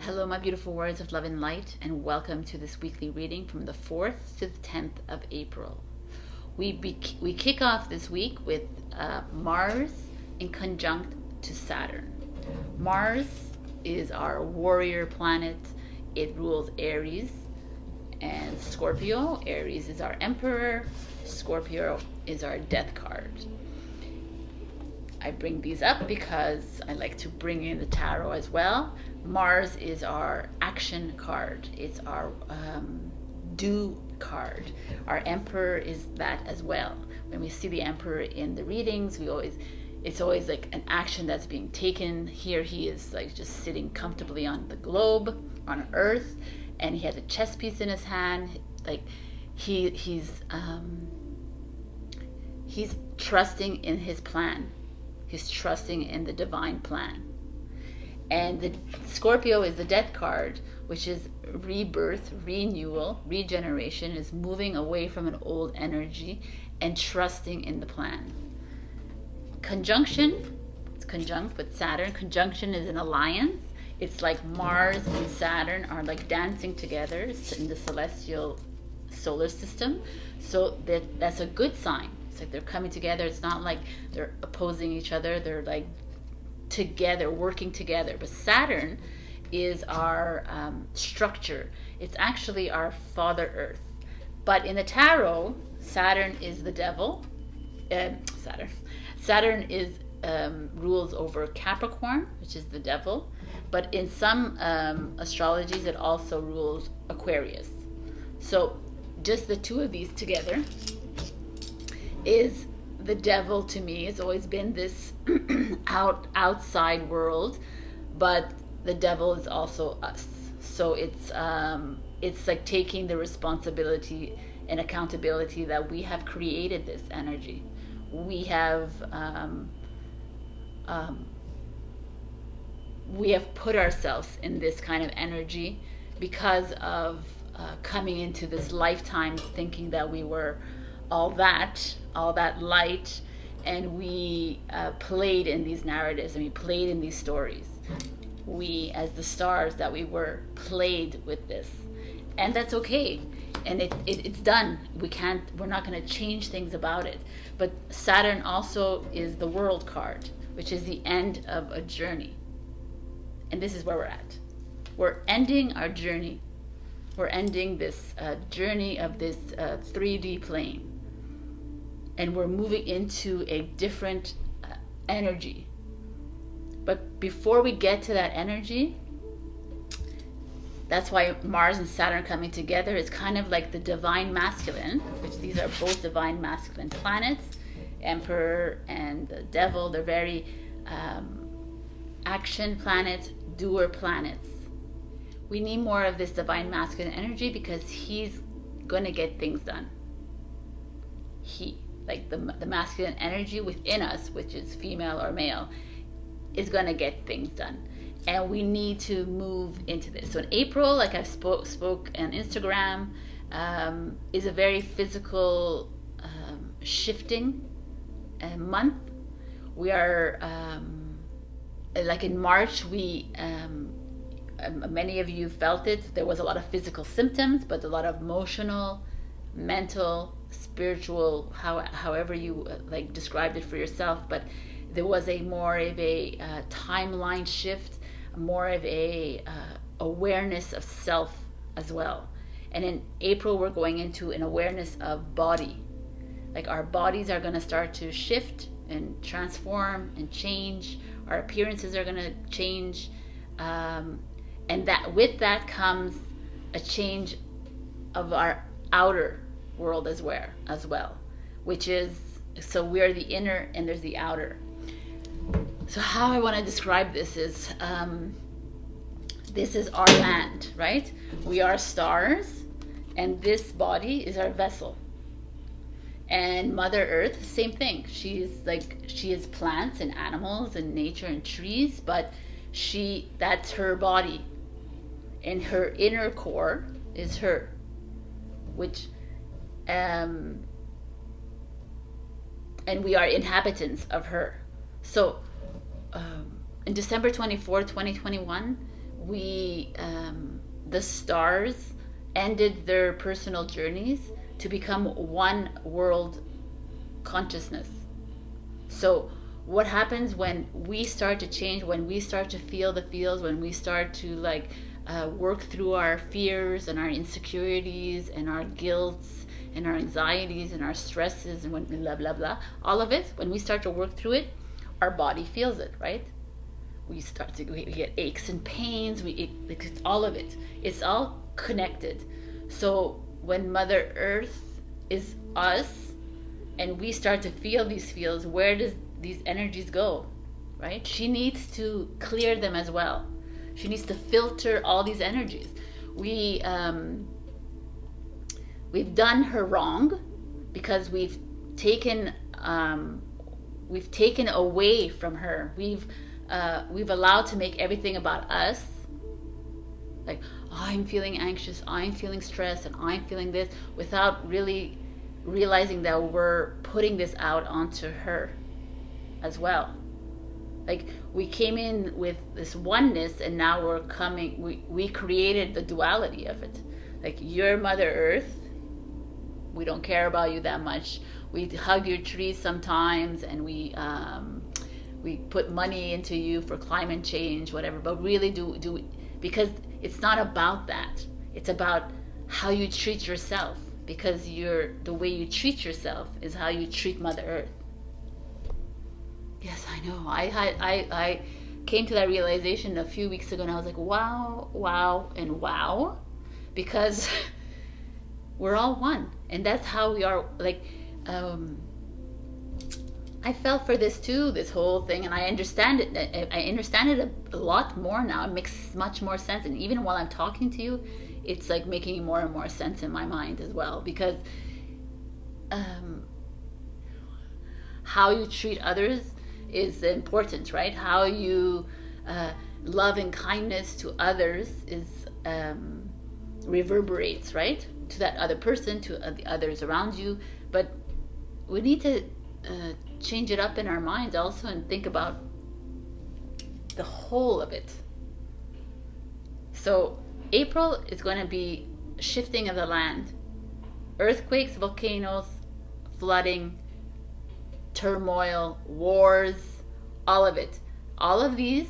Hello, my beautiful warriors of love and light, and welcome to this weekly reading from the 4th to the 10th of April. We kick off this week with Mars in conjunct to Saturn. Mars is our warrior planet. It rules Aries and Scorpio. Aries is our emperor. Scorpio is our death card. I bring these up because I like to bring in the tarot as well. Mars is our action card. It's our do card. Our emperor is that as well. When we see the emperor in the readings, it's always like an action that's being taken. Here he is like just sitting comfortably on the globe, on Earth, and he has a chess piece in his hand. Like he's trusting in his plan. He's trusting in the divine plan. And the Scorpio is the death card, which is rebirth, renewal, regeneration, is moving away from an old energy and trusting in the plan. Conjunction, it's conjunct with Saturn. Conjunction is an alliance. It's like Mars and Saturn are like dancing together in the celestial solar system. So that's a good sign. It's like they're coming together. It's not like they're opposing each other. They're like together, working together. But Saturn is our structure. It's actually our Father Earth. But in the tarot, Saturn is the devil. Saturn is rules over Capricorn, which is the devil. But in some astrologies, it also rules Aquarius. So just the two of these together is the devil. To me, it's always been this outside world, but the devil is also us. So it's like taking the responsibility and accountability that we have created this energy. We have put ourselves in this kind of energy because of coming into this lifetime thinking that we were all that light, and we played in these narratives and we played in these stories. We, as the stars that we were, played with this, and that's okay. And it's done. We're not going to change things about it. But Saturn also is the world card, which is the end of a journey. And this is where we're at. We're ending our journey. We're ending this journey of this 3D plane. And we're moving into a different energy. But before we get to that energy, that's why Mars and Saturn coming together is kind of like the divine masculine, which these are both divine masculine planets, Emperor and the Devil. They're very action planets, doer planets. We need more of this divine masculine energy because he's going to get things done. Like the masculine energy within us, which is female or male, is going to get things done. And we need to move into this. So in April, like I spoke on Instagram, is a very physical shifting month. We are, like in March, many of you felt it. There was a lot of physical symptoms, but a lot of emotional, mental, spiritual, however you like described it for yourself. But there was more of a timeline shift, more of a awareness of self as well. And in April, we're going into an awareness of body. Like our bodies are going to start to shift and transform and change. Our appearances are going to change, and that with that comes a change of our outer world as well, which is, so we're the inner and there's the outer. So how I want to describe this is our land, right? We are stars, and this body is our vessel. And Mother Earth, same thing. She is plants and animals and nature and trees, but that's her body. And her inner core is her, which and we are inhabitants of her. So in December 24, 2021, the stars ended their personal journeys to become one world consciousness. So what happens when we start to change, when we start to feel the feels, when we start to like work through our fears and our insecurities and our guilts and our anxieties and our stresses and when blah blah blah, all of it, when we start to work through it, our body feels it, right? We get aches and pains, because all of it, it's all connected. So when Mother Earth is us and we start to feel these feels, where does these energies go, right? She needs to clear them as well. She needs to filter all these energies. We've done her wrong because we've taken away from her. We've allowed to make everything about us. Like, oh, I'm feeling anxious, I'm feeling stressed, and I'm feeling this, without really realizing that we're putting this out onto her as well. Like, we came in with this oneness, and now we created the duality of it. Like, you're Mother Earth, we don't care about you that much. We hug your trees sometimes, and we put money into you for climate change, whatever. But really, because it's not about that. It's about how you treat yourself. Because the way you treat yourself is how you treat Mother Earth. Yes, I know. I came to that realization a few weeks ago, and I was like, wow, wow, and wow, because we're all one, and that's how we are. Like, I felt for this too, this whole thing, and I understand it. I understand it a lot more now. It makes much more sense, and even while I'm talking to you, it's like making more and more sense in my mind as well, because how you treat others is important, right? How you love and kindness to others is reverberates, right, to that other person, to the others around you. But we need to change it up in our minds also and think about the whole of it. So April is going to be shifting of the land, earthquakes, volcanoes, flooding, turmoil, wars, all of it. All of these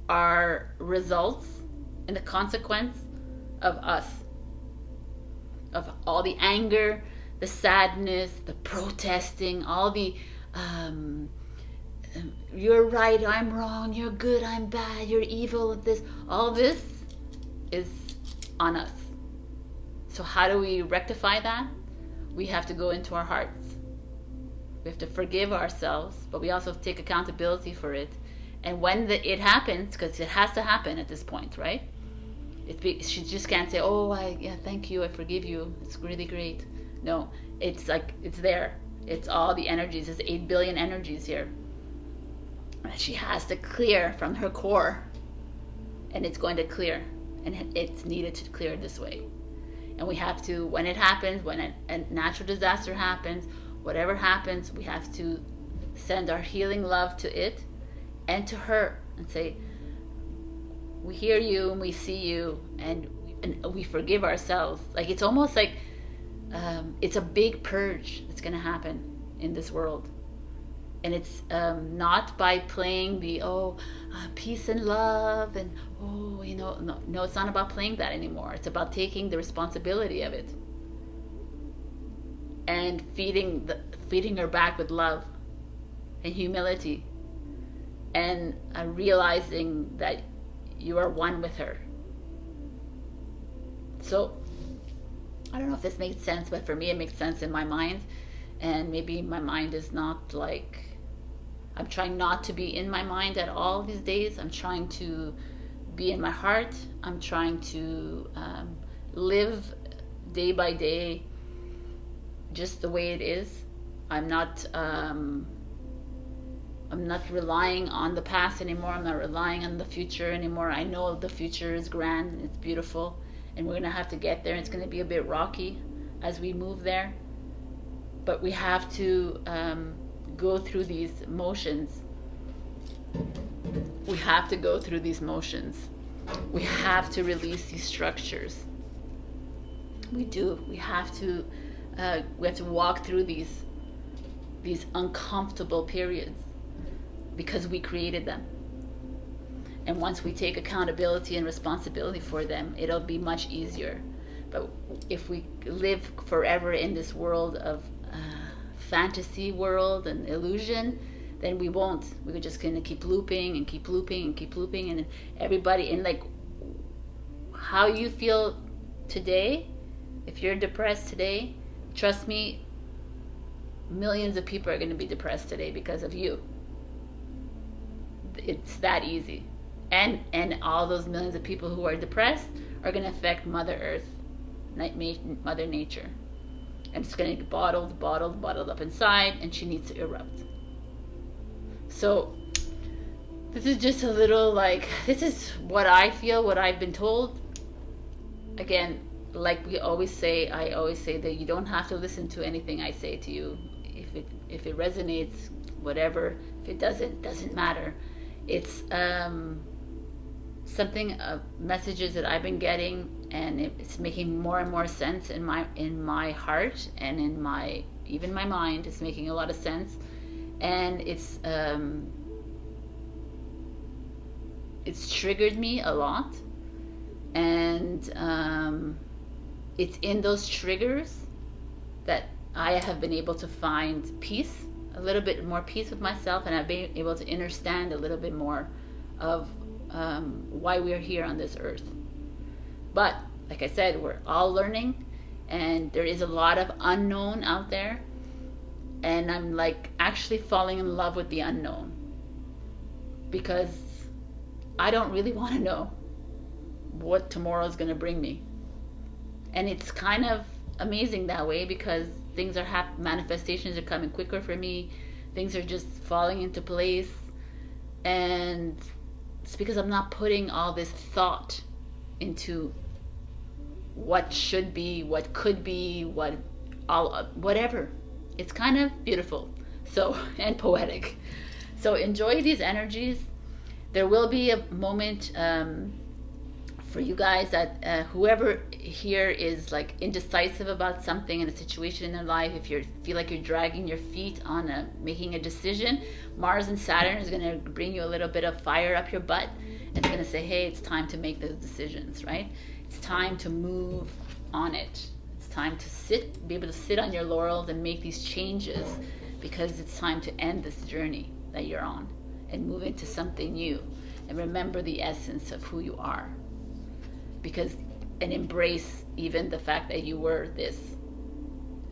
are results and the consequence of us, of all the anger, the sadness, the protesting, all the you're right, I'm wrong, you're good, I'm bad, you're evil, this, all this is on us. So how do we rectify that? We have to go into our hearts. We have to forgive ourselves, but we also have to take accountability for it. And when it happens, because it has to happen at this point, right? She just can't say, oh, thank you, I forgive you, it's really great. No, it's like, it's there. It's all the energies. There's 8 billion energies here. And she has to clear from her core. And it's going to clear. And it's needed to clear this way. And we have to, when it happens, when a natural disaster happens, whatever happens, we have to send our healing love to it and to her and say, we hear you and we see you, and we forgive ourselves. Like, it's almost like it's a big purge that's going to happen in this world. And it's not by playing the peace and love and no, it's not about playing that anymore. It's about taking the responsibility of it and feeding her back with love and humility, and realizing that you are one with her. So I don't know if this makes sense, but for me it makes sense in my mind. And maybe my mind is not like, I'm trying not to be in my mind at all these days. I'm trying to be in my heart. I'm trying to live day by day just the way it is. I'm not relying on the past anymore. I'm not relying on the future anymore. I know the future is grand and it's beautiful, and we're gonna have to get there. It's gonna be a bit rocky as we move there, but we have to go through these motions. We have to go through these motions. we have to release these structures. We do. We have to walk through these uncomfortable periods because we created them. And once we take accountability and responsibility for them, it'll be much easier. But if we live forever in this world of fantasy world and illusion, then we won't. We're just gonna keep looping and keep looping and keep looping, and everybody, and like how you feel today, if you're depressed today, trust me, millions of people are gonna be depressed today because of you. It's that easy. And all those millions of people who are depressed are gonna affect Mother Earth, Mother Nature. And it's going to get bottled up inside, and she needs to erupt. So this is just a little like, this is what I feel, what I've been told. Again, like we always say, I always say that you don't have to listen to anything I say to you. If it resonates, whatever. If it doesn't matter. It's something, messages that I've been getting, and it's making more and more sense in my heart, and in even my mind. It's making a lot of sense, and it's triggered me a lot, and it's in those triggers that I have been able to find peace, a little bit more peace with myself, and I've been able to understand a little bit more of why we're here on this earth. But like I said, we're all learning, and there is a lot of unknown out there, and I'm like actually falling in love with the unknown, because I don't really want to know what tomorrow is going to bring me. And it's kind of amazing that way, because things are manifestations are coming quicker for me. Things are just falling into place, and it's because I'm not putting all this thought into what should be, what could be, whatever. It's kind of beautiful, so, and poetic. So enjoy these energies. There will be a moment for you guys that whoever here is like indecisive about something in a situation in their life, if you feel like you're dragging your feet on making a decision, Mars and Saturn is going to bring you a little bit of fire up your butt. It's going to say, hey, it's time to make those decisions, right? It's time to move on it. It's time to be able to sit on your laurels and make these changes, because it's time to end this journey that you're on and move into something new, and remember the essence of who you are, and embrace even the fact that you were this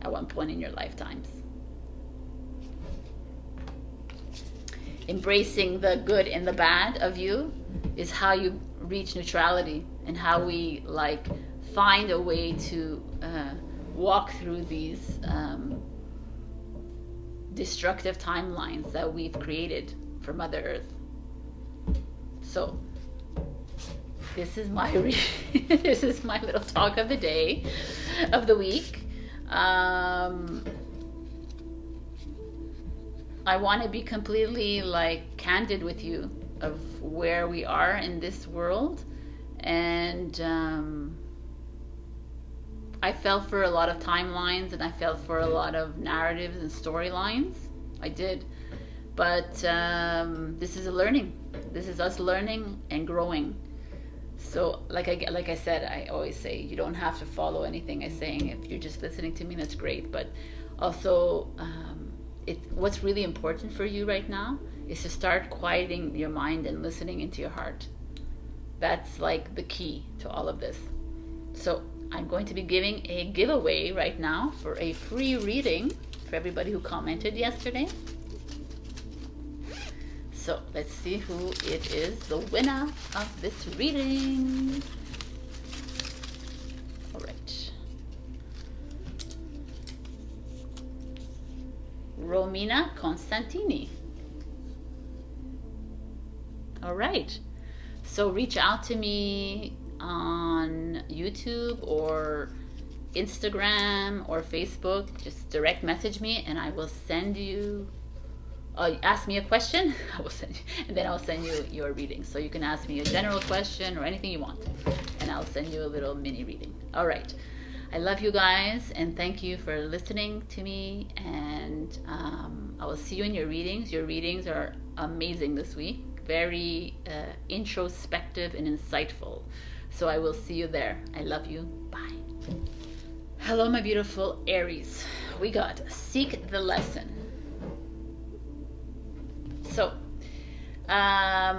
at one point in your lifetimes. Embracing the good and the bad of you is how you reach neutrality, and how we like find a way to walk through these destructive timelines that we've created for Mother Earth. So this is my this is my little talk of the day, of the week. I want to be completely like candid with you of where we are in this world, and I fell for a lot of timelines, and I fell for a lot of narratives and storylines. I did, but this is a learning. This is us learning and growing. So like I said, I always say, you don't have to follow anything I'm saying. If you're just listening to me, that's great. But also, what's really important for you right now is to start quieting your mind and listening into your heart. That's like the key to all of this. So I'm going to be giving a giveaway right now for a free reading for everybody who commented yesterday. So let's see who it is, the winner of this reading. All right. Romina Constantini. All right. So reach out to me on YouTube or Instagram or Facebook. Just direct message me, and I will send you ask me a question, I will send you, and then I'll send you your reading. So you can ask me a general question or anything you want, and I'll send you a little mini reading. All right. I love you guys, and thank you for listening to me, and I will see you in your readings. Your readings are amazing this week, very introspective and insightful. So I will see you there. I love you. Bye. Hello, my beautiful Aries. We got Seek the Lesson. So, I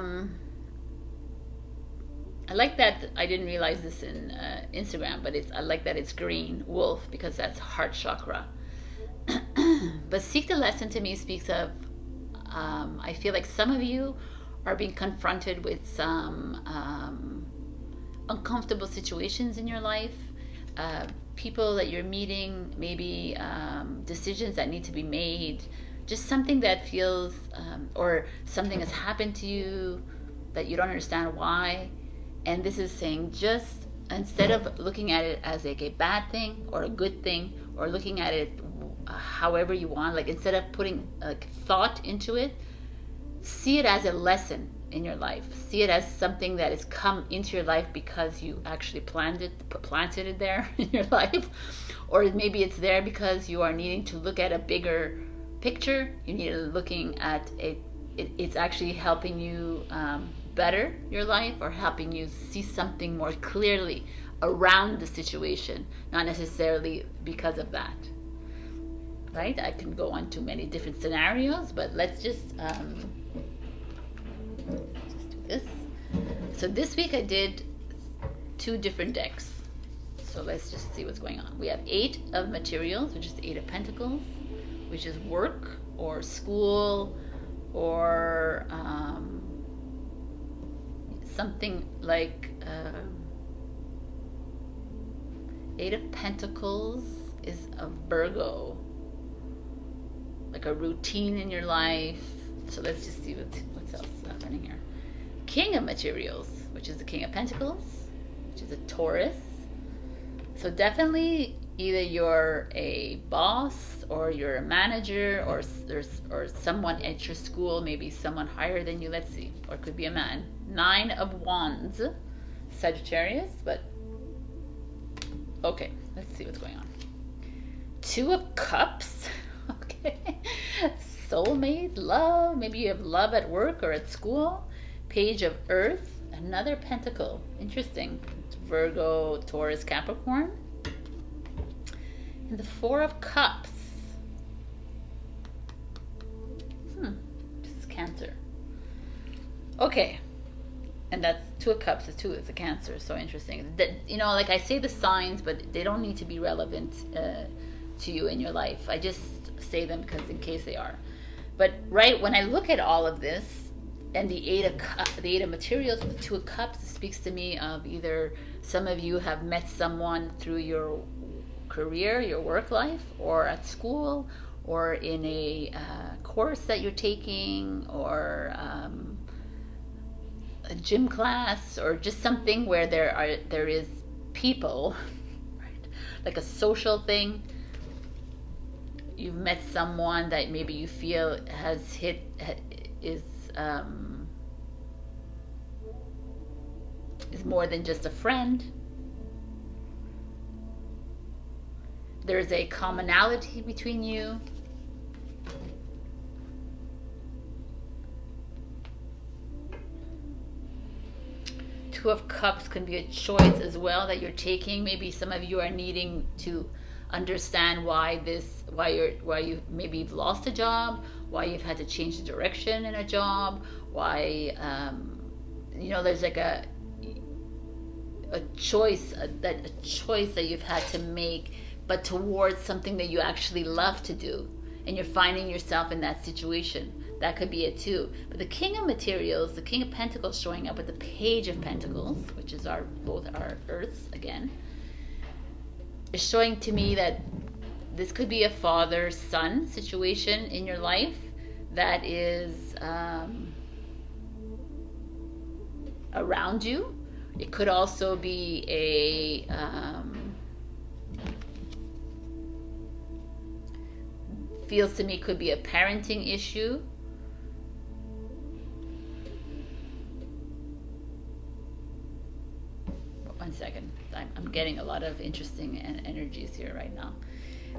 like that. I didn't realize this in Instagram, but I like that it's green wolf, because that's heart chakra. But Seek the Lesson to me speaks of, I feel like some of you are being confronted with some uncomfortable situations in your life, people that you're meeting, maybe decisions that need to be made, just something that feels, or something has happened to you that you don't understand why. And this is saying, just instead of looking at it as like a bad thing or a good thing, or looking at it however you want, like instead of putting thought into it, see it as a lesson in your life. See it as something that has come into your life because you actually planted it there in your life. Or maybe it's there because you are needing to look at a bigger picture. You need to looking at it. It's actually helping you better your life, or helping you see something more clearly around the situation, not necessarily because of that. Right? I can go on to many different scenarios, but let's just do this. So this week I did 2 different decks. So let's just see what's going on. We have 8 of materials, which is the 8 of Pentacles, which is work or school, or something like 8 of Pentacles is a Virgo, like a routine in your life. So let's just see what's else happening here. King of Materials, which is the King of Pentacles, which is a Taurus. So definitely either you're a boss, or you're a manager, or someone at your school, maybe someone higher than you. Let's see. Or it could be a man. 9 of Wands, Sagittarius, but okay, let's see what's going on. 2 of Cups. Okay. Soulmate, love. Maybe you have love at work or at school. Page of Earth, another Pentacle. Interesting. It's Virgo, Taurus, Capricorn. And the 4 of Cups. This is Cancer. Okay. And that's 2 of Cups. It's a Cancer. So interesting. That, like I say the signs, but they don't need to be relevant to you in your life. I just say them because in case they are. But right when I look at all of this, and the 8 of Materials with the 2 of Cups, it speaks to me of either some of you have met someone through your career, your work life, or at school, or in a course that you're taking, or a gym class, or just something where there is people, right? Like a social thing. You've met someone that maybe you feel is more than just a friend. There's a commonality between you. Two of Cups can be a choice as well that you're taking. Maybe some of you are needing to understand why you maybe you've lost a job, why you've had to change the direction in a job, why there's like a choice that you've had to make, but towards something that you actually love to do, and you're finding yourself in that situation. That could be it too. But the King of Materials, the King of Pentacles, showing up with the Page of Pentacles, which is both our Earths again, is showing to me that this could be a father-son situation in your life that is around you. It could also be feels to me could be a parenting issue second. I'm getting a lot of interesting energies here right now.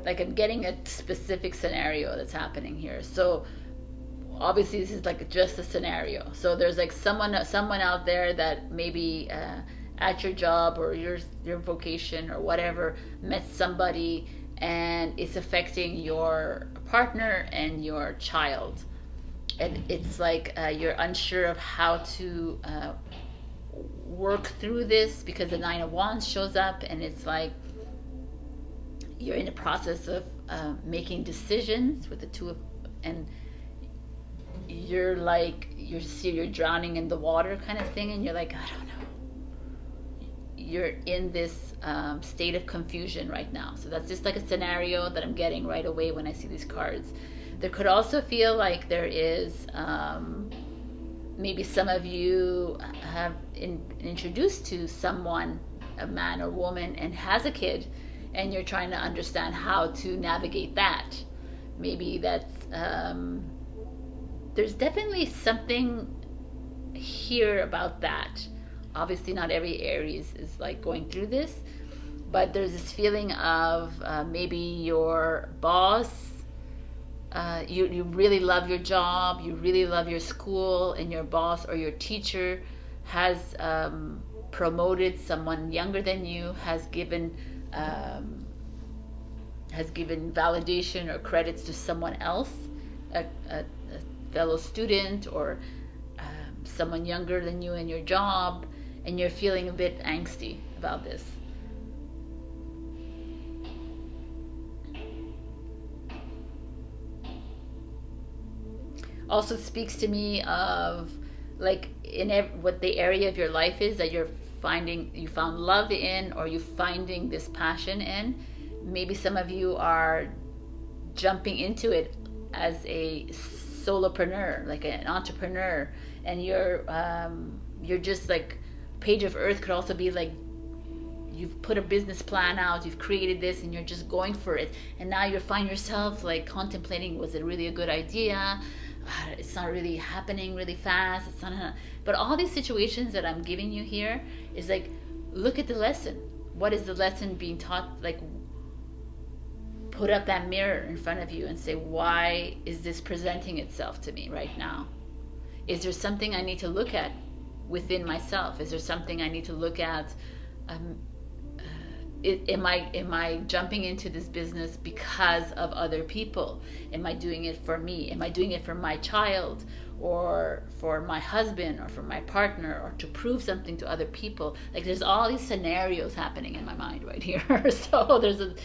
Like I'm getting a specific scenario that's happening here. So obviously this is like just a scenario. So there's like someone out there that maybe at your job or your vocation or whatever met somebody, and it's affecting your partner and your child. And it's like you're unsure of how to work through this because the Nine of Wands shows up, and it's like you're in the process of making decisions with the Two of, and you're like you're drowning in the water kind of thing, and you're like, I don't know. You're in this state of confusion right now. So that's just like a scenario that I'm getting right away when I see these cards. There could also feel like there is maybe some of you have introduced to someone, a man or woman, and has a kid, and you're trying to understand how to navigate that. Maybe that's there's definitely something here about that. Obviously not every Aries is like going through this, but there's this feeling of maybe your boss, you really love your job, you really love your school, and your boss or your teacher has promoted someone younger than you, has given validation or credits to someone else, a fellow student or someone younger than you in your job, and you're feeling a bit angsty about this. Also speaks to me of like what the area of your life is that you found love in, or you finding this passion in. Maybe some of you are jumping into it as a solopreneur, like an entrepreneur, and you're just like Page of Earth could also be like you've put a business plan out, you've created this, and you're just going for it, and now you find yourself like contemplating, was it really a good idea? It's not really happening really fast. It's not, but all these situations that I'm giving you here is like, look at the lesson. What is the lesson being taught? Like, put up that mirror in front of you and say, why is this presenting itself to me right now? Is there something I need to look at within myself? Is there something I need to look at? Am I jumping into this business because of other people? Am I doing it for me? Am I doing it for my child, or for my husband, or for my partner, or to prove something to other people? Like, there's all these scenarios happening in my mind right here. So there's a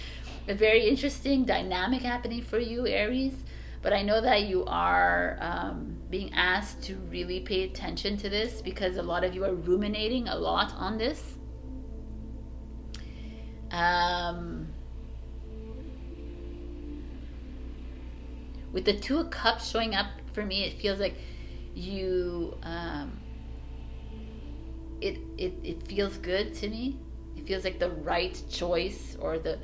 very interesting dynamic happening for you, Aries. But I know that you are being asked to really pay attention to this, because a lot of you are ruminating a lot on this. With the Two of Cups showing up for me, it feels like you it feels good to me. It feels like the right choice, or the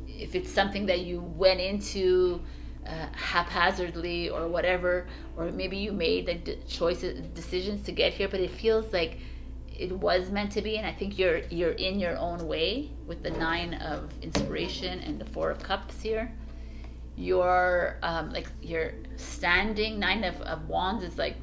if it's something that you went into haphazardly or whatever, or maybe you made the decisions to get here, but it feels like it was meant to be. And I think you're in your own way with the Nine of Inspiration and the Four of Cups here. You're like you're standing. Nine of Wands is like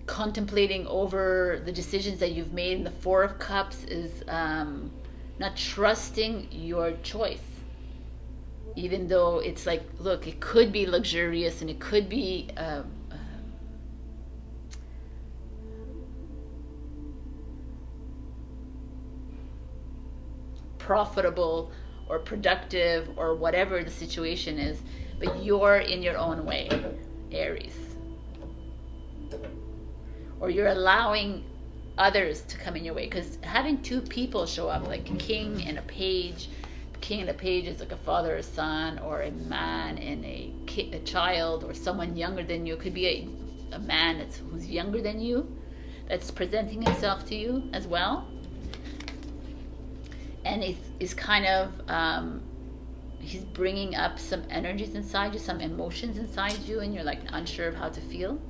contemplating over the decisions that you've made, and the Four of Cups is not trusting your choice, even though it's like, look, it could be luxurious and it could be profitable or productive or whatever the situation is, but you're in your own way, Aries. Or you're allowing others to come in your way, because having two people show up, like a king and a page. King and a page is like a father, a son, or a man and a child, or someone younger than you. It could be a man who's younger than you, that's presenting himself to you as well. And it's kind of he's bringing up some energies inside you, some emotions inside you, and you're like unsure of how to feel.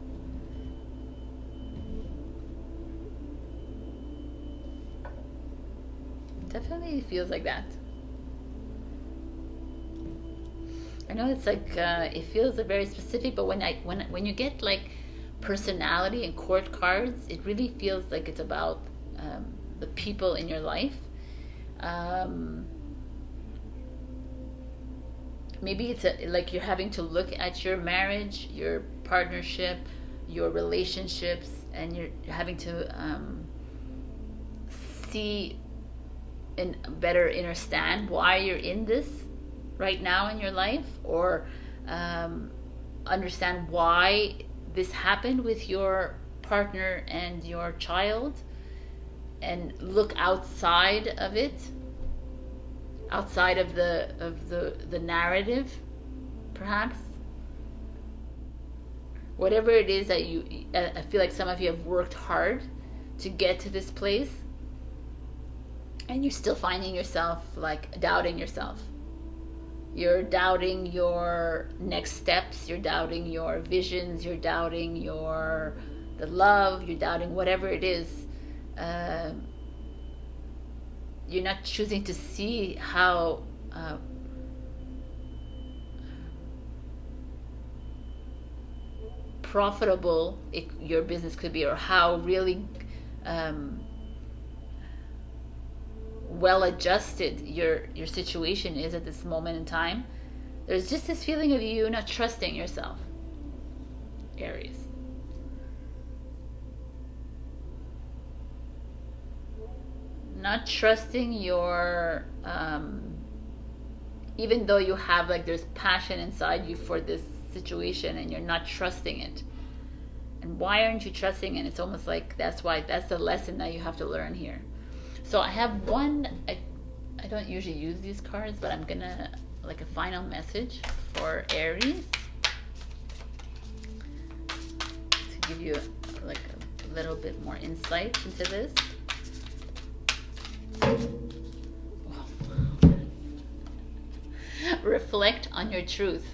definitely feels like that. I know it's like it feels very specific, but when you get like personality and court cards, it really feels like it's about the people in your life. Maybe it's like you're having to look at your marriage, your partnership, your relationships, and you're having to see and better understand why you're in this right now in your life, or understand why this happened with your partner and your child, and look outside of it, outside of the narrative, perhaps. Whatever it is that I feel like some of you have worked hard to get to this place, and you're still finding yourself like doubting yourself. You're doubting your next steps, you're doubting your visions, you're doubting the love, you're doubting whatever it is. You're not choosing to see how profitable your business could be, or how really well adjusted your situation is at this moment in time. There's just this feeling of you not trusting yourself, Aries. Not trusting your even though you have like there's passion inside you for this situation, and you're not trusting it. And why aren't you trusting it? It's almost like that's the lesson that you have to learn here. So I have one, I don't usually use these cards, but I'm gonna, like a final message for Aries, to give you like a little bit more insight into this. Reflect on your truth.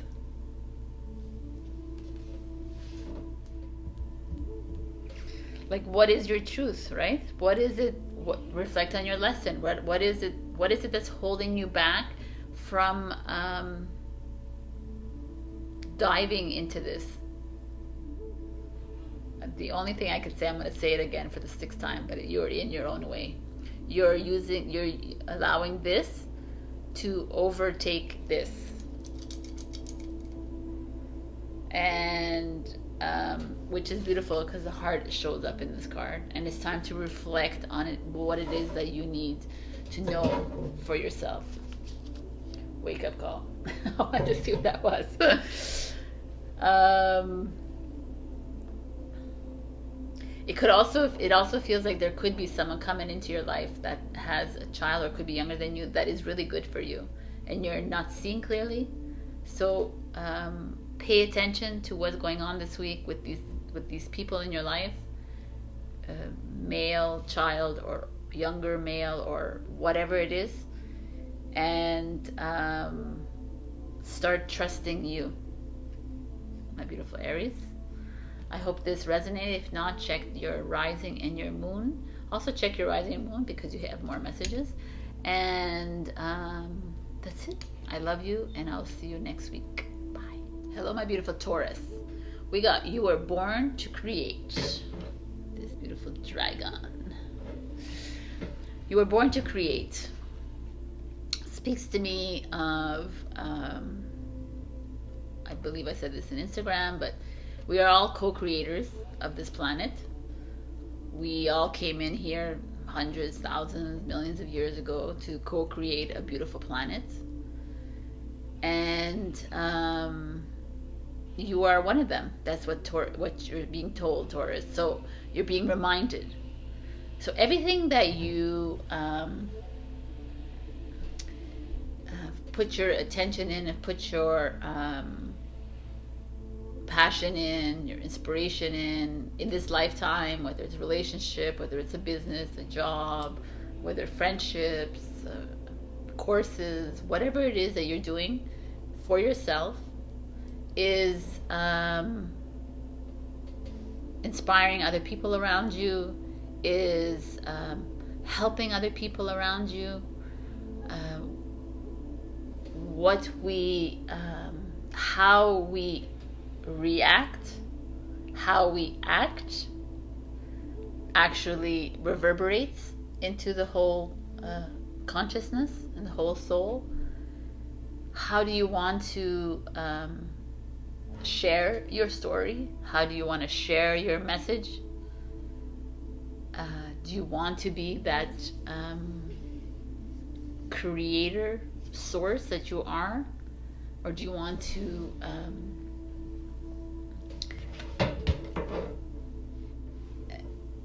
Like, what is your truth, right? What is it? Reflect on your lesson. What is it? What is it that's holding you back from diving into this? The only thing I could say, I'm going to say it again for the 6th time, but you're in your own way. You're allowing this to overtake this, and which is beautiful because the heart shows up in this card, and it's time to reflect on it, what it is that you need to know for yourself. Wake up call. I wanted to see what that was. It also feels like there could be someone coming into your life that has a child, or could be younger than you, that is really good for you, and you're not seeing clearly. So pay attention to what's going on this week with these people in your life, male, child, or younger male, or whatever it is, and start trusting you, my beautiful Aries. I hope this resonated. If not, check your rising and your moon. Also check your rising and moon, because you have more messages. And that's it. I love you, and I'll see you next week. Bye. Hello, my beautiful Taurus. We got you were born to create. This beautiful dragon. You were born to create. Speaks to me of, I believe I said this in Instagram, but we are all co-creators of this planet. We all came in here hundreds, thousands, millions of years ago to co-create a beautiful planet. And you are one of them. That's what you're being told, Taurus. So you're being reminded. So everything that you put your attention in, and put your passion in, your inspiration in this lifetime, whether it's a relationship, whether it's a business, a job, whether friendships, courses, whatever it is that you're doing for yourself, is inspiring other people around you, is helping other people around you, what we, how we react, how we act, actually reverberates into the whole consciousness and the whole soul. How do you want to share your story? How do you want to share your message? Do you want to be that creator source that you are? Or do you want to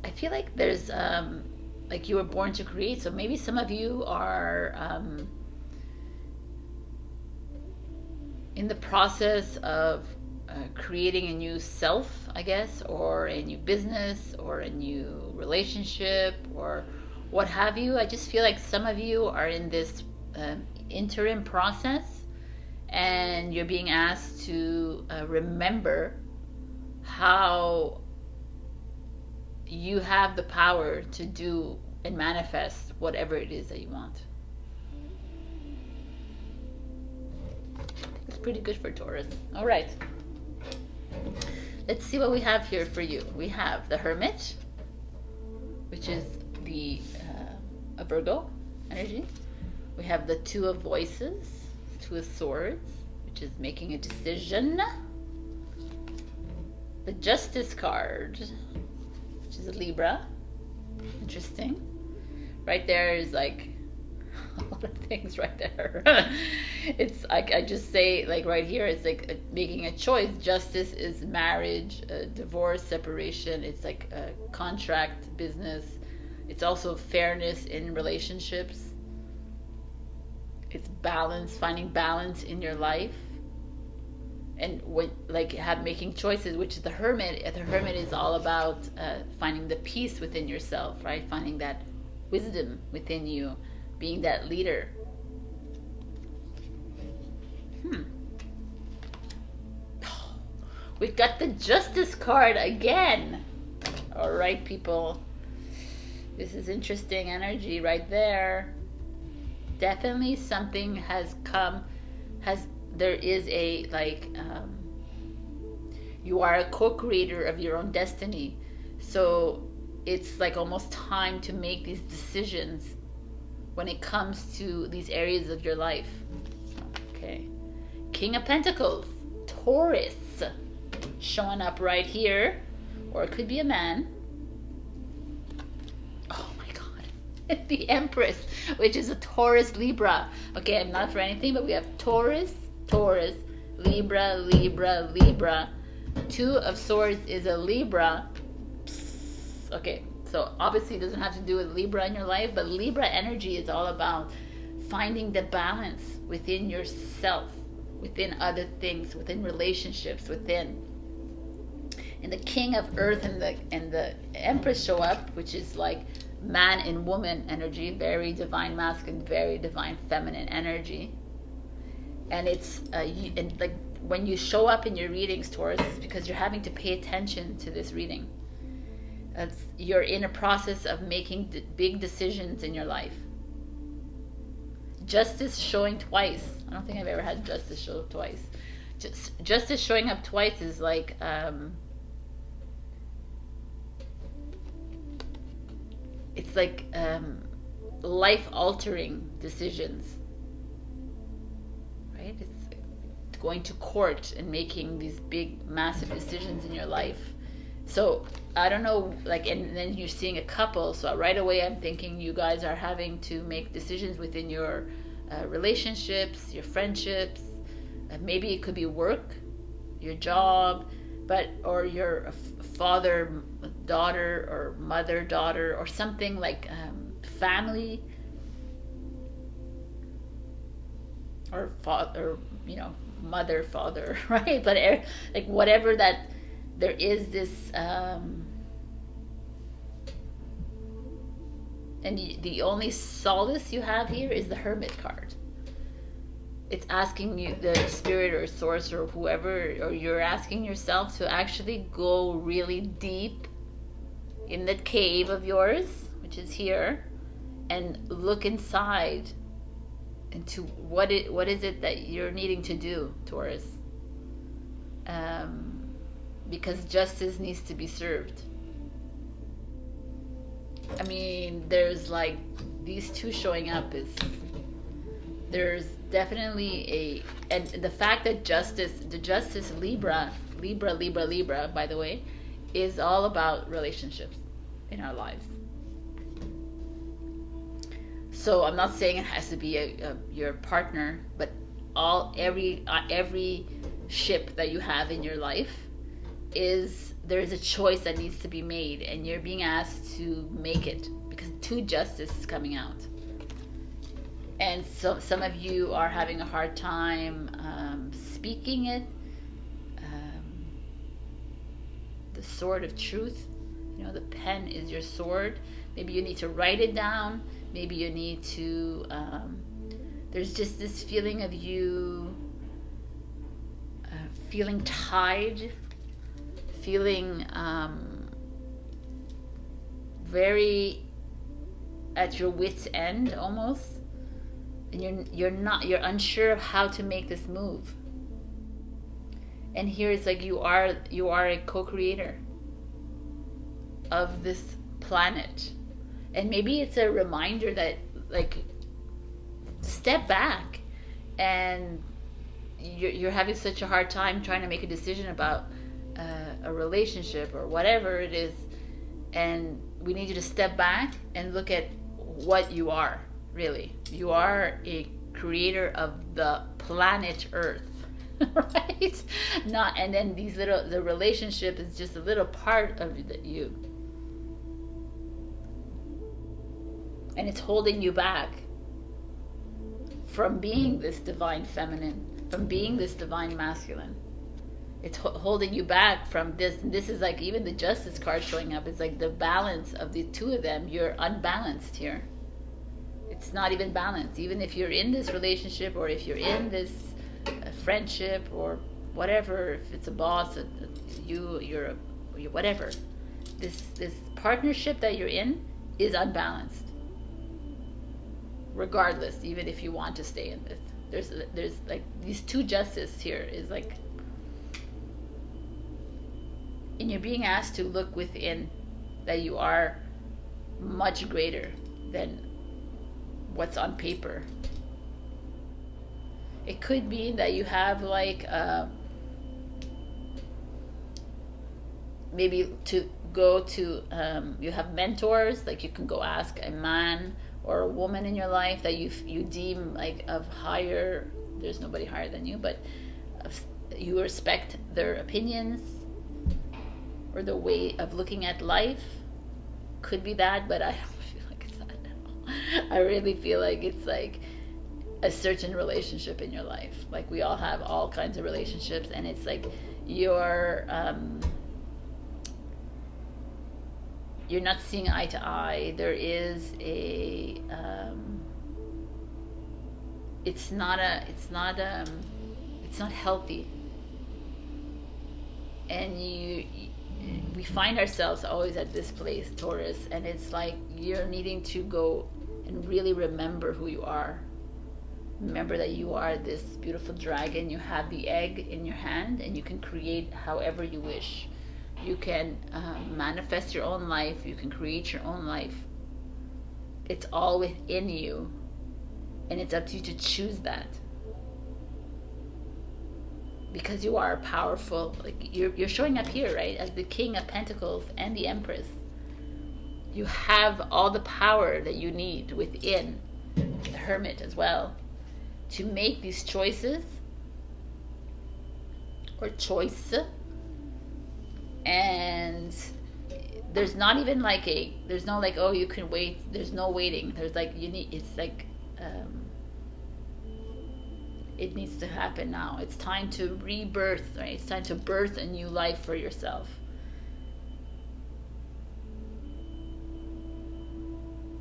I feel like there's like you were born to create, so maybe some of you are in the process of creating a new self, I guess, or a new business, or a new relationship, or what have you. I just feel like some of you are in this interim process, and you're being asked to remember how you have the power to do and manifest whatever it is that you want. It's pretty good for Taurus. All right. Let's see what we have here for you. We have the Hermit, which is the a Virgo energy. We have the Two of Voices, Two of Swords, which is making a decision. The Justice card, which is a Libra. Interesting. Right there is like a lot of things right there. It's like, I just say, like right here, it's like making a choice. Justice is marriage, divorce, separation. It's like a contract, business. It's also fairness in relationships. It's balance, finding balance in your life. And when making choices, which is the Hermit. The Hermit is all about finding the peace within yourself, right? Finding that wisdom within you, being that leader. We've got the Justice card again. All right, people. This is interesting energy right there. Definitely something has come. There is a you are a co-creator of your own destiny. So it's like almost time to make these decisions when it comes to these areas of your life. Okay. King of Pentacles, Taurus, showing up right here, or it could be a man. Oh my God. The Empress, which is a Taurus Libra. Okay, I'm not for anything, but we have Taurus, Taurus, Libra, Libra, Libra. Two of Swords is a Libra. Okay, so obviously it doesn't have to do with Libra in your life, but Libra energy is all about finding the balance within yourself, within other things, within relationships, within. And the King of Earth and the Empress show up, which is like man and woman energy, very divine masculine, very divine feminine energy. And it's and like when you show up in your readings, Taurus, it's because you're having to pay attention to this reading. You're in a process of making big decisions in your life. Justice showing twice. I don't think I've ever had justice show up twice. Justice showing up twice is like it's like life-altering decisions, right? It's going to court and making these big, massive decisions in your life. So I don't know, like, and then you're seeing a couple. So right away, I'm thinking you guys are having to make decisions within your relationships, your friendships. Maybe it could be work, your job, or your father, daughter, or mother, daughter, or something like family, or father, mother, father, right? But like whatever that. There is this, and the only solace you have here is the Hermit card. It's asking you, the spirit or source or whoever, or you're asking yourself to actually go really deep in that cave of yours, which is here, and look inside into what is it that you're needing to do, Taurus. Because justice needs to be served. I mean, there's like these two showing up is, there's definitely and the fact that the justice Libra, by the way, is all about relationships in our lives. So I'm not saying it has to be your partner, but every ship that you have in your life there's a choice that needs to be made, and you're being asked to make it because two justice is coming out. And so some of you are having a hard time speaking it. The sword of truth, the pen is your sword. Maybe you need to write it down. Maybe you need to, there's just this feeling of you feeling tied, feeling very at your wit's end almost, and you're unsure of how to make this move. And here it's like you are a co-creator of this planet. And maybe it's a reminder that, like, step back, and you're having such a hard time trying to make a decision about a relationship or whatever it is, and we need you to step back and look at what you are, really. You are a creator of the planet Earth, right? And then the relationship is just a little part of you. And it's holding you back from being this divine feminine, from being this divine masculine. It's holding you back from this. And this is like even the justice card showing up. It's like the balance of the two of them. You're unbalanced here. It's not even balanced. Even if you're in this relationship, or if you're in this friendship, or whatever, if it's a boss, you're whatever. This partnership that you're in is unbalanced. Regardless, even if you want to stay in this, there's like these two justice here is like, and you're being asked to look within, that you are much greater than what's on paper. It could be that you have like maybe to go to you have mentors, like you can go ask a man or a woman in your life that you deem like of higher, there's nobody higher than you, but you respect their opinions or the way of looking at life. Could be that, but I don't feel like it's that at all. I really feel like it's like a certain relationship in your life. Like we all have all kinds of relationships, and it's like you're not seeing eye to eye. There is a it's not healthy, and we find ourselves always at this place, Taurus, and it's like you're needing to go and really remember who you are. Remember that you are this beautiful dragon. You have the egg in your hand, and you can create however you wish. You can manifest your own life. You can create your own life. It's all within you, and it's up to you to choose that. Because you are powerful. Like you're showing up here, right, as the King of Pentacles and the Empress. You have all the power that you need within, the Hermit as well, to make these choices or choice. And there's not even like there's no like, oh, you can wait. There's no waiting. There's like, it's like it needs to happen now. It's time to rebirth, right? It's time to birth a new life for yourself.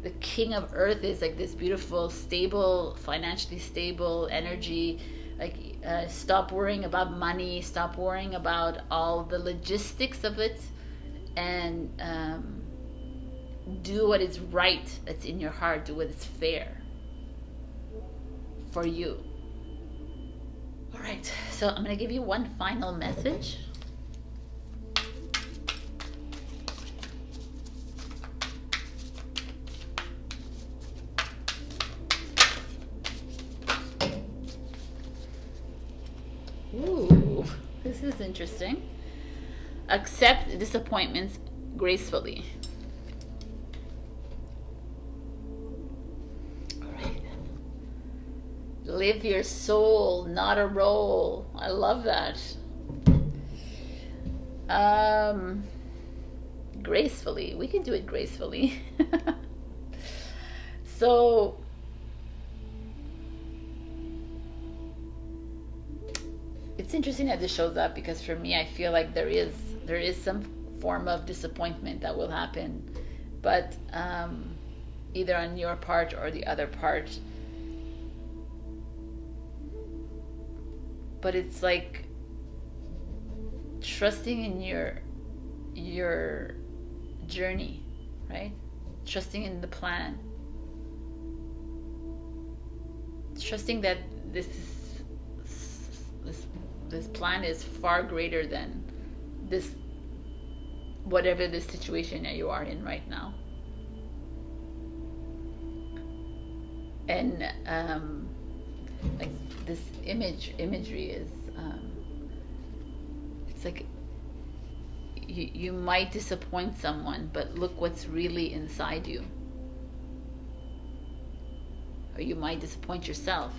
The King of Earth is like this beautiful, stable, financially stable energy. Like stop worrying about money, stop worrying about all the logistics of it, and do what is right, that's in your heart. Do what is fair for you. All right, so I'm going to give you one final message. Ooh, this is interesting. Accept disappointments gracefully. All right. Live your soul, not a role. I love that. Gracefully. We can do it gracefully. So it's interesting that this shows up, because for me, I feel like there is some form of disappointment that will happen, but either on your part or the other part. But it's like trusting in your journey, right? Trusting in the plan. Trusting that this plan is far greater than this, whatever the situation that you are in right now. And like this imagery is it's like you might disappoint someone, but look what's really inside you. Or you might disappoint yourself,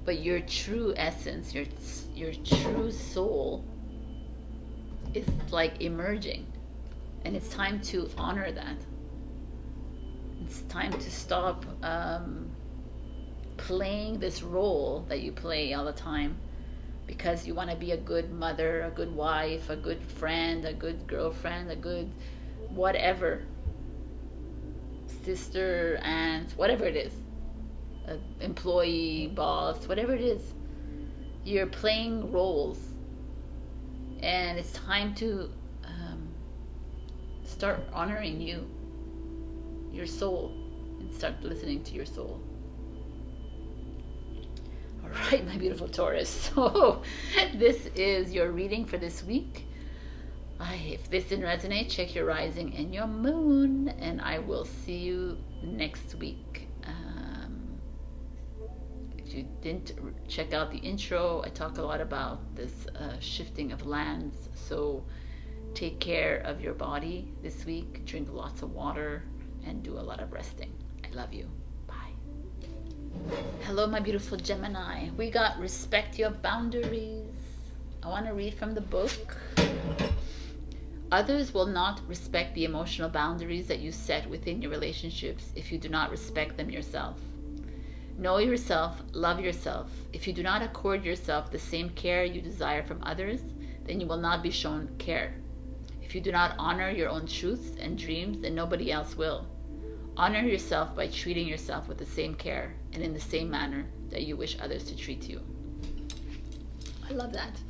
but your true essence, your true soul is like emerging, and it's time to honor that. It's time to stop playing this role that you play all the time because you want to be a good mother, a good wife, a good friend, a good girlfriend, a good whatever, sister, aunt, whatever it is, employee, boss, whatever it is. You're playing roles, and it's time to start honoring your soul, and start listening to your soul. All right, my beautiful Taurus. So this is your reading for this week. If this didn't resonate, check your rising and your moon, and I will see you next week. If you didn't check out the intro, I talk a lot about this shifting of lands. So take care of your body this week. Drink lots of water and do a lot of resting. I love you. Bye. Hello, my beautiful Gemini. We got respect your boundaries. I want to read from the book. Others will not respect the emotional boundaries that you set within your relationships if you do not respect them yourself. Know yourself, love yourself. If you do not accord yourself the same care you desire from others, then you will not be shown care. If you do not honor your own truths and dreams, then nobody else will. Honor yourself by treating yourself with the same care and in the same manner that you wish others to treat you. I love that,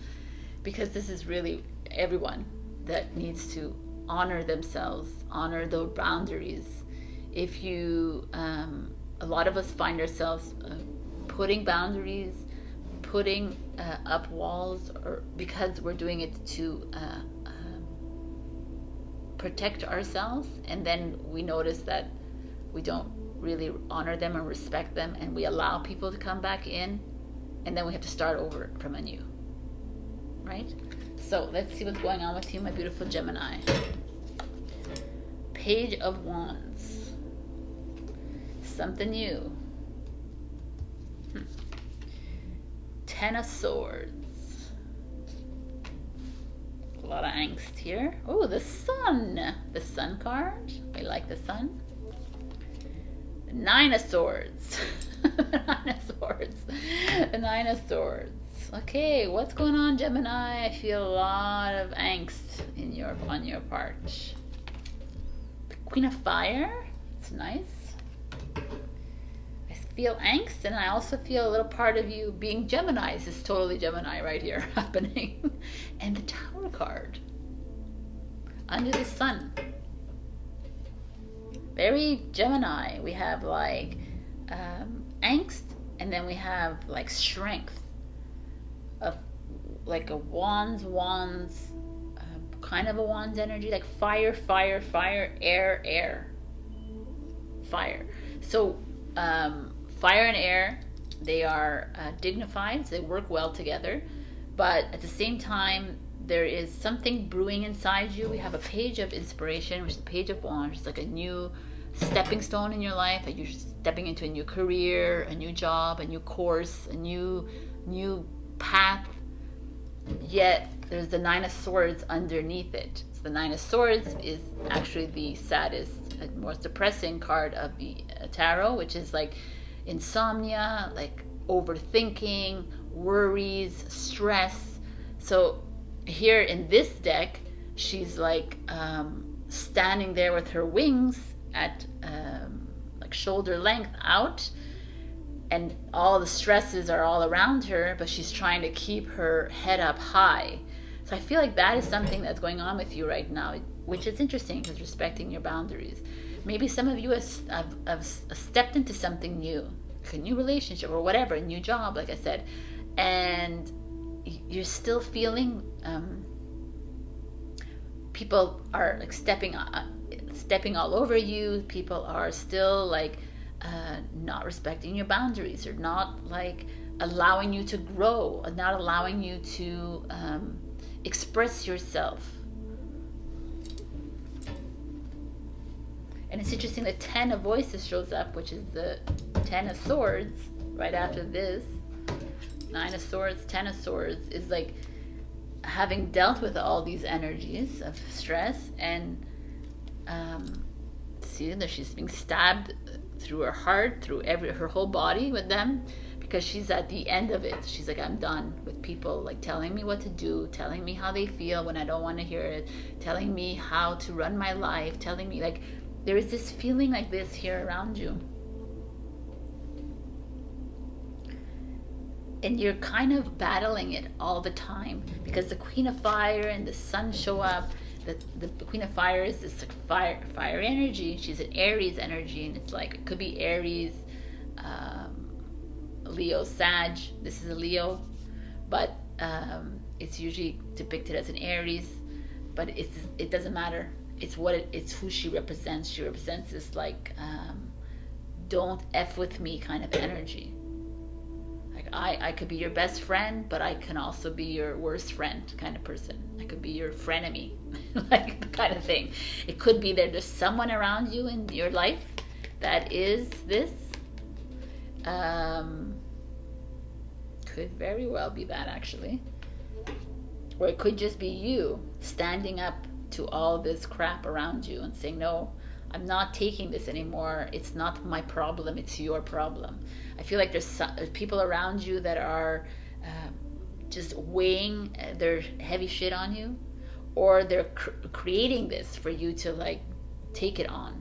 because this is really everyone that needs to honor themselves, honor their boundaries. If you, a lot of us find ourselves putting boundaries, putting up walls, or because we're doing it to protect ourselves, and then we notice that we don't really honor them and respect them, and we allow people to come back in, and then we have to start over from anew, right? So let's see what's going on with you, my beautiful Gemini. Page of Wands. Something new. Ten of Swords. A lot of angst here. Oh, the Sun. The Sun card. I like the Sun. The Nine of Swords. The Nine of Swords. The Nine of Swords. Okay, what's going on, Gemini? I feel a lot of angst on your part. The Queen of Fire. It's nice. I feel angst, and I also feel a little part of you being Gemini. This is totally Gemini right here happening. And the Tower card. Under the Sun. Very Gemini. We have like angst, and then we have like strength of like a wands, kind of a wands energy, like fire, fire, fire, air, air, fire. So fire and air, they are dignified, so they work well together, but at the same time there is something brewing inside you. We have a page of inspiration, which is the page of wands. It's like a new stepping stone in your life, that you're stepping into a new career, a new job, a new course, a new path. Yet there's the Nine of Swords underneath it. So the Nine of Swords is actually the saddest, most depressing card of the tarot, which is like insomnia, like overthinking, worries, stress. So here in this deck, she's like standing there with her wings at like shoulder length out, and all the stresses are all around her, but she's trying to keep her head up high. So I feel like that is something that's going on with you right now, which is interesting because respecting your boundaries. Maybe some of you have stepped into something new, like a new relationship or whatever, a new job, like I said, and you're still feeling people are like stepping all over you. People are still like not respecting your boundaries, or not like allowing you to grow, or not allowing you to express yourself. And it's interesting, the Ten of Voices shows up, which is the Ten of Swords right after this. Nine of Swords, Ten of Swords is like having dealt with all these energies of stress, and see that she's being stabbed through her heart, through her whole body with them, because she's at the end of it. She's like, I'm done with people like telling me what to do, telling me how they feel when I don't want to hear it, telling me how to run my life, telling me, like, there is this feeling like this here around you. And you're kind of battling it all the time, because the Queen of Fire and the Sun show up. The Queen of Fire is this like fire energy. She's an Aries energy, and it's like, it could be Aries, Leo, Sag. This is a Leo, but it's usually depicted as an Aries. But it doesn't matter. It's who she represents. She represents this like don't F with me kind of energy. Like I could be your best friend, but I can also be your worst friend kind of person. I could be your frenemy, like kind of thing. It could be there's someone around you in your life that is this. Could very well be that, actually. Or it could just be you standing up to all this crap around you and saying, no, I'm not taking this anymore. It's not my problem, it's your problem. I feel like there's people around you that are just weighing their heavy shit on you, or they're creating this for you to like take it on,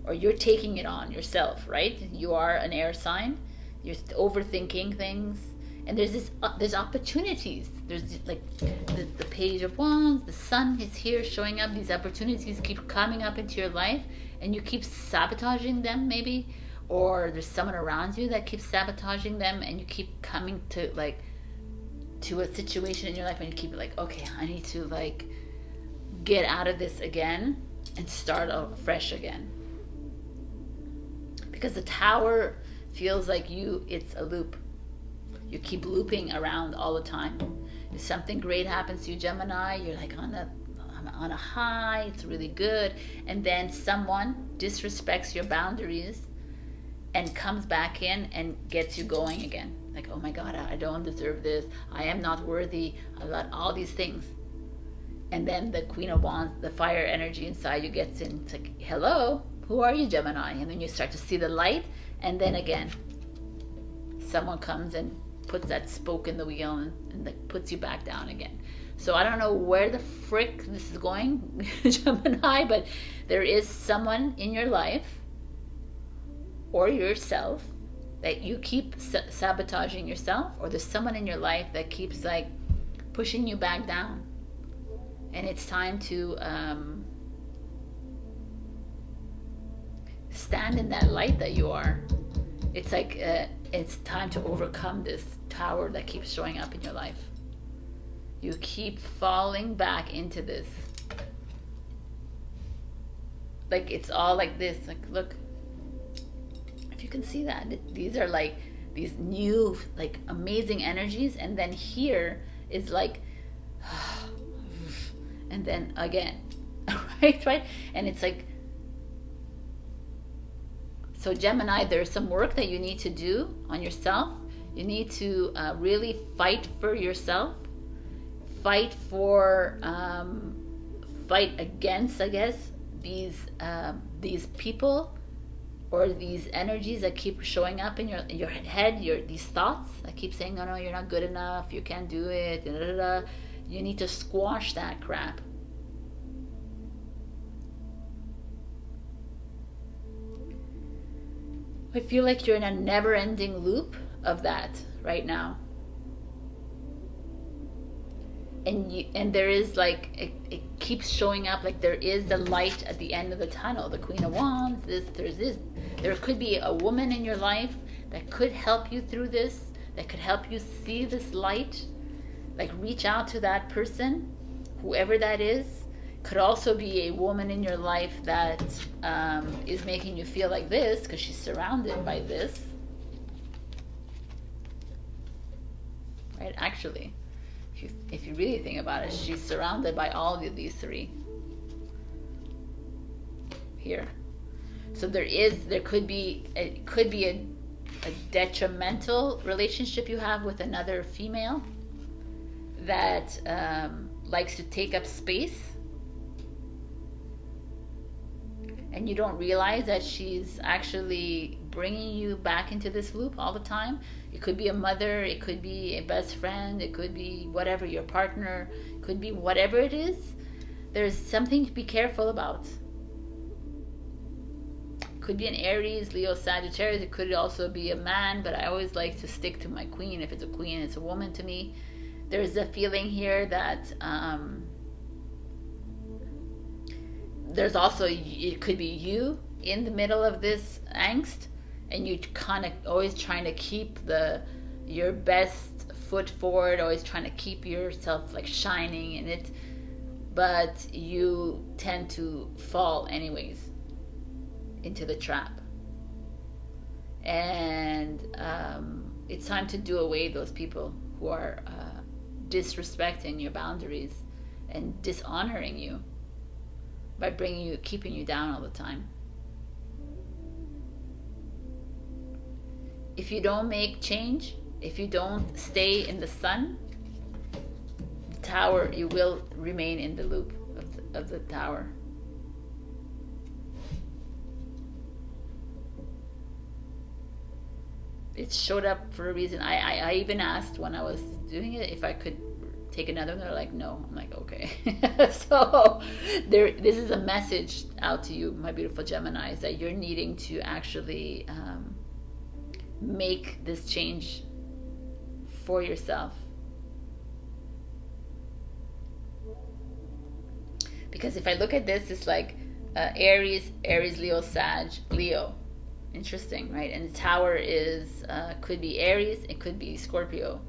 or you're taking it on yourself, right? You are an air sign. You're overthinking things, and there's opportunities. There's like the Page of Wands, the Sun is here showing up. These opportunities keep coming up into your life, and you keep sabotaging them, maybe, or there's someone around you that keeps sabotaging them, and you keep coming to a situation in your life, and you keep like, okay, I need to like get out of this again and start out fresh again. Because the Tower feels like it's a loop. You keep looping around all the time. If something great happens to you, Gemini, you're like on a high, it's really good, and then someone disrespects your boundaries and comes back in and gets you going again. Like, oh my God, I don't deserve this. I am not worthy. All these things. And then the Queen of Wands, the fire energy inside you gets in. It's like, hello, who are you, Gemini? And then you start to see the light, and then again, someone comes and puts that spoke in the wheel and like puts you back down again. So I don't know where the frick this is going, Gemini, but there is someone in your life or yourself that you keep sabotaging yourself, or there's someone in your life that keeps like pushing you back down. And it's time to stand in that light that you are. It's like it's time to overcome this tower that keeps showing up in your life. You keep falling back into this. Like it's all like this. Like look, if you can see that, these are like these new, like amazing energies, and then here is like, and then again, right? And it's like, so Gemini, there's some work that you need to do on yourself. You need to really fight for yourself, fight against, I guess, these people or these energies that keep showing up in your head, these thoughts that keep saying, oh no, you're not good enough, you can't do it, da, da, da. You need to squash that crap. I feel like you're in a never-ending loop of that right now. And there is like, it keeps showing up, like there is the light at the end of the tunnel. The Queen of Wands, there's this. There could be a woman in your life that could help you through this, that could help you see this light. Like reach out to that person, whoever that is. Could also be a woman in your life that is making you feel like this because she's surrounded by this. Right? Actually, if you really think about it, she's surrounded by all of these three here. So there could be a detrimental relationship you have with another female that likes to take up space, and you don't realize that she's actually bringing you back into this loop all the time. It could be a mother, it could be a best friend, it could be whatever, your partner, it could be whatever it is. There's something to be careful about. It could be an Aries, Leo, Sagittarius. It could also be a man, but I always like to stick to my queen. If it's a queen, it's a woman to me. There's a feeling here that there's also, it could be you in the middle of this angst, and you kind of always trying to keep your best foot forward, always trying to keep yourself like shining in it, but you tend to fall anyways into the trap. And it's time to do away those people who are disrespecting your boundaries and dishonoring you by keeping you down all the time. If you don't make change, if you don't stay in the sun, the tower, you will remain in the loop of the tower. It showed up for a reason. I even asked when I was doing it if I could take another one. They're like, no. I'm like, okay. So this is a message out to you, my beautiful Geminis, that you're needing to actually make this change for yourself. Because if I look at this, it's like Aries, Leo, Sag, Leo. Interesting, right? And the tower is could be Aries, it could be Scorpio.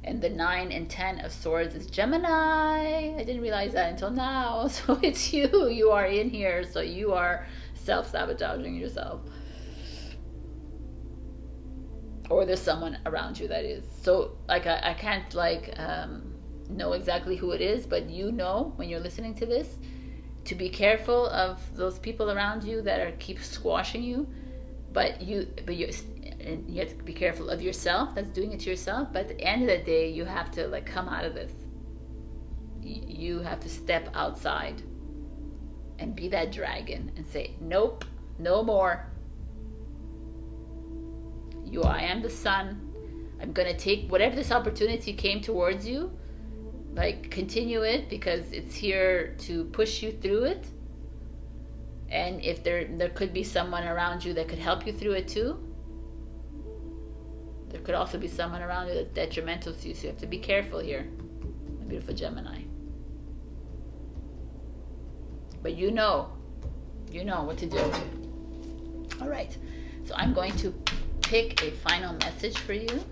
And the 9 and 10 of swords is Gemini. I didn't realize that until now. So it's you. You are in here. So you are self-sabotaging yourself. Or there's someone around you that is. So like I can't like know exactly who it is, but you know when you're listening to this to be careful of those people around you that keep squashing you. But you have to be careful of yourself that's doing it to yourself. But at the end of the day, you have to like come out of this. You have to step outside and be that dragon and say, nope, no more. I am the sun. I'm gonna take whatever this opportunity came towards you, like continue it, because it's here to push you through it. And if there could be someone around you that could help you through it too. There could also be someone around you that's detrimental to you, so you have to be careful here, my beautiful Gemini. But you know what to do. All right, so I'm going to pick a final message for you.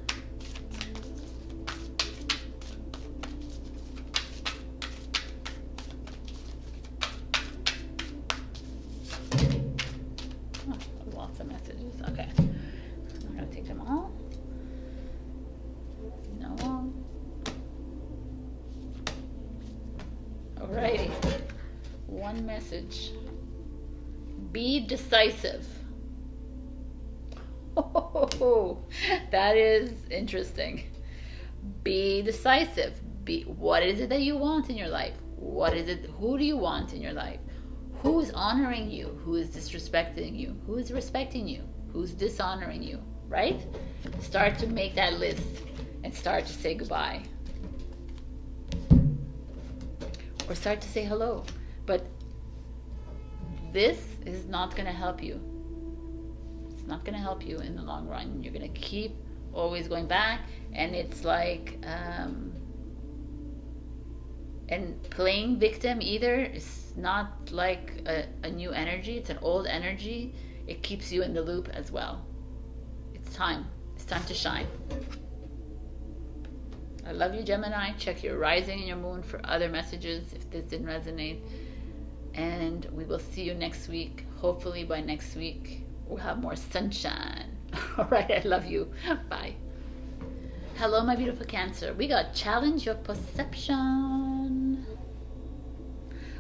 Oh, lots of messages. Okay. I'm going to take them all. No. Alrighty. One message. Be decisive. Oh, that is interesting. Be decisive. What is it that you want in your life? What is it? Who do you want in your life? Who's honoring you? Who is disrespecting you? Who is respecting you? Who's dishonoring you? Right? Start to make that list and start to say goodbye. Or start to say hello. But this is not going to help you. It's not going to help you in the long run. You're going to keep always going back, and it's like and playing victim either is not like a new energy. It's an old energy. It keeps you in the loop as well. It's time to shine. I love you, Gemini. Check your rising and your moon for other messages if this didn't resonate. And we will see you next week. Hopefully by next week we'll have more sunshine. All right, I love you. Bye. Hello, my beautiful Cancer. We got challenge your perception.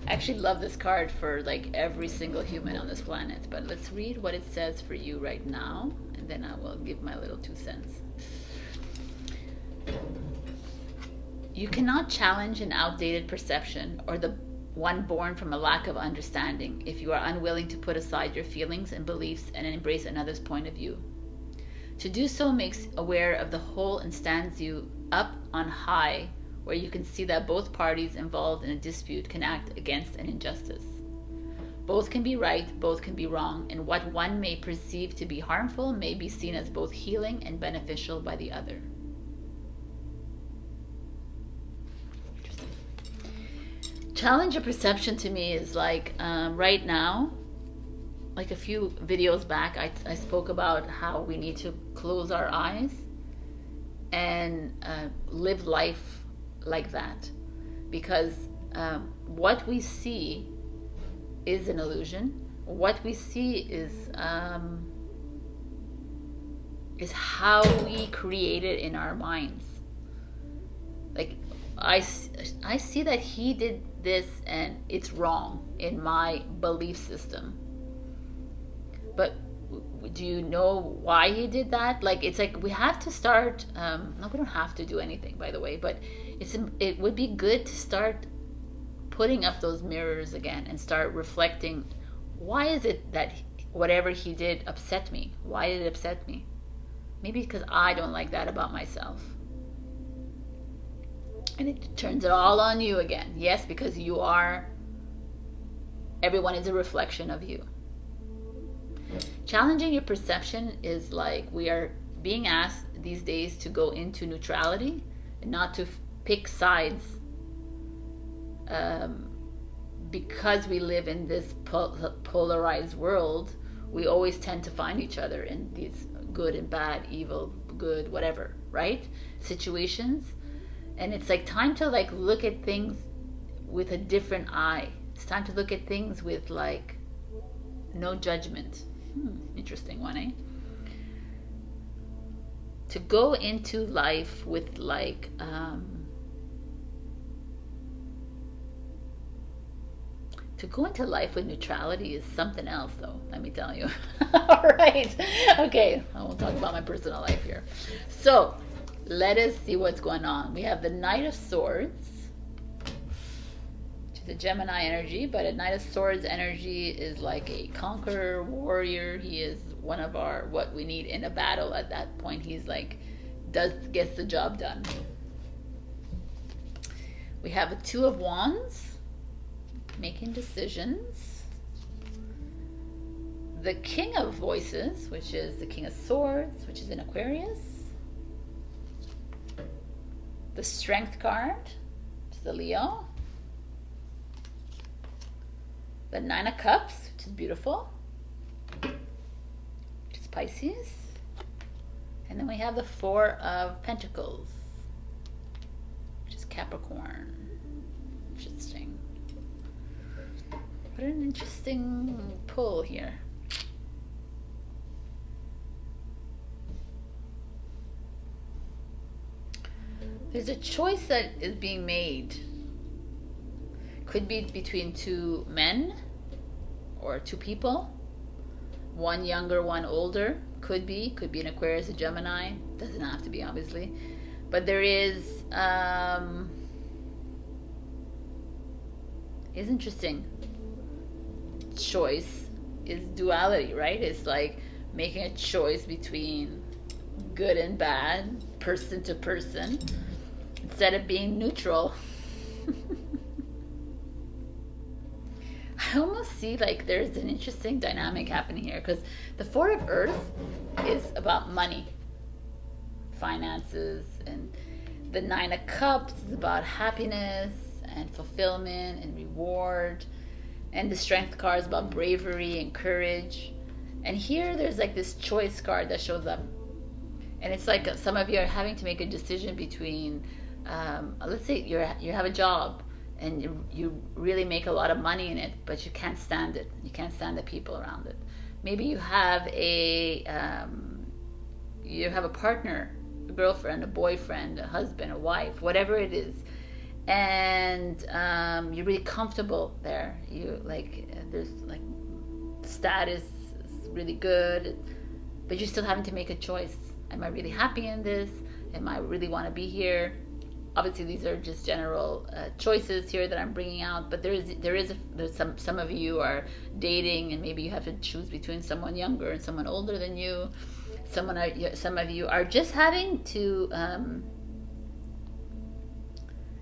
I actually love this card for like every single human on this planet. But let's read what it says for you right now, and then I will give my little 2 cents. You cannot challenge an outdated perception or the one born from a lack of understanding if you are unwilling to put aside your feelings and beliefs and embrace another's point of view. To do so makes aware of the whole and stands you up on high, where you can see that both parties involved in a dispute can act against an injustice. Both can be right, both can be wrong, and what one may perceive to be harmful may be seen as both healing and beneficial by the other. Challenge your perception to me is like right now, like a few videos back, I spoke about how we need to close our eyes and live life like that, because what we see is an illusion. What we see is how we create it in our minds. Like I see that he did this and it's wrong in my belief system, but do you know why he did that? Like, it's like we have to start no, we don't have to do anything, by the way, but it would be good to start putting up those mirrors again and start reflecting, why is it that whatever he did upset me? Why did it upset me? Maybe because I don't like that about myself. And it turns it all on you again. Yes, because you are, everyone is a reflection of you. Challenging your perception is like we are being asked these days to go into neutrality and not to pick sides, because we live in this polarized world. We always tend to find each other in these good and bad, evil, good, whatever, right? Situations. And it's like time to like look at things with a different eye. It's time to look at things with like no judgment. Interesting one, eh? To go into life with like to go into life with neutrality is something else, though, let me tell you. All right. Okay, I won't talk about my personal life here. So let us see what's going on. We have the Knight of Swords, which is a Gemini energy, but a Knight of Swords energy is like a conqueror, warrior. He is one of our, what we need in a battle at that point. He's like, gets the job done. We have a Two of Wands, making decisions. The King of Voices, which is the King of Swords, which is in Aquarius. The Strength card, which is the Leo. The Nine of Cups, which is beautiful, which is Pisces. And then we have the Four of Pentacles, which is Capricorn. Interesting. What an interesting pull here. There's a choice that is being made. Could be between two men or two people. One younger, one older. Could be an Aquarius, a Gemini. Doesn't have to be, obviously. But there is interesting. Choice is duality, right? It's like making a choice between good and bad, person to person, instead of being neutral. I almost see like there's an interesting dynamic happening here, because the Four of Earth is about money, finances, and the Nine of Cups is about happiness and fulfillment and reward, and the Strength card is about bravery and courage. And here there's like this choice card that shows up, and it's like some of you are having to make a decision between let's say you have a job and you really make a lot of money in it, but you can't stand it. You can't stand the people around it. Maybe you have a partner, a girlfriend, a boyfriend, a husband, a wife, whatever it is, and you're really comfortable there. You like there's like status is really good, but you're still having to make a choice. Am I really happy in this? Am I really want to be here? Obviously, these are just general choices here that I'm bringing out, but there's some of you are dating, and maybe you have to choose between someone younger and someone older than you. Some of you are just having to.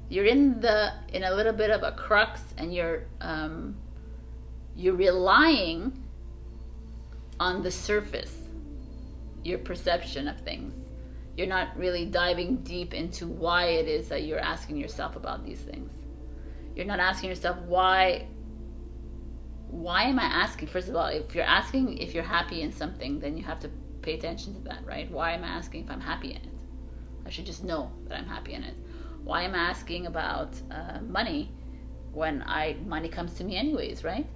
You're in a little bit of a crux, and you're relying on the surface, your perception of things. You're not really diving deep into why it is that you're asking yourself about these things. You're not asking yourself why am I asking? First of all, if you're asking if you're happy in something, then you have to pay attention to that, right? Why am I asking if I'm happy in it? I should just know that I'm happy in it. Why am I asking about money when money comes to me anyways, right?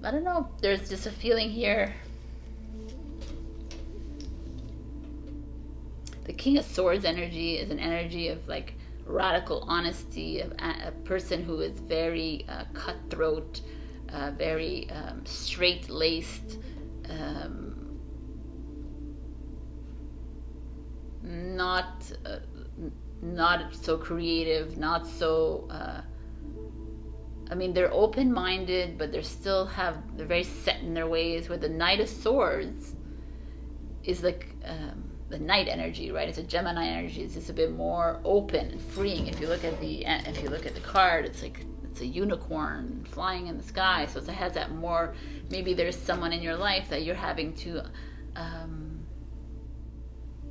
I don't know. There's just a feeling here. The King of Swords energy is an energy of like radical honesty, of a person who is very cutthroat, very straight-laced, not so creative, not so. I mean, they're open-minded, but they're very set in their ways. Where the Knight of Swords is like. The Knight energy, right? It's a Gemini energy. It's just a bit more open and freeing. If you look at the card, it's like it's a unicorn flying in the sky. So it has that more. Maybe there's someone in your life that you're having to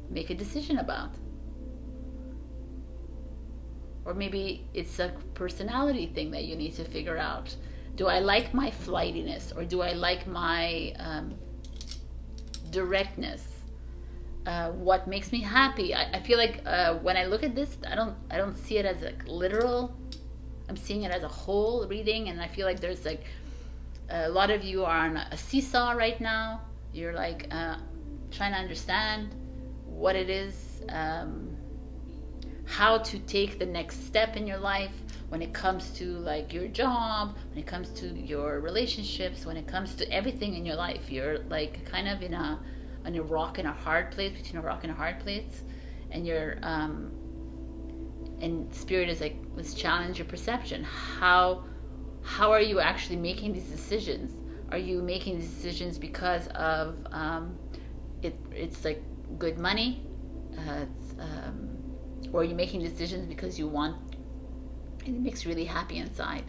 make a decision about, or maybe it's a personality thing that you need to figure out. Do I like my flightiness, or do I like my directness? What makes me happy? I feel like when I look at this, I don't see it as like literal. I'm seeing it as a whole reading, and I feel like there's like a lot of you are on a seesaw right now. You're like trying to understand what it is, how to take the next step in your life when it comes to like your job, when it comes to your relationships, when it comes to everything in your life. You're like kind of on a rock and a hard place, between a rock and a hard place, and you're and spirit is like, let's challenge your perception. How are you actually making these decisions? Are you making these decisions because of it's like good money, or are you making decisions because you want, it makes you really happy inside?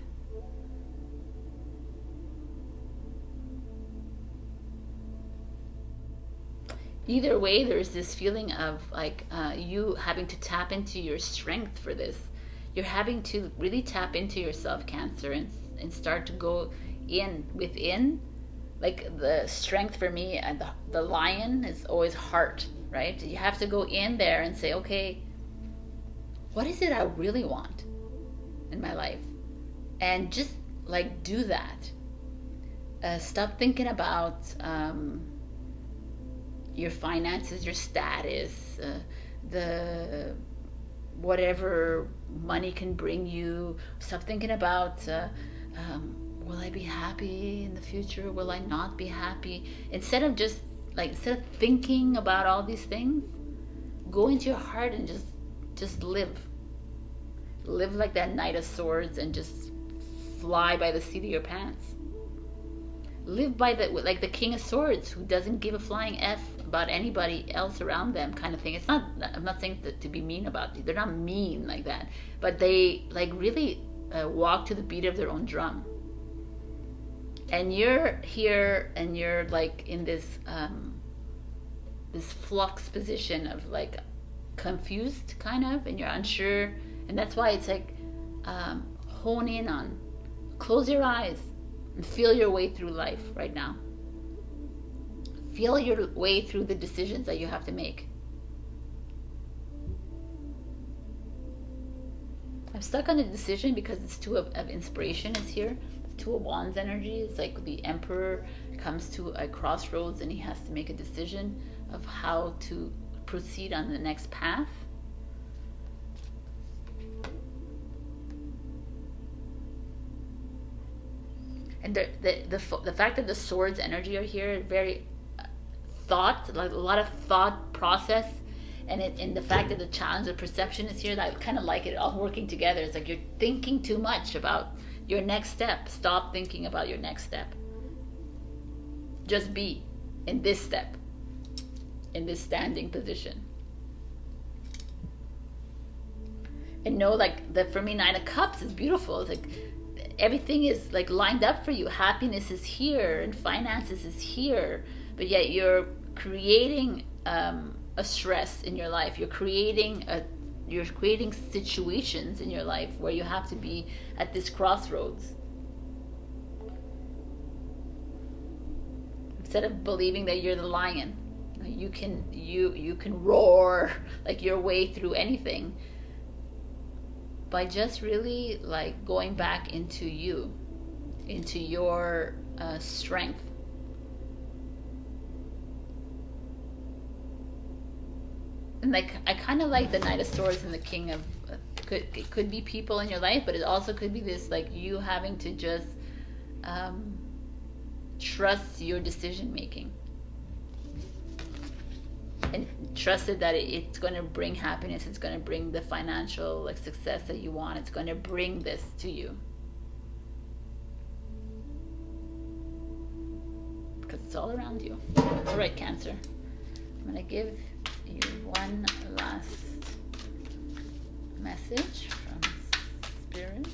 Either way, there's this feeling of like you having to tap into your strength for this. You're having to really tap into yourself, Cancer, and start to go within, like the strength for me, and the lion is always heart, right? You have to go in there and say, okay, what is it I really want in my life? And just like do that. Stop thinking about your finances, your status, the whatever money can bring you. Stop thinking about will I be happy in the future? Will I not be happy? Instead of thinking about all these things, go into your heart and just live like that Knight of Swords and just fly by the seat of your pants. Live by like the King of Swords, who doesn't give a flying F about anybody else around them, kind of thing. It's not, I'm not saying to be mean about it. They're not mean like that, but they like really walk to the beat of their own drum. And you're here and you're like in this this flux position of like confused kind of, and you're unsure. And that's why it's like hone in on, close your eyes and feel your way through life right now. Feel your way through the decisions that you have to make. I'm stuck on a decision because it's two of inspiration is here. Two of Wands energy is like the Emperor comes to a crossroads and he has to make a decision of how to proceed on the next path. And the fact that the Swords energy are here, very thought, like a lot of thought process, and in the fact that the challenge of perception is here, I kind of like it all working together. It's like you're thinking too much about your next step. Stop thinking about your next step. Just be in this step, in this standing position. And know, like, that for me, Nine of Cups is beautiful. It's like everything is like lined up for you. Happiness is here and finances is here, but yet you're creating a stress in your life. You're creating situations in your life where you have to be at this crossroads. Instead of believing that you're the lion, you can roar like your way through anything by just really like going back into you, into your strength. And like, I kind of like the Knight of Swords and the King of it could be people in your life, but it also could be this like you having to just trust your decision making and trust it that it's going to bring happiness. It's going to bring the financial like success that you want. It's going to bring this to you because it's all around you. All right, Cancer, I'm going to give you one last message from Spirit.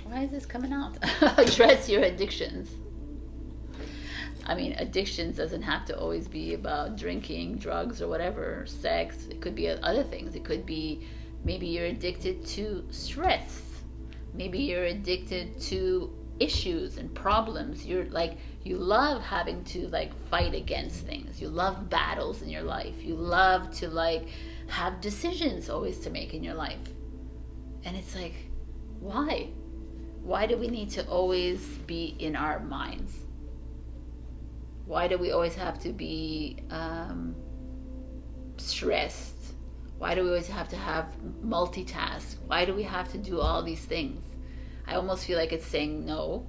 Why is this coming out? Address your addictions. I mean, addictions doesn't have to always be about drinking, drugs, or whatever, sex. It could be other things. It could be maybe you're addicted to stress. Maybe you're addicted to issues and problems. You're like, you love having to like fight against things. You love battles in your life. You love to like have decisions always to make in your life. And it's like, why? Why do we need to always be in our minds? Why do we always have to be stressed? Why do we always have to have multitask? Why do we have to do all these things? I almost feel like it's saying no.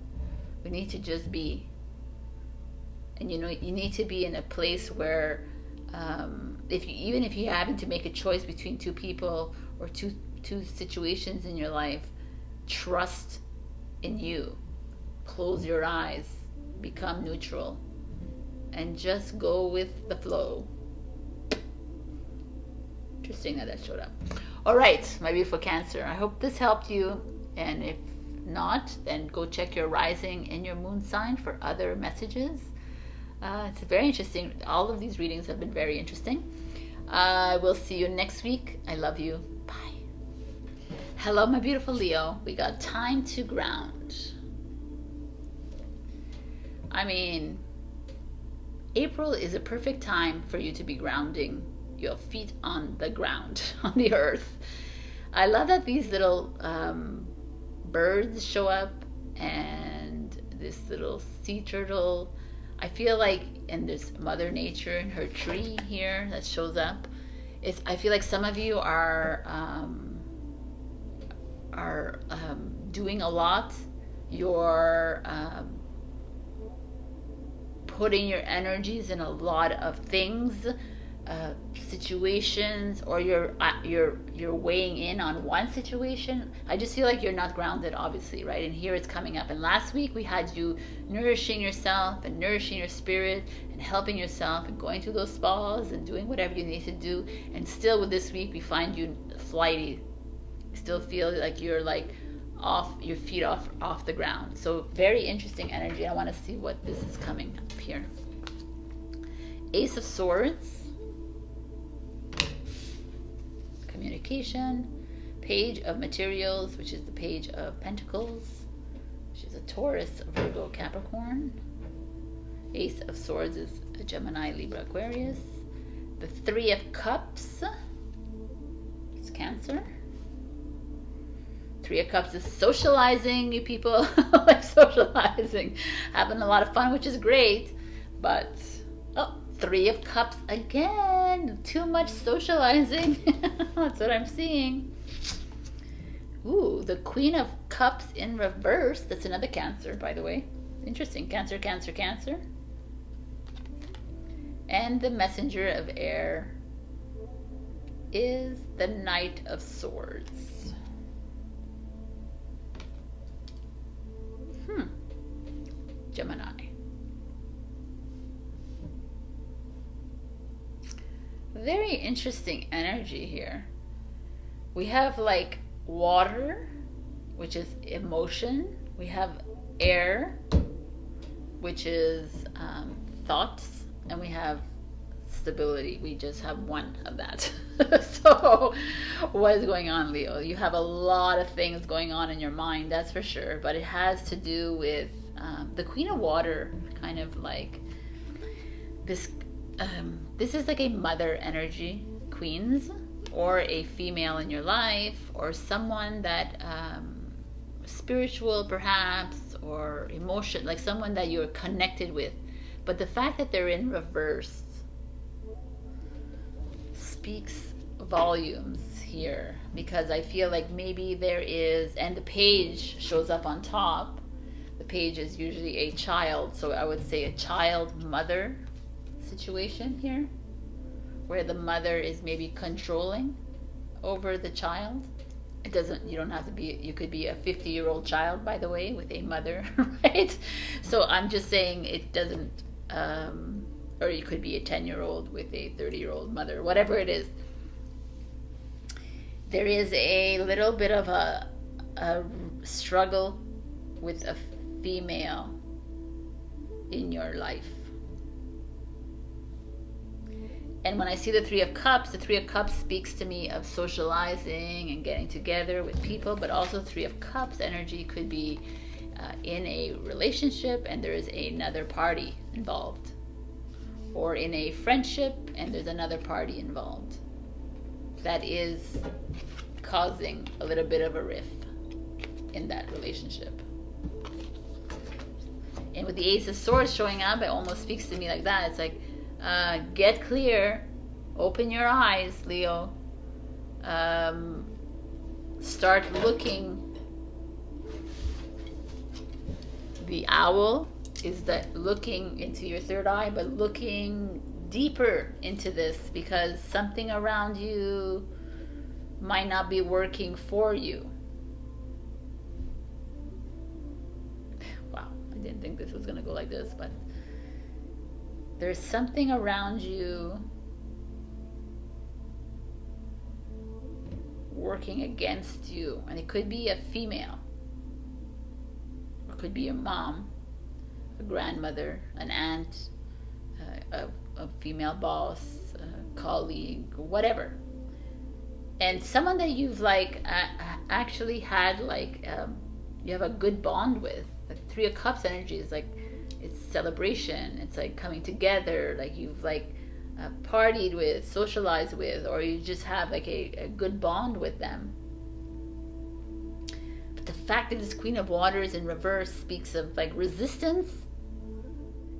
We need to just be. And you know, you need to be in a place where even if you're having to make a choice between two people or two situations in your life, trust in you. Close your eyes, become neutral, and just go with the flow. Interesting that showed up. All right, my beautiful Cancer, I hope this helped you, and if not, then go check your rising and your moon sign for other messages. It's very interesting. All of these readings have been very interesting. I will see you next week. I love you. Bye. Hello, my beautiful Leo. We got time to ground. I mean, April is a perfect time for you to be grounding your feet on the ground, on the earth. I love that these little birds show up, and this little sea turtle. I feel like, and there's Mother Nature and her tree here that shows up. I feel like some of you are doing a lot. You're putting your energies in a lot of things, situations, or you're weighing in on one situation. I just feel like you're not grounded, obviously, right? And here it's coming up. And last week we had you nourishing yourself and nourishing your spirit and helping yourself and going through those spas and doing whatever you need to do. And still with this week we find you flighty. Still feel like you're like off your feet off the ground. So very interesting energy. I want to see what this is coming up here. Ace of Swords, communication. Page of Materials, which is the Page of Pentacles, which is a Taurus, Virgo, Capricorn. Ace of Swords is a Gemini, Libra, Aquarius. The Three of Cups is Cancer. Three of Cups is socializing, you people. Like socializing, having a lot of fun, which is great. But Three of Cups again, too much socializing. That's what I'm seeing. Ooh, the Queen of Cups in reverse. That's another Cancer, by the way. Interesting. Cancer, Cancer, Cancer. And the Messenger of Air is the Knight of Swords. Gemini. Very interesting energy here. We have like water, which is emotion. We have air, which is thoughts, and we have stability. We just have one of that. So what is going on, Leo? You have a lot of things going on in your mind, that's for sure, but it has to do with the Queen of Water, kind of like this. This is like a mother energy, queens, or a female in your life, or someone that spiritual perhaps, or emotion, like someone that you're connected with. But the fact that they're in reverse speaks volumes here, because I feel like maybe there is, and the page shows up on top. The page is usually a child, so I would say a child mother situation here, where the mother is maybe controlling over the child. It doesn't, you don't have to be, you could be a 50-year-old child, by the way, with a mother, right? So I'm just saying it doesn't, or you could be a 10-year-old with a 30-year-old mother, whatever it is. There is a little bit of a struggle with a female in your life. And when I see the Three of Cups, the Three of Cups speaks to me of socializing and getting together with people, but also Three of Cups energy could be in a relationship and there is another party involved, or in a friendship and there's another party involved that is causing a little bit of a rift in that relationship. And with the Ace of Swords showing up, it almost speaks to me like that. It's like, get clear, open your eyes, Leo. Start looking. The owl is that looking into your third eye, but looking deeper into this, because something around you might not be working for you. Wow, I didn't think this was going to go like this, but there's something around you working against you, and it could be a female, or it could be a mom, a grandmother, an aunt, a female boss, a colleague, whatever. and someone that you've like actually had like you have a good bond with. Like Three of Cups energy is like, it's celebration, it's like coming together, like you've like partied with, socialized with, or you just have like a good bond with them. But the fact that this Queen of Waters in reverse speaks of like resistance,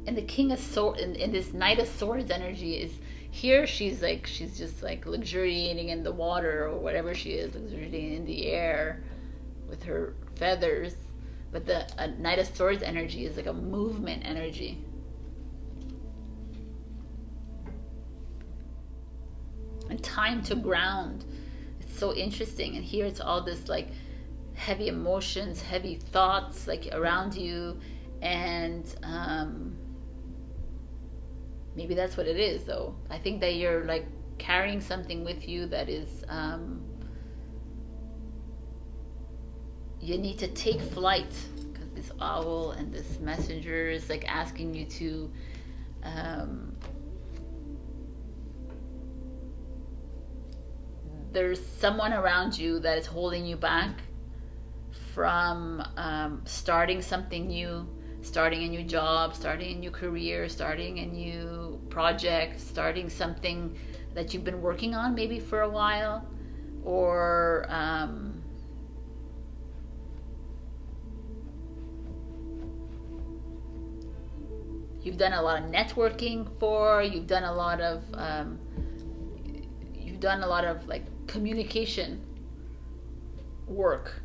and the King of Swords in this Knight of Swords energy is here. She's just like luxuriating in the water or whatever she is, luxuriating in the air with her feathers. But the Knight of Swords energy is like a movement energy. And time to ground. It's so interesting. And here it's all this like heavy emotions, heavy thoughts like around you. And maybe that's what it is, though. I think that you're like carrying something with you that is, you need to take flight, because this owl and this messenger is like asking you to, there's someone around you that is holding you back from starting something new, starting a new job, starting a new career, starting a new project, starting something that you've been working on maybe for a while, or you've done a lot of networking for, you've done a lot of like communication work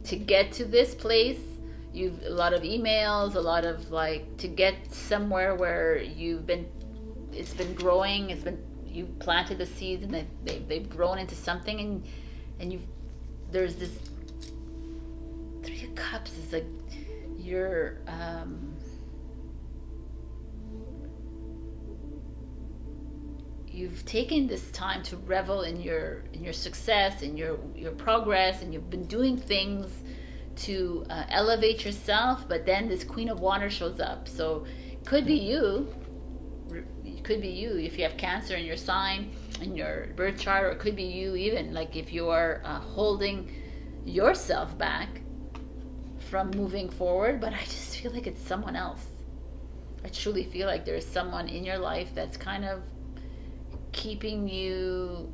to get to this place. You've a lot of emails, a lot of like to get somewhere where it's been growing, you planted the seeds and they've grown into something, and there's this Three of Cups is like you're you've taken this time to revel in your success, in your progress, and you've been doing things to elevate yourself. But then this Queen of Water shows up, so it could be you. It could be you if you have Cancer in your sign, in your birth chart, or it could be you even like if you are holding yourself back from moving forward. But I just feel like it's someone else. I truly feel like there's someone in your life that's kind of keeping you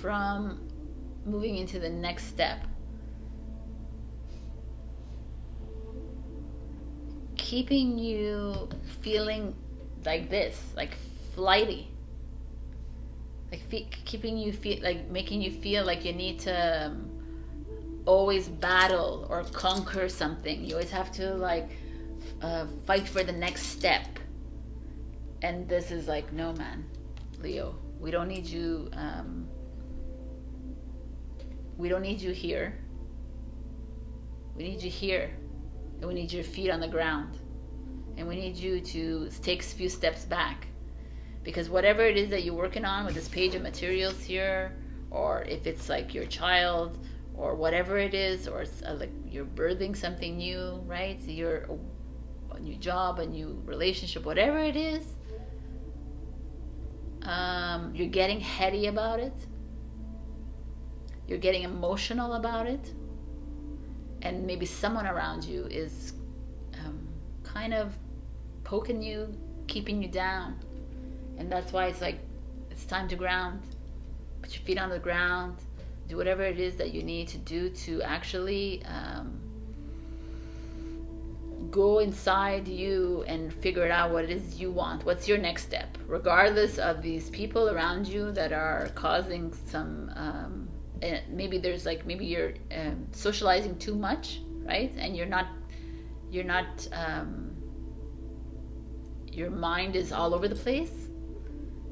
from moving into the next step, keeping you feeling like this, like flighty, like keeping you feel like, making you feel like you need to always battle or conquer something. You always have to like fight for the next step. And this is like, no, man, Leo, we don't need you. We don't need you here. We need you here, and we need your feet on the ground, and we need you to take a few steps back, because whatever it is that you're working on with this page of materials here, or if it's like your child, or whatever it is, or it's like you're birthing something new, right? So you're a new job, a new relationship, whatever it is. You're getting heady about it. You're getting emotional about it. And maybe someone around you is kind of poking you, keeping you down. And that's why it's like, it's time to ground. Put your feet on the ground. Do whatever it is that you need to do to actually go inside you and figure it out what it is you want. What's your next step? Regardless of these people around you that are causing some, maybe there's like, maybe you're socializing too much, right? And you're not, your mind is all over the place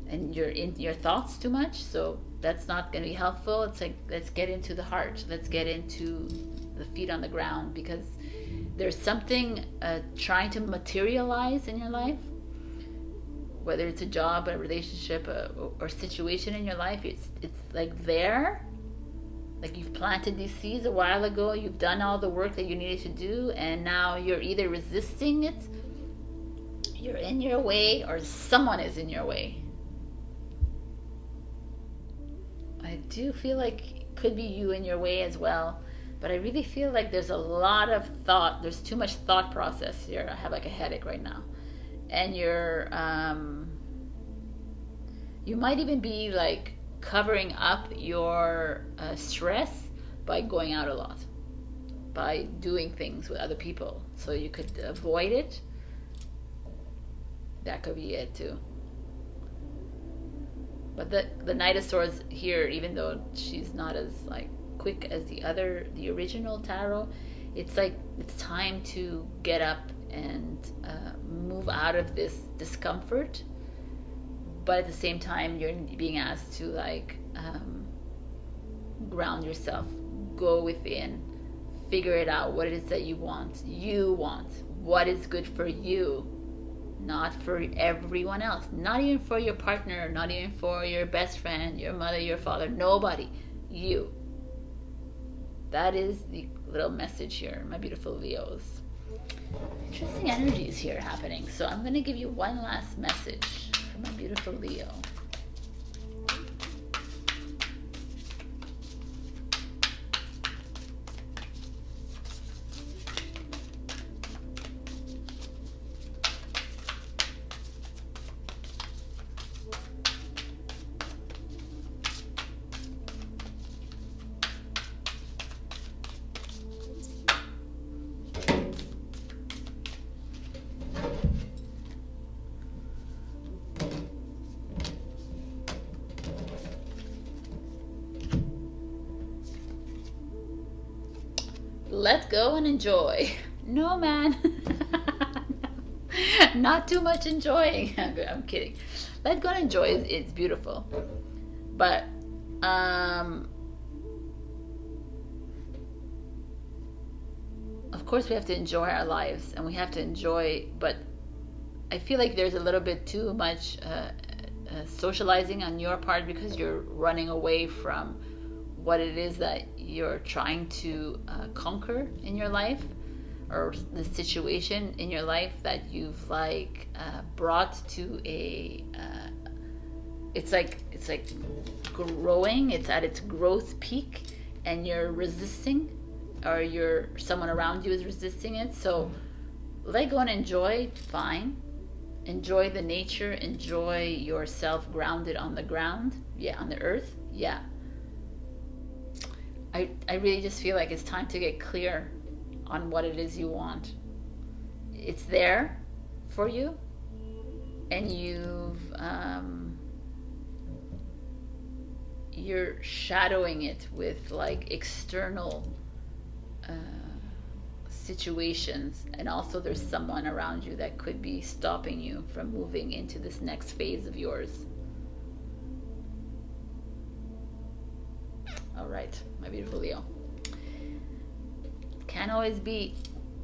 and you're in your thoughts too much. So that's not going to be helpful. It's like, let's get into the heart. Let's get into the feet on the ground, because there's something trying to materialize in your life, whether it's a job, a relationship, or situation in your life. It's like there, like you've planted these seeds a while ago. You've done all the work that you needed to do, and now you're either resisting it, you're in your way, or someone is in your way. I do feel like it could be you in your way as well. But I really feel like there's a lot of thought. There's too much thought process here. I have like a headache right now. And you might even be like covering up your stress by going out a lot, by doing things with other people, so you could avoid it. That could be it too. But the Knight of Swords here, even though she's not as like quick as the original tarot, it's like it's time to get up and move out of this discomfort. But at the same time, you're being asked to like ground yourself, go within, figure it out, what it is that you want, what is good for you, not for everyone else, not even for your partner, not even for your best friend, your mother, your father, nobody, you. That is the little message here, my beautiful Leos. Interesting energies here happening. So I'm going to give you one last message for my beautiful Leo. Let go and enjoy. No, man. Not too much enjoying. I'm kidding. Let go and enjoy. It's beautiful. But of course we have to enjoy our lives, and we have to enjoy, but I feel like there's a little bit too much socializing on your part, because you're running away from what it is that you're trying to conquer in your life, or the situation in your life that you've like brought to a it's like growing, it's at its growth peak, and you're resisting, or someone around you is resisting it. So let go and enjoy. Fine, enjoy the nature, enjoy yourself grounded on the ground, on the earth. I really just feel like it's time to get clear on what it is you want. It's there for you, and you're shadowing it with like external situations, and also there's someone around you that could be stopping you from moving into this next phase of yours. All right, my beautiful Leo. Can't always be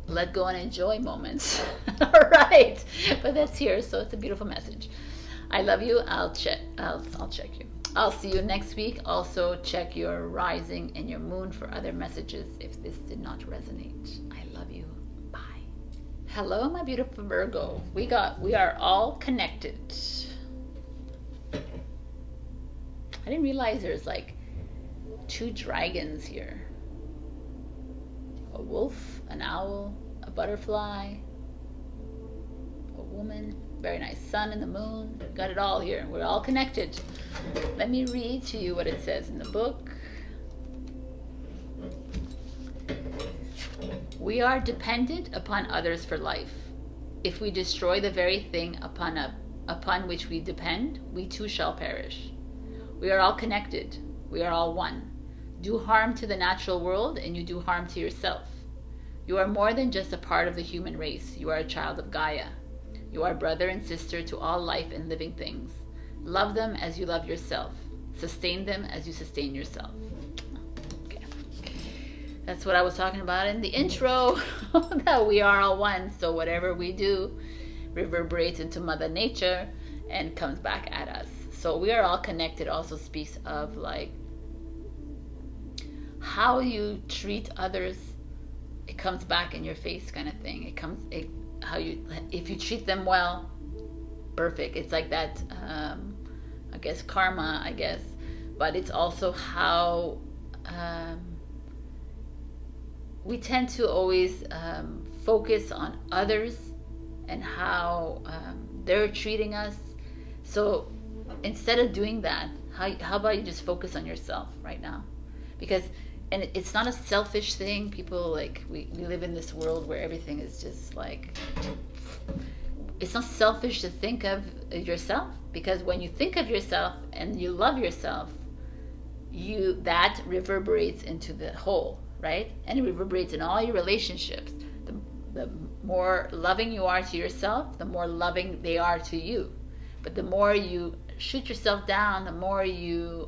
let go and enjoy moments. All right, but that's here, so it's a beautiful message. I love you. I'll check you. I'll see you next week. Also check your rising and your moon for other messages if this did not resonate. I love you. Bye. Hello, my beautiful Virgo. We are all connected. I didn't realize there's like 2 dragons here. A wolf, an owl, a butterfly, a woman. Very nice. Sun and the moon. Got it all here. We're all connected. Let me read to you what it says in the book. We are dependent upon others for life. If we destroy the very thing upon which we depend, we too shall perish. We are all connected. We are all one. Do harm to the natural world, and you do harm to yourself. You are more than just a part of the human race. You are a child of Gaia. You are brother and sister to all life and living things. Love them as you love yourself. Sustain them as you sustain yourself. Okay. That's what I was talking about in the intro, that we are all one. So whatever we do reverberates into Mother Nature and comes back at us. So we are all connected also speaks of like how you treat others, it comes back in your face kind of thing. If you treat them well, perfect. It's like that, I guess karma, but it's also how we tend to always focus on others and how they're treating us. So instead of doing that, how about you just focus on yourself right now? Because, and it's not a selfish thing. People, like, we live in this world where everything is just like, it's not selfish to think of yourself, because when you think of yourself and you love yourself, that reverberates into the whole, right? And it reverberates in all your relationships. The more loving you are to yourself, the more loving they are to you. But the more you shoot yourself down, the more you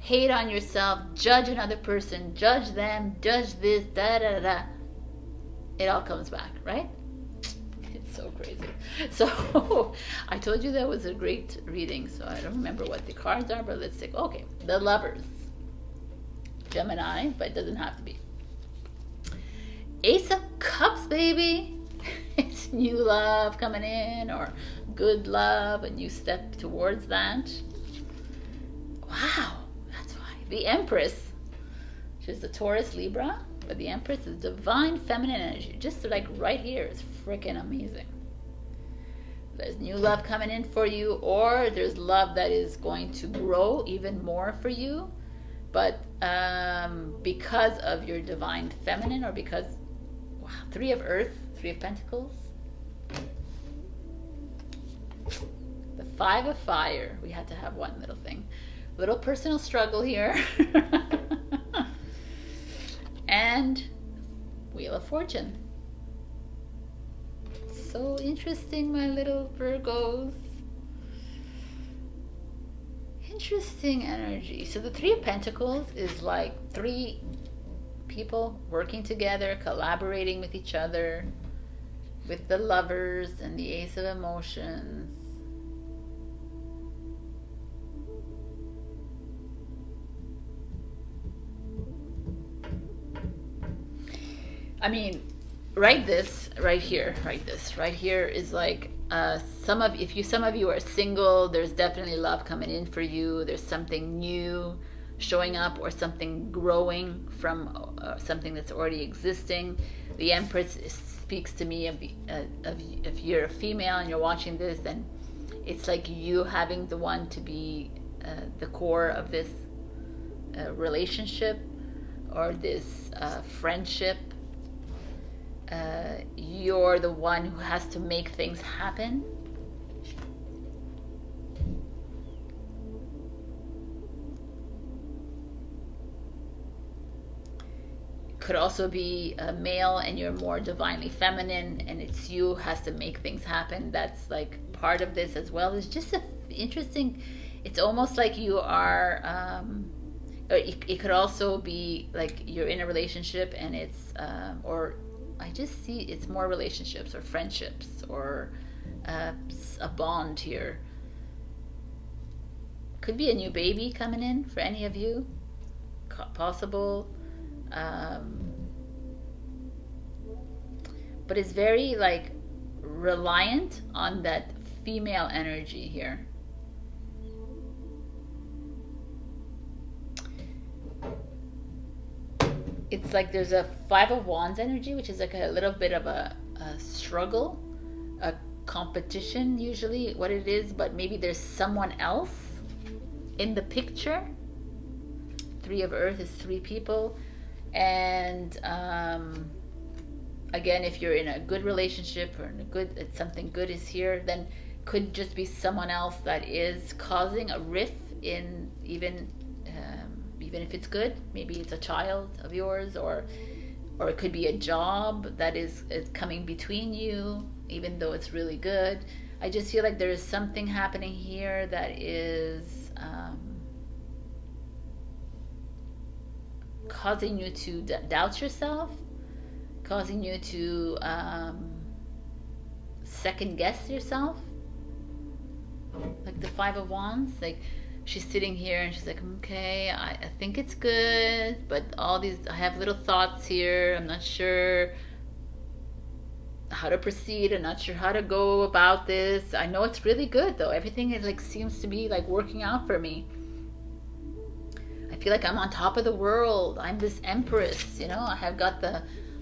hate on yourself, judge another person, judge them, judge this, da da da, it all comes back, right? It's so crazy. So I told you that was a great reading, so I don't remember what the cards are, but let's take, okay, the Lovers. Gemini, but it doesn't have to be. Ace of Cups, baby. It's new love coming in, or good love, a new step towards that. Wow, that's why. The Empress. She's the Taurus, Libra, but the Empress is divine feminine energy. Just like right here, it's freaking amazing. There's new love coming in for you, or there's love that is going to grow even more for you. But because of your divine feminine, or because, wow, Three of Earth, Three of Pentacles. The Five of Fire. We had to have one little thing. Little personal struggle here. And Wheel of Fortune. So interesting, my little Virgos. Interesting energy. So the Three of Pentacles is like three people working together, collaborating with each other, with the Lovers and the Ace of Emotions. I mean, write this right here. Write this right here is like some of you are single. There's definitely love coming in for you. There's something new showing up, or something growing from something that's already existing. The Empress speaks to me of if you're a female and you're watching this, then it's like you having the one to be the core of this relationship, or this friendship. You're the one who has to make things happen. Could also be a male and you're more divinely feminine, and it's you has to make things happen. That's like part of this as well. It's just interesting. It's almost like you are or it could also be like you're in a relationship and it's or I just see it's more relationships or friendships, or a bond here. Could be a new baby coming in for any of you, possible. But it's very like reliant on that female energy here. It's like there's a Five of Wands energy, which is like a little bit of a struggle, a competition usually what it is, but maybe there's someone else in the picture. Three of Earth is three people. And again, if you're in a good relationship, or in a good, something good is here, then could just be someone else that is causing a rift in, even if it's good. Maybe it's a child of yours, or it could be a job that is coming between you, even though it's really good. I just feel like there is something happening here that is causing you to doubt yourself, causing you to second guess yourself. Like the Five of Wands, like she's sitting here and she's like, okay, I think it's good, but all these, I have little thoughts here. I'm not sure how to proceed. I'm not sure how to go about this. I know it's really good though. Everything is like, seems to be like working out for me. feel like I'm on top of the world. I'm this empress, you know,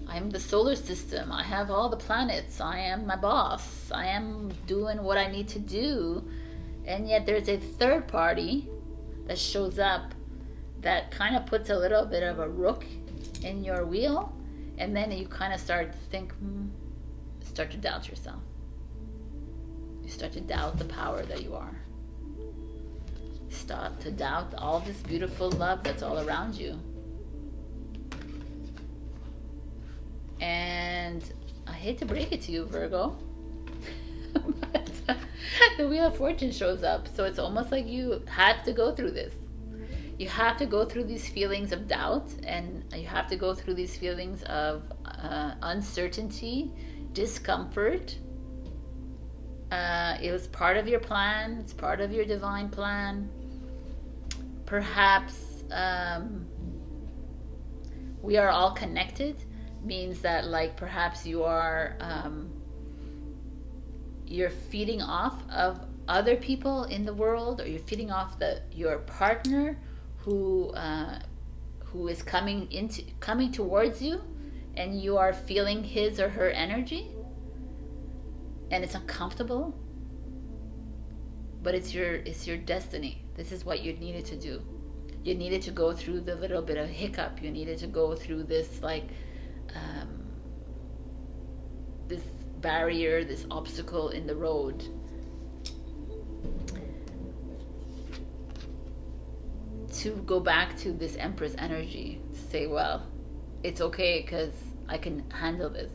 I'm the solar system. I have all the planets. I am my boss. I am doing what I need to do. And yet there's a third party that shows up that kind of puts a little bit of a rook in your wheel. And then you kind of start to think, start to doubt yourself. You start to doubt the power that you are. You start to doubt all this beautiful love that's all around you. And I hate to break it to you, Virgo, but the Wheel of Fortune shows up. So it's almost like you have to go through this. You have to go through these feelings of doubt, and you have to go through these feelings of uncertainty, discomfort. It was part of your plan. It's part of your divine plan. Perhaps we are all connected. Means that, like, perhaps you are you're feeding off of other people in the world, or you're feeding off your partner who is coming towards you, and you are feeling his or her energy, and it's uncomfortable, but it's your destiny. This is what you needed to do. You needed to go through the little bit of hiccup. You needed to go through this, like, this barrier, this obstacle in the road. To go back to this Empress energy, to say, well, it's okay because I can handle this,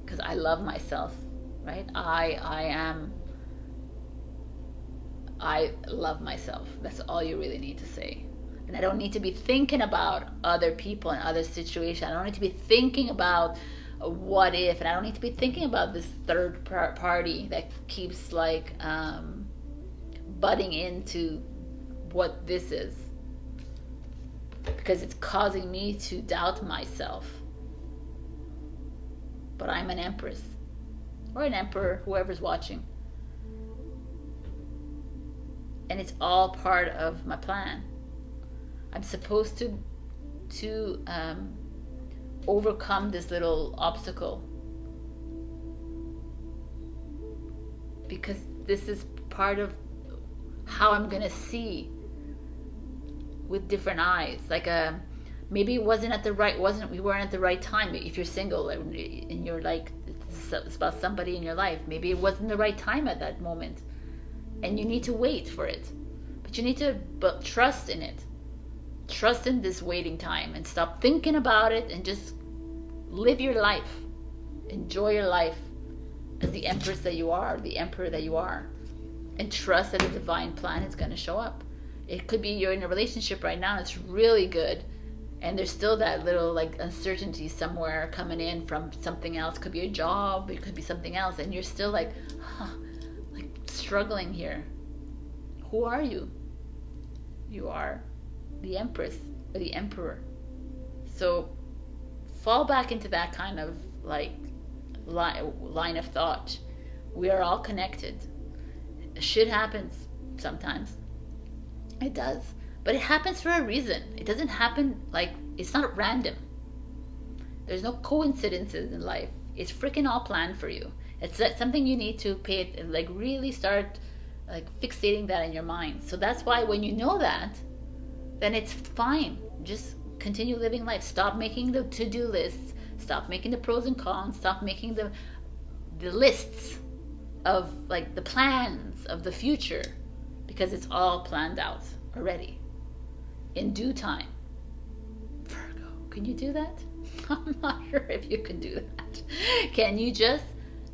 because I love myself, right? I love myself. That's all you really need to say. And I don't need to be thinking about other people and other situations. I don't need to be thinking about what if, and I don't need to be thinking about this third party that keeps, like, butting into what this is, because it's causing me to doubt myself. But I'm an empress, or an emperor, whoever's watching, and it's all part of my plan. I'm supposed to overcome this little obstacle, because this is part of how I'm gonna see with different eyes. Like, maybe it wasn't at the right, we weren't at the right time. If you're single and you're like, it's about somebody in your life, maybe it wasn't the right time at that moment, and you need to wait for it. But you need to trust in it. Trust in this waiting time, and stop thinking about it, and just live your life. Enjoy your life as the empress that you are, the emperor that you are, and trust that the divine plan is going to show up. It could be you're in a relationship right now and it's really good, and there's still that little, like, uncertainty somewhere coming in from something else. It could be a job, it could be something else, and you're still like struggling here. Who are you? You are the empress or the emperor. So fall back into that kind of, like, line of thought. We are all connected. Shit happens sometimes. It does. But it happens for a reason. It doesn't happen, like, it's not random. There's no coincidences in life. It's freaking all planned for you. It's something you need to really start, like, fixating that in your mind. So that's why when you know that, then it's fine. Just continue living life. Stop making the to-do lists. Stop making the pros and cons. Stop making the lists of, like, the plans of the future, because it's all planned out already in due time. Virgo, can you do that? I'm not sure if you can do that. Can you just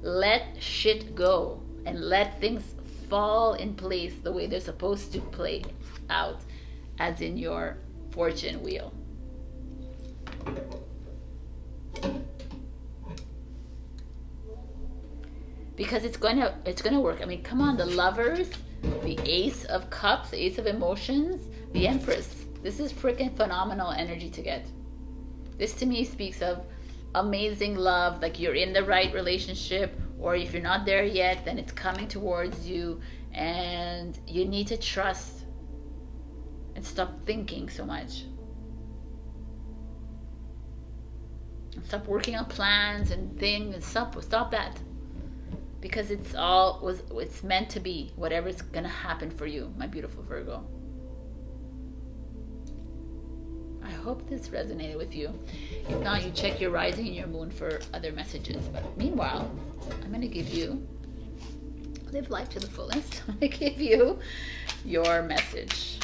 let shit go and let things fall in place the way they're supposed to play out, as in your fortune wheel? Because it's gonna work. I mean, come on, the Lovers, the Ace of Cups, the Ace of Emotions, the Empress. This is freaking phenomenal energy to get. This to me speaks of amazing love, like you're in the right relationship, or if you're not there yet, then it's coming towards you, and you need to trust and stop thinking so much. And stop working on plans and things, and stop that. Because it's meant to be, whatever's gonna happen for you, my beautiful Virgo. I hope this resonated with you. If not, you check your rising and your moon for other messages. But meanwhile, I'm gonna give you, live life to the fullest. I'm gonna give you your message.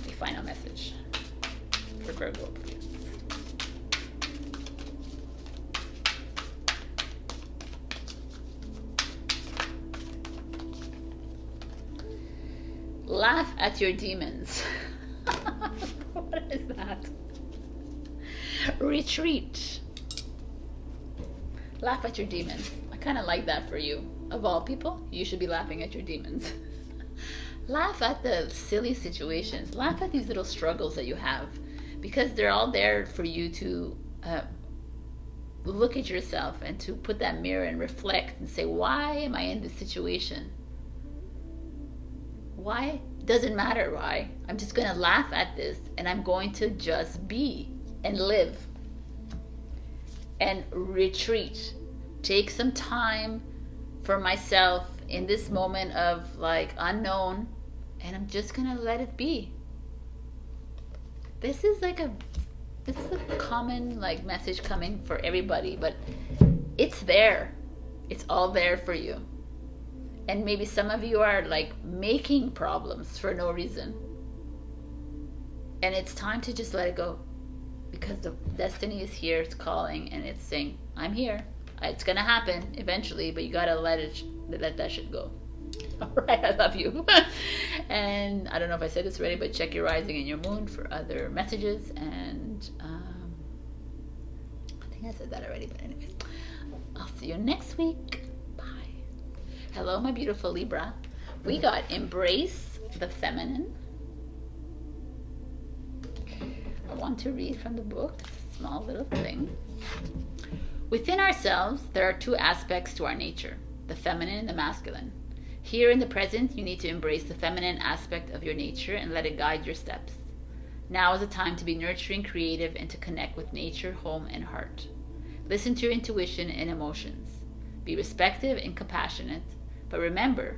The final message for Virgo, please. Laugh at your demons. What is that? Retreat. Laugh at your demons. I kind of like that for you. Of all people, you should be laughing at your demons. Laugh at the silly situations. Laugh at these little struggles that you have, because they're all there for you to look at yourself and to put that mirror and reflect and say, why am I in this situation? Why? Doesn't matter why. I'm just going to laugh at this, and I'm going to just be and live and retreat. Take some time for myself in this moment of like unknown, and I'm just going to let it be. This is like it's a common like message coming for everybody, but it's there. It's all there for you. And maybe some of you are like making problems for no reason. And it's time to just let it go. Because the destiny is here, it's calling, and it's saying, I'm here. It's going to happen eventually, but you got to let that shit go. All right, I love you. And I don't know if I said this already, but check your rising and your moon for other messages. And I think I said that already, but anyways. I'll see you next week. Hello, my beautiful Libra. We got Embrace the Feminine. I want to read from the book. It's a small little thing. Within ourselves, there are two aspects to our nature, the feminine and the masculine. Here in the present, you need to embrace the feminine aspect of your nature and let it guide your steps. Now is the time to be nurturing, creative, and to connect with nature, home, and heart. Listen to your intuition and emotions. Be respectful and compassionate. But remember,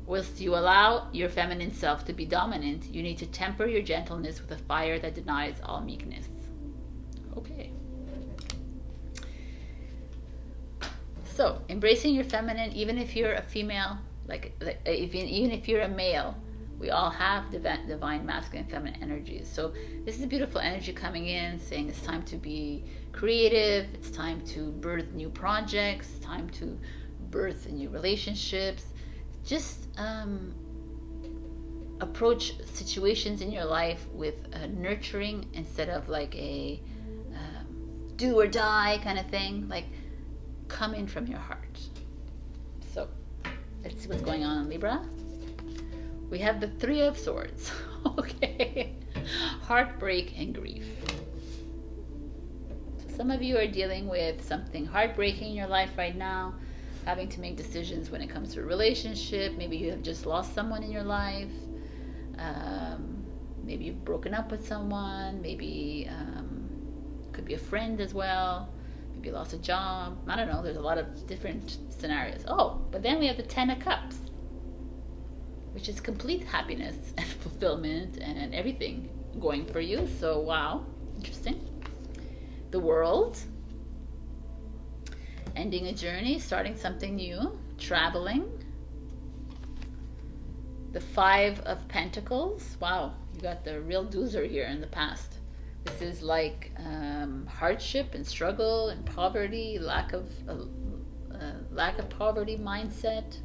whilst you allow your feminine self to be dominant, you need to temper your gentleness with a fire that denies all meekness. Okay. So, embracing your feminine, even if you're a female, even if you're a male, we all have divine masculine and feminine energies. So this is a beautiful energy coming in, saying it's time to be creative, it's time to birth new projects, it's time to birth new relationships. Just approach situations in your life with nurturing instead of like a do or die kind of thing. Like, come in from your heart. So let's see what's going on in Libra. We have the Three of Swords. Okay. Heartbreak and grief. So some of you are dealing with something heartbreaking in your life right now, having to make decisions when it comes to a relationship. Maybe you have just lost someone in your life. Maybe you've broken up with someone. Maybe could be a friend as well. Maybe you lost a job. I don't know. There's a lot of different scenarios. Oh, but then we have the Ten of Cups, which is complete happiness and fulfillment and everything going for you. So, wow, interesting. The World, ending a journey, starting something new, traveling. The Five of Pentacles. Wow, you got the real doozer here in the past. This is like hardship and struggle and poverty, lack of poverty mindset.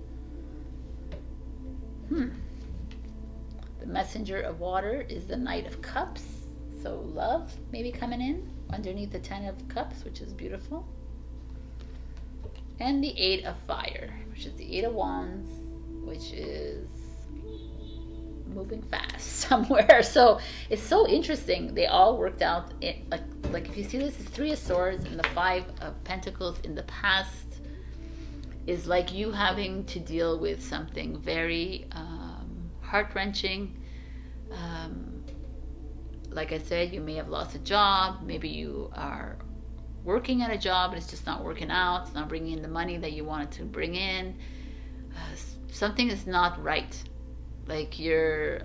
The Messenger of Water is the Knight of Cups. So love maybe coming in underneath the Ten of Cups, which is beautiful. And the Eight of Fire, which is the Eight of Wands, which is moving fast somewhere. So it's so interesting. They all worked out. Like if you see this, it's Three of Swords and the Five of Pentacles in the past. is like you having to deal with something very heart-wrenching. Like I said, you may have lost a job. Maybe you are working at a job and it's just not working out. It's not bringing in the money that you wanted to bring in. Something is not right. Like you're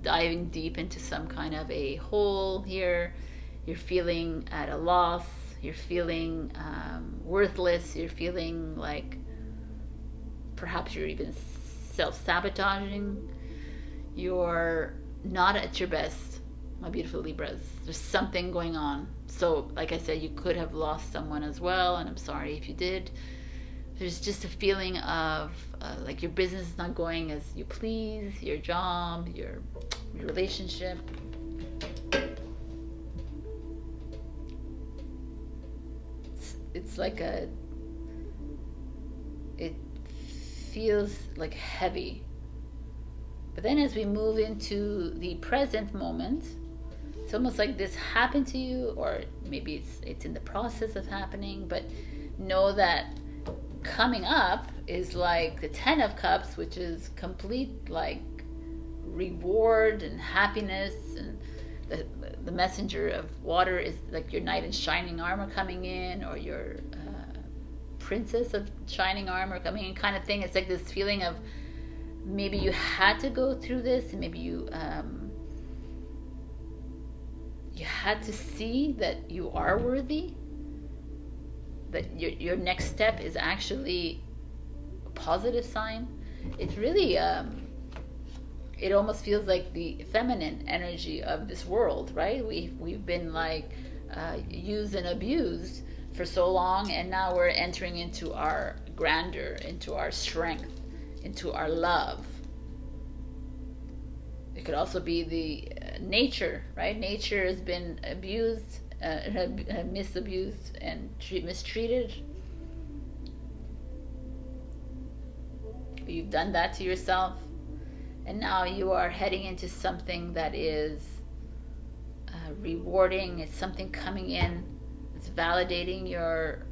diving deep into some kind of a hole here. You're feeling at a loss. You're feeling worthless. You're feeling like perhaps you're even self-sabotaging. You're not at your best, my beautiful Libras. There's something going on. So, like I said, you could have lost someone as well, and I'm sorry if you did. There's just a feeling of like your business is not going as you please, your job, your relationship. It's like it feels like heavy. But then as we move into the present moment, it's almost like this happened to you, or maybe it's in the process of happening, but know that coming up is like the 10 of Cups, which is complete like reward and happiness, and the messenger of water is like your knight in shining armor coming in, or your princess of shining armor coming in, kind of thing. It's like this feeling of maybe you had to go through this, and maybe you had to see that you are worthy, that your next step is actually a positive sign. It's really it almost feels like the feminine energy of this world, right? We've been like used and abused for so long, and now we're entering into our grandeur, into our strength, into our love. It could also be the nature, right? Nature has been abused, misabused, and mistreated. You've done that to yourself, and now you are heading into something that is rewarding. It's something coming in. It's validating your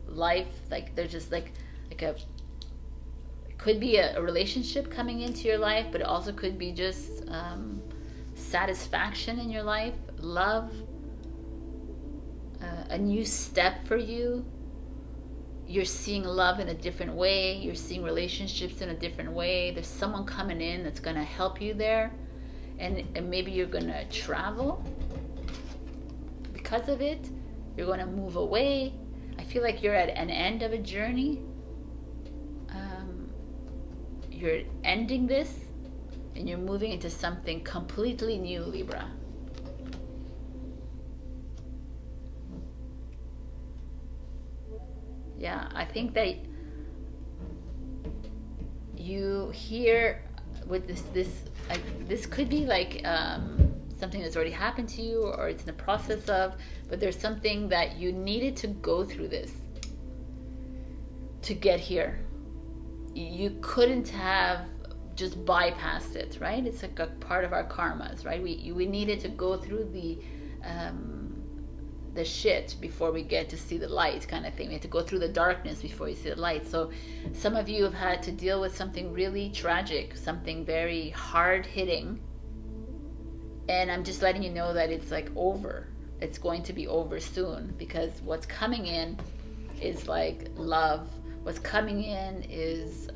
life. Like there's just like a, it could be a relationship coming into your life, but it also could be just satisfaction in your life, love, a new step for you. You're seeing love in a different way. You're seeing relationships in a different way. There's someone coming in that's going to help you there, and maybe you're going to travel because of it. You're going to move away. I feel like you're at an end of a journey. You're ending this, and you're moving into something completely new, Libra. Yeah, I think that you hear with this could be like something that's already happened to you, or it's in the process of, but there's something that you needed to go through this to get here. You couldn't have just bypassed it, right? It's like a part of our karmas, right? We needed to go through the shit before we get to see the light, kind of thing. We had to go through the darkness before you see the light. So some of you have had to deal with something really tragic, something very hard hitting, and I'm just letting you know that it's like over. It's going to be over soon, because what's coming in is like love. What's coming in is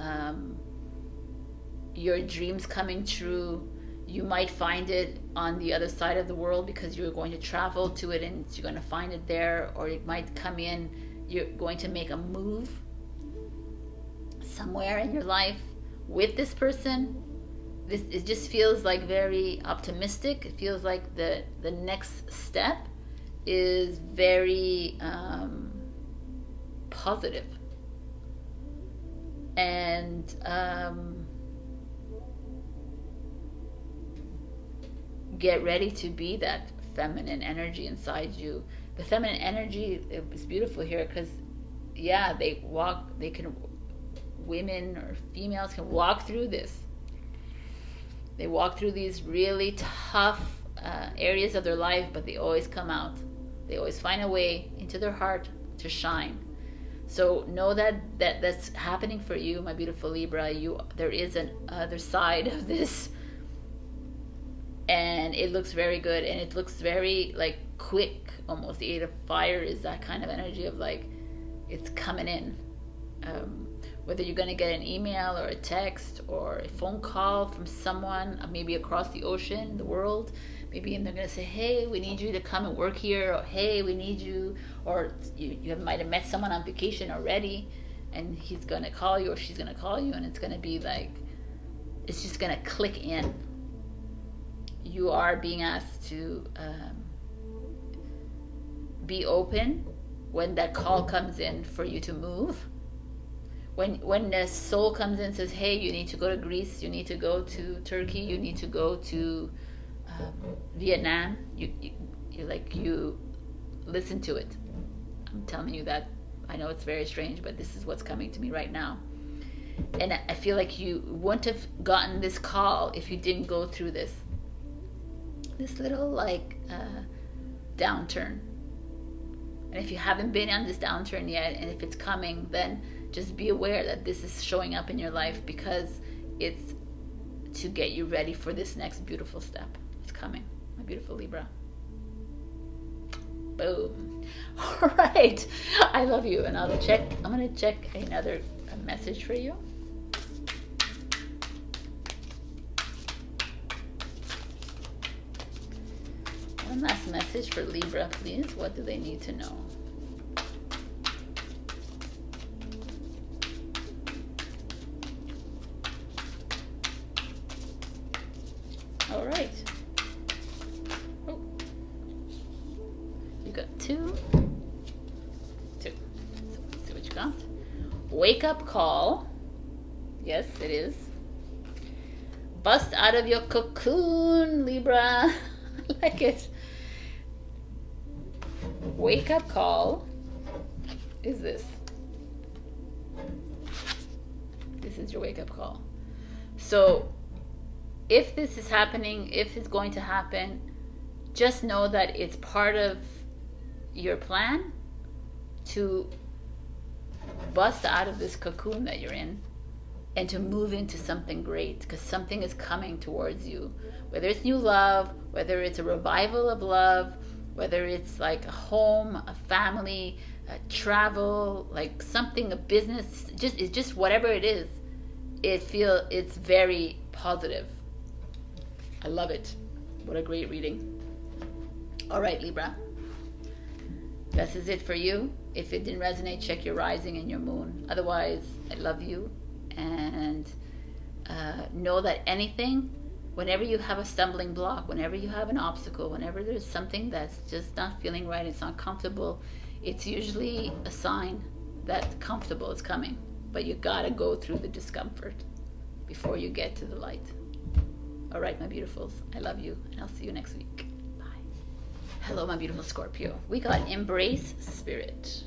your dreams coming true. You might find it on the other side of the world because you're going to travel to it and you're going to find it there, or it might come in, you're going to make a move somewhere in your life with this person. It just feels like very optimistic. It feels like the next step is very positive. And get ready to be that feminine energy inside you. The feminine energy is beautiful here because, yeah, women or females can walk through this. They walk through these really tough areas of their life, but they always come out. They always find a way into their heart to shine. So know that's happening for you, my beautiful Libra. There is an other side of this, and it looks very good, and it looks very like quick. Almost the Eight of Fire is that kind of energy of like it's coming in. Whether you're going to get an email or a text or a phone call from someone, maybe across the ocean, the world, maybe, and they're going to say, hey, we need you to come and work here, or hey, we need you, or you might have met someone on vacation already, and he's going to call you or she's going to call you, and it's going to be like, it's just going to click in. You are being asked to be open when that call comes in for you to move. When the soul comes in and says, hey, you need to go to Greece, you need to go to Turkey, you need to go to Vietnam, you listen to it. I'm telling you that. I know it's very strange, but this is what's coming to me right now. And I feel like you wouldn't have gotten this call if you didn't go through this little like downturn. And if you haven't been on this downturn yet, and if it's coming, then just be aware that this is showing up in your life, because it's to get you ready for this next beautiful step. It's coming, my beautiful Libra. Boom. All right. I love you. And I'm going to check another message for you. One last message for Libra, please. What do they need to know? All right. Oh. You got two. So let's see what you got. Wake up call. Yes, it is. Bust out of your cocoon, Libra. I like it. Wake up call is this. This is your wake up call. So if this is happening, if it's going to happen, just know that it's part of your plan to bust out of this cocoon that you're in and to move into something great, because something is coming towards you. Whether it's new love, whether it's a revival of love, whether it's like a home, a family, a travel, like something, a business, just whatever it is, it's very positive. I love it. What a great reading. All right, Libra. This is it for you. If it didn't resonate, check your rising and your moon. Otherwise, I love you. And know that anything, whenever you have a stumbling block, whenever you have an obstacle, whenever there's something that's just not feeling right, it's not comfortable, it's usually a sign that comfortable is coming. But you gotta go through the discomfort before you get to the light. All right, my beautifuls, I love you, and I'll see you next week. Bye. Hello, my beautiful Scorpio. We got Embrace Spirit.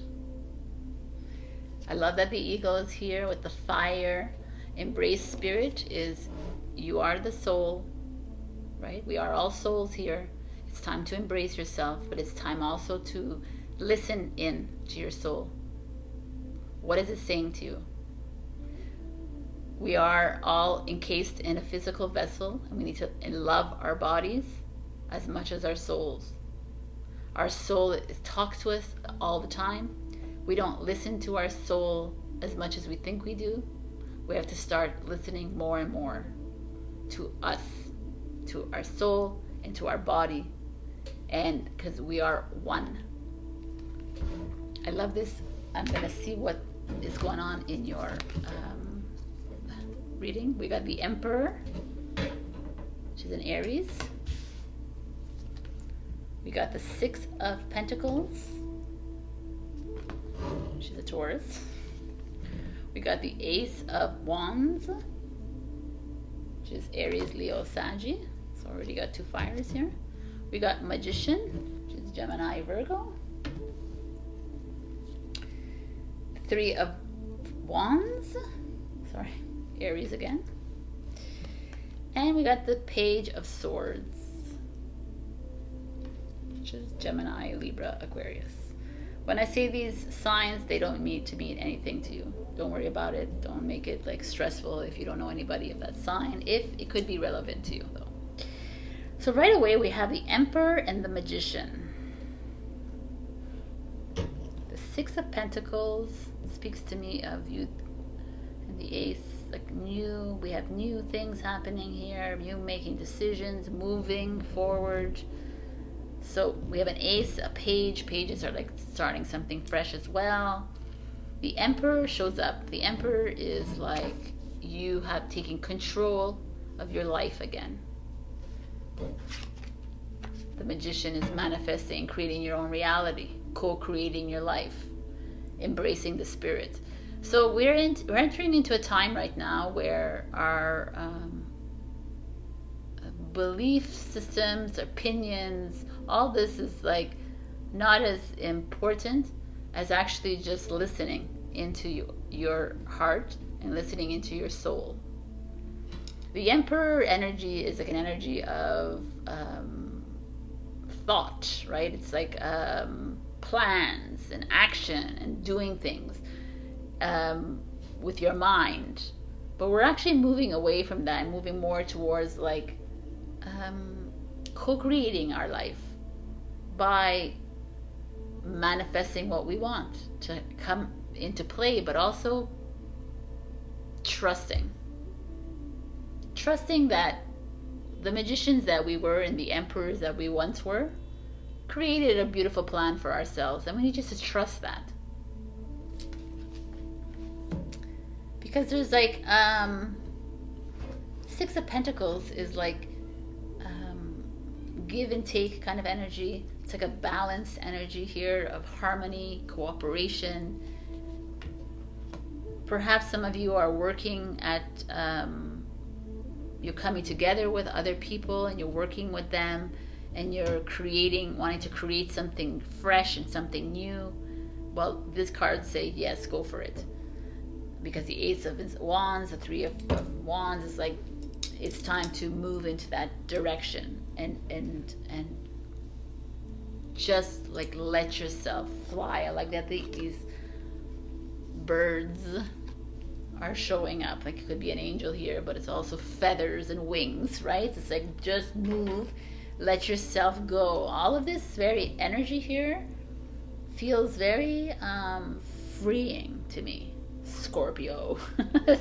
I love that the eagle is here with the fire. Embrace Spirit is, you are the soul, right? We are all souls here. It's time to embrace yourself, but it's time also to listen in to your soul. What is it saying to you? We are all encased in a physical vessel, and we need to love our bodies as much as our souls. Our soul talks to us all the time. We don't listen to our soul as much as we think we do. We have to start listening more and more to us, to our soul, and to our body, and because we are one. I love this. I'm going to see what is going on in your reading. We got the Emperor, which is an Aries. We got the Six of Pentacles, which is a Taurus. We got the Ace of Wands, which is Aries, Leo, Saggy. So already got two fires here. We got Magician, which is Gemini, Virgo. Three of Wands, sorry, Aries again. And we got the Page of Swords, which is Gemini, Libra, Aquarius. When I say these signs, they don't mean to mean anything to you. Don't worry about it. Don't make it like stressful if you don't know anybody of that sign. If it could be relevant to you though. So right away we have the Emperor and the Magician. The Six of Pentacles speaks to me of youth, and the Ace, like new. We have new things happening here. You making decisions, moving forward. So we have an Ace, a Page. Pages are like starting something fresh as well. The Emperor shows up. The Emperor is like you have taken control of your life again. The Magician is manifesting, creating your own reality, co-creating your life, embracing the spirit. So we're entering into a time right now where our belief systems, opinions, all this is like not as important as actually just listening into your heart and listening into your soul. The Emperor energy is like an energy of thought, right? It's like plans and action and doing things with your mind. But we're actually moving away from that and moving more towards like co-creating our life by manifesting what we want to come into play, but also trusting that the magicians that we were and the emperors that we once were created a beautiful plan for ourselves, and we need just to trust that. Because there's like Six of Pentacles is like give and take kind of energy. It's like a balanced energy here of harmony, cooperation. Perhaps some of you are working at you're coming together with other people and you're working with them and you're wanting to create something fresh and something new. Well, this card say yes, go for it. Because the Ace of Wands, the Three of Wands is like it's time to move into that direction and just like let yourself fly. I like that these birds are showing up. Like it could be an angel here, but it's also feathers and wings, right? It's like just move, let yourself go. All of this very energy here feels very freeing to me, Scorpio.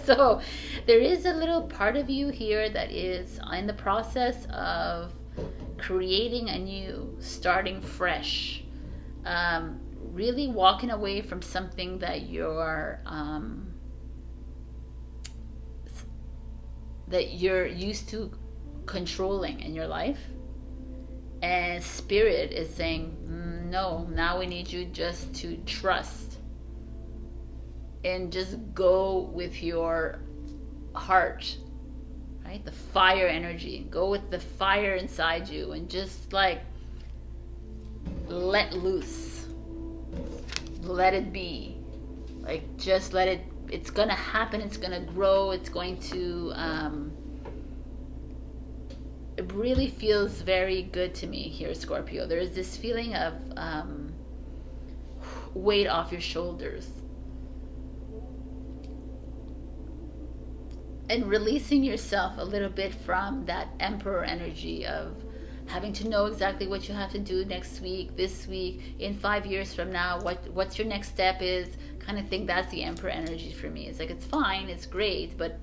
So there is a little part of you here that is in the process of creating anew, starting fresh, really walking away from something that you're used to controlling in your life. And Spirit is saying, no, now we need you just to trust and just go with your heart, right? The fire energy. Go with the fire inside you and just like let loose. Let it be. Like just let it, it's gonna happen, it's gonna grow, it's going to it really feels very good to me here, Scorpio. There is this feeling of weight off your shoulders and releasing yourself a little bit from that Emperor energy of having to know exactly what you have to do next week, this week, in 5 years from now, what's your next step is, kind of thing. That's the Emperor energy for me. It's like, it's fine, it's great, but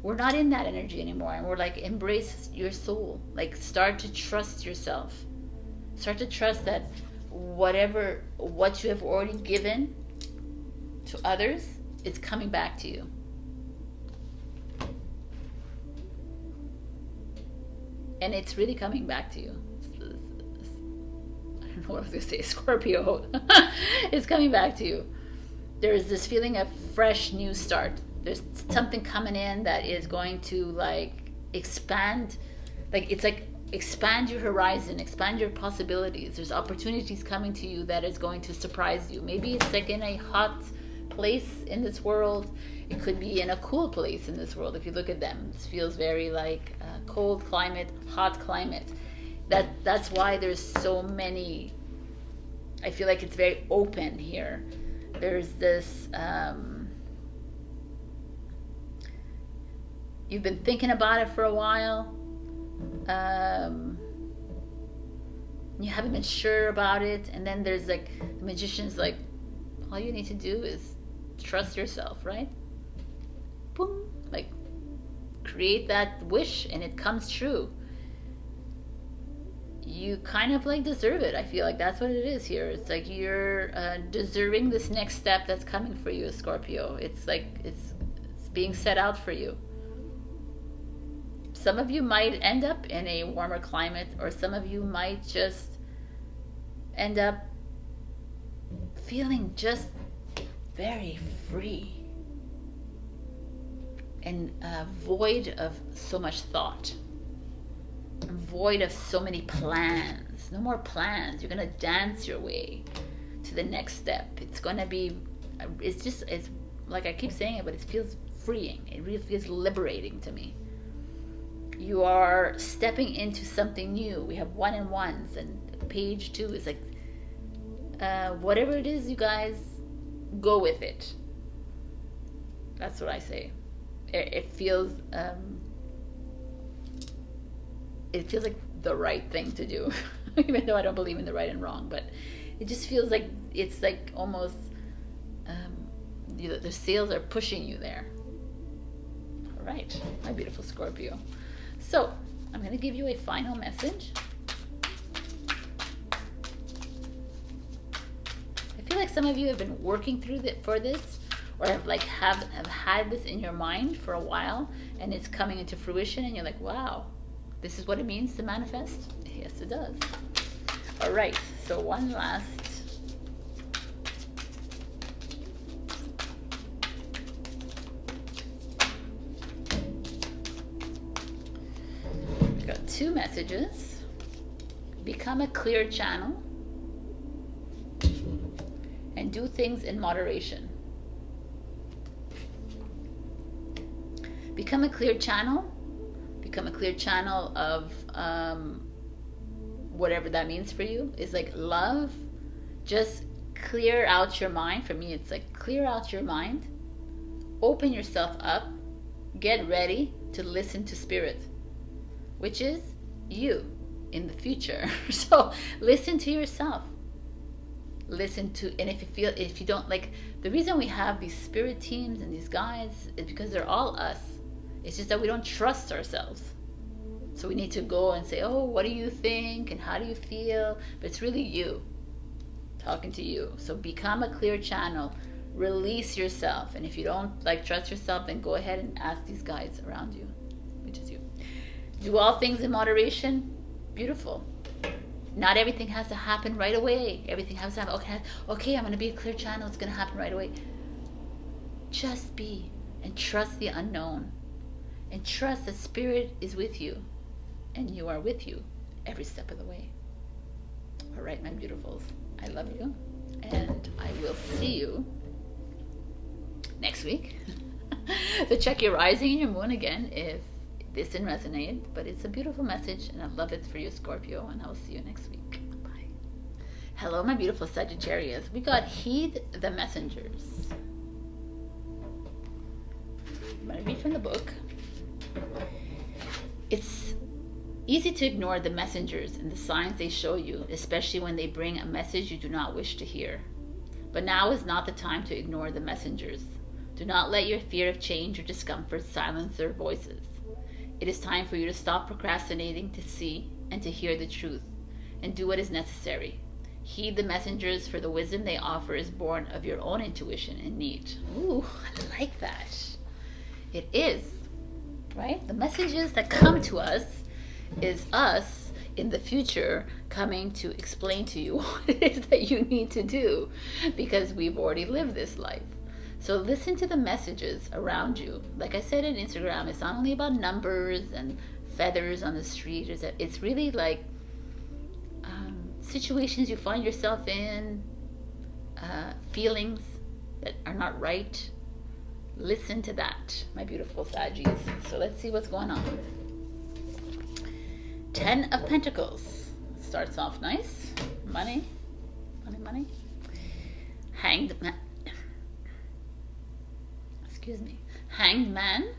we're not in that energy anymore. And we're like, embrace your soul. Like, start to trust yourself. Start to trust that what you have already given to others is coming back to you. And it's really coming back to you. I don't know what I was going to say, Scorpio. It's coming back to you. There's this feeling of fresh new start. There's something coming in that is going to like expand, like it's like expand your horizon, expand your possibilities. There's opportunities coming to you that is going to surprise you. Maybe it's like in a hot place in this world. It could be in a cool place in this world. If you look at them, it feels very like cold climate, hot climate. That's why there's so many I feel like it's very open here. There's this, you've been thinking about it for a while. You haven't been sure about it. And then there's like, the magician's like, all you need to do is trust yourself, right? Boom. Like, create that wish and it comes true. You kind of like deserve it. I feel like that's what it is here. It's like you're deserving this next step that's coming for you, Scorpio. It's like it's being set out for you. Some of you might end up in a warmer climate, or some of you might just end up feeling just very free and void of so much thought, void of so many plans. No more plans. You're gonna dance your way to the next step. It's gonna be, it's like I keep saying it, but it feels freeing. It really feels liberating to me. You are stepping into something new. We have 1 and 1s, and page 2 is like, whatever it is, you guys, go with it. That's what I say. It feels like the right thing to do, even though I don't believe in the right and wrong. But it just feels like it's like almost the sails are pushing you there. All right, my beautiful Scorpio. So I'm going to give you a final message. I feel like some of you have been working through for this, or have had this in your mind for a while, and it's coming into fruition, and you're like, wow, this is what it means to manifest? Yes, it does. All right, so one last. We've got 2 messages. Become a clear channel and do things in moderation. Become a clear channel. Become a clear channel of whatever that means for you. Is like love. Just clear out your mind. For me, it's like clear out your mind. Open yourself up. Get ready to listen to spirit, which is you in the future. So listen to yourself. Listen to, and if you don't like, the reason we have these spirit teams and these guides is because they're all us. It's just that we don't trust ourselves. So we need to go and say, oh, what do you think? And how do you feel? But it's really you talking to you. So become a clear channel. Release yourself. And if you don't like trust yourself, then go ahead and ask these guides around you, which is you. Do all things in moderation. Beautiful. Not everything has to happen right away. Everything has to happen. Okay, I'm going to be a clear channel. It's going to happen right away. Just be, and trust the unknown. And trust that spirit is with you. And you are with you every step of the way. All right, my beautifuls. I love you. And I will see you next week. So check your rising and your moon again if this didn't resonate. But it's a beautiful message, and I love it for you, Scorpio. And I will see you next week. Bye. Hello, my beautiful Sagittarius. We got Heed the Messengers. I'm going to read from the book. It's easy to ignore the messengers and the signs they show you, especially when they bring a message you do not wish to hear. But now is not the time to ignore the messengers. Do not let your fear of change or discomfort silence their voices. It is time for you to stop procrastinating, to see and to hear the truth, and do what is necessary. Heed the messengers, for the wisdom they offer is born of your own intuition and need. Ooh, I like that. It is, right? The messages that come to us is us in the future coming to explain to you what it is that you need to do, because we've already lived this life. So listen to the messages around you. Like I said in Instagram, it's not only about numbers and feathers on the street. It's really like situations you find yourself in, feelings that are not right. Listen to that, my beautiful Saggies. So let's see what's going on. 10 of Pentacles. Starts off nice. Money. Money. Hanged man. Excuse me. Hanged man.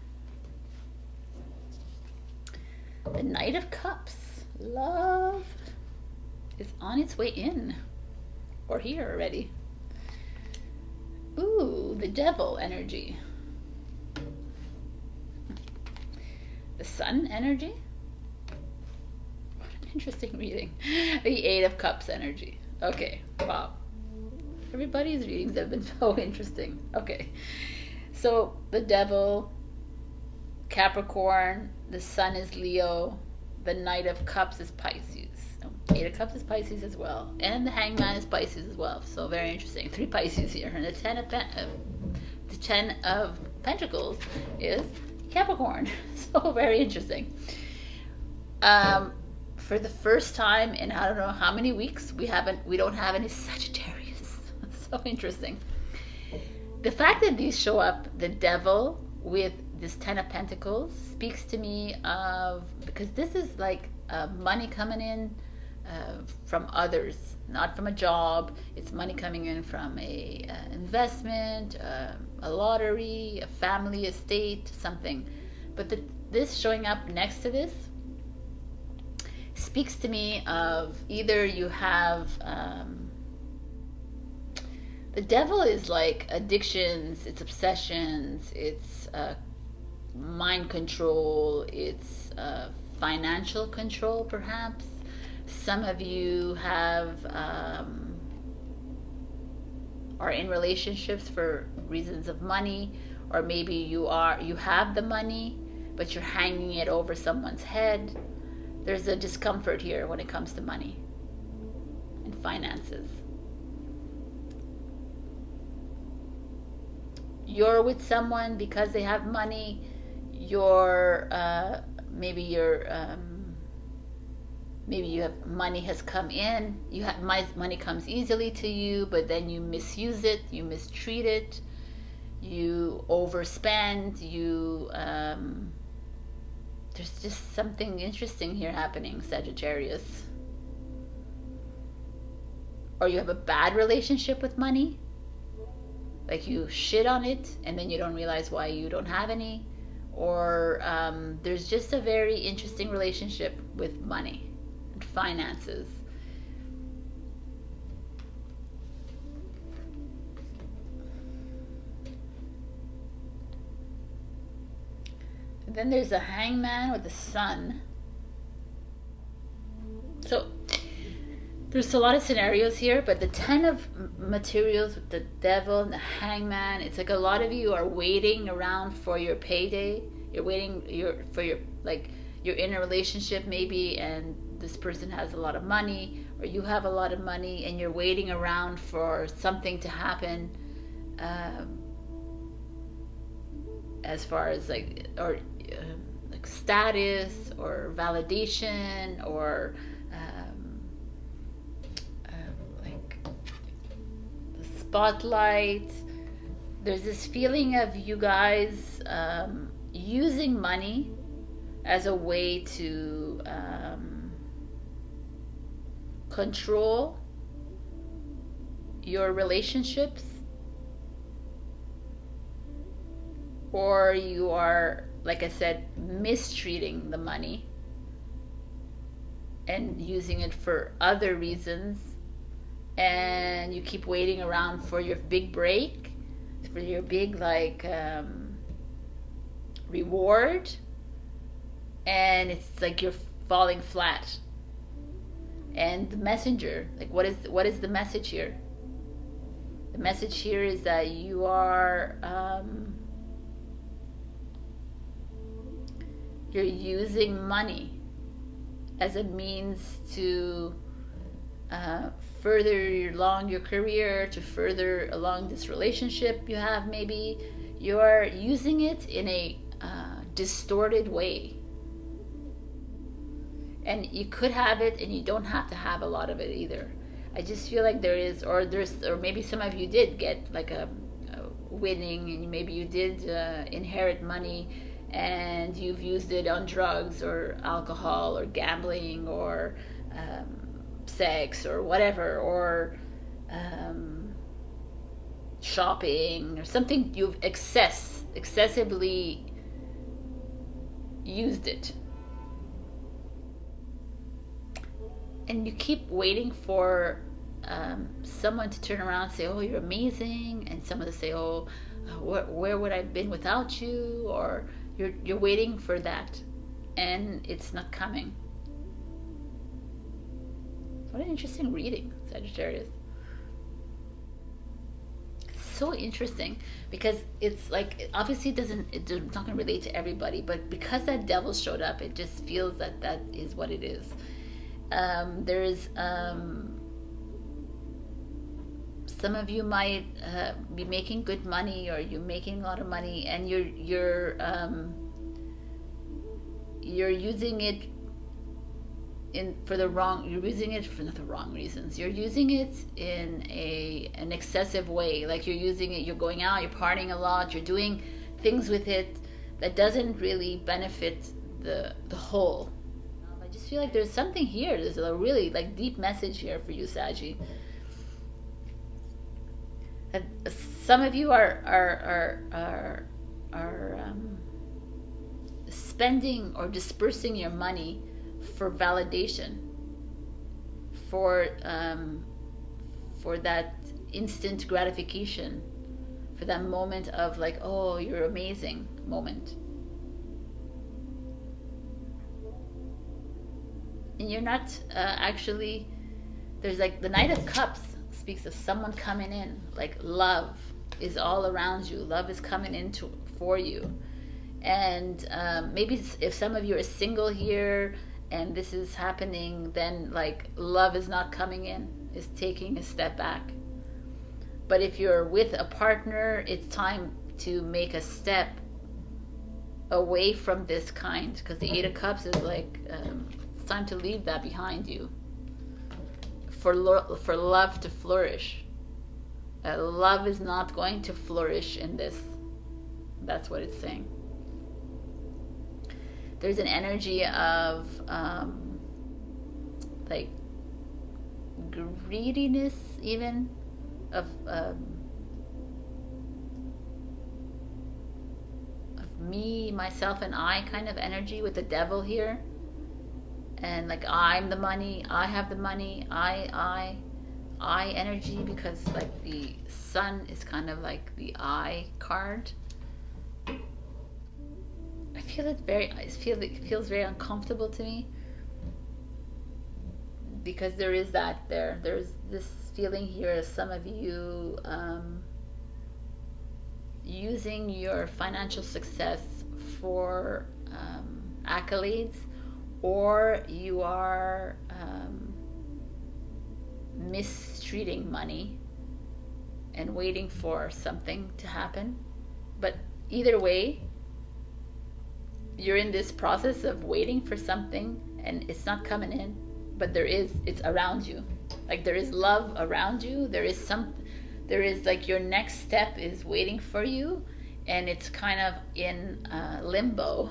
The Knight of Cups. Love is on its way in. Or here already. Ooh, the Devil energy. The Sun energy. What an interesting reading. The Eight of Cups energy. Okay, wow. Everybody's readings have been so interesting. Okay, so the Devil, Capricorn, the Sun is Leo, the Knight of Cups is Pisces. Eight of Cups is Pisces as well, and the Hangman is Pisces as well. So very interesting. 3 Pisces here, and the Ten of Pentacles is Capricorn. So very interesting. For the first time in I don't know how many weeks, we don't have any Sagittarius. So interesting. The fact that these show up, the Devil with this Ten of Pentacles, speaks to me of, because this is like money coming in from others, not from a job. It's money coming in from a investment, a lottery, a family estate, something. But this showing up next to this speaks to me of either you have the Devil is like addictions, it's obsessions, it's mind control, it's financial control perhaps. Some of you have are in relationships for reasons of money, or maybe you have the money but you're hanging it over someone's head. There's a discomfort here when it comes to money and finances. You're with someone because they have money. Maybe you have money has come in. Money comes easily to you, but then you misuse it, you mistreat it, you overspend, there's just something interesting here happening, Sagittarius. Or you have a bad relationship with money. Like you shit on it and then you don't realize why you don't have any. Or there's just a very interesting relationship with money and finances. And then there's a Hangman with the Sun. So there's a lot of scenarios here, but the Ten of Materials with the Devil and the Hangman, it's like a lot of you are waiting around for your payday. You're in a relationship maybe, and this person has a lot of money, or you have a lot of money, and you're waiting around for something to happen, as far as like status or validation or spotlight. There's this feeling of you guys using money as a way to control your relationships, or you are, like I said, mistreating the money and using it for other reasons, and you keep waiting around for your big break, for your big reward, and it's like you're falling flat. And the messenger, like what is the message here? The message here is that you are you're using money as a means to further along your career, to further along this relationship you have. Maybe you're using it in a distorted way, and you could have it and you don't have to have a lot of it either. I just feel like or maybe some of you did get like a winning, and maybe you did inherit money and you've used it on drugs or alcohol or gambling or sex or whatever, or shopping or something, you've excessively used it, and you keep waiting for someone to turn around and say, oh, you're amazing, and someone to say, oh, where would I have been without you, or you're waiting for that, and it's not coming. What an interesting reading, Sagittarius. So interesting, because it's like, obviously it's not going to relate to everybody, but because that devil showed up, it just feels that that is what it is. There's some of you might be making good money, or you're making a lot of money, and you're using it you're using it for not the wrong reasons. You're using it in an excessive way. Like you're using it, you're going out, you're partying a lot, you're doing things with it that doesn't really benefit the whole. I just feel like there's something here. There's a really like deep message here for you, Saggy. Some of you are spending or dispersing your money for validation, for that instant gratification, for that moment of like, oh, you're amazing moment. And you're not actually, there's like the Knight of Cups speaks of someone coming in, like love is all around you, love is coming in for you. And maybe if some of you are single here and this is happening, then like love is not coming in, is taking a step back. But if you're with a partner, it's time to make a step away from this kind, because the Eight of Cups is like it's time to leave that behind you for love to flourish. Love is not going to flourish in this. That's what it's saying. There's an energy of like greediness, even of me, myself, and I kind of energy with the devil here. And like, I'm the money, I have the money, I energy, because like the sun is kind of like the I card. I feel it feels very uncomfortable to me, because there is that there's this feeling here of some of you using your financial success for accolades, or you are mistreating money and waiting for something to happen. But either way, you're in this process of waiting for something and it's not coming in, but it's around you. Like there is love around you. There is like your next step is waiting for you, and it's kind of in limbo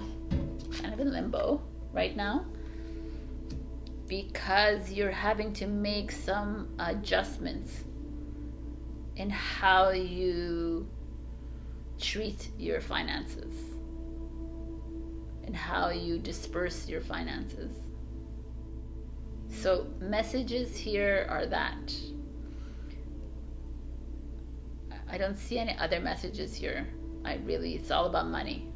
right now, because you're having to make some adjustments in how you treat your finances and how you disperse your finances. So messages here are that. I don't see any other messages here. It's all about money.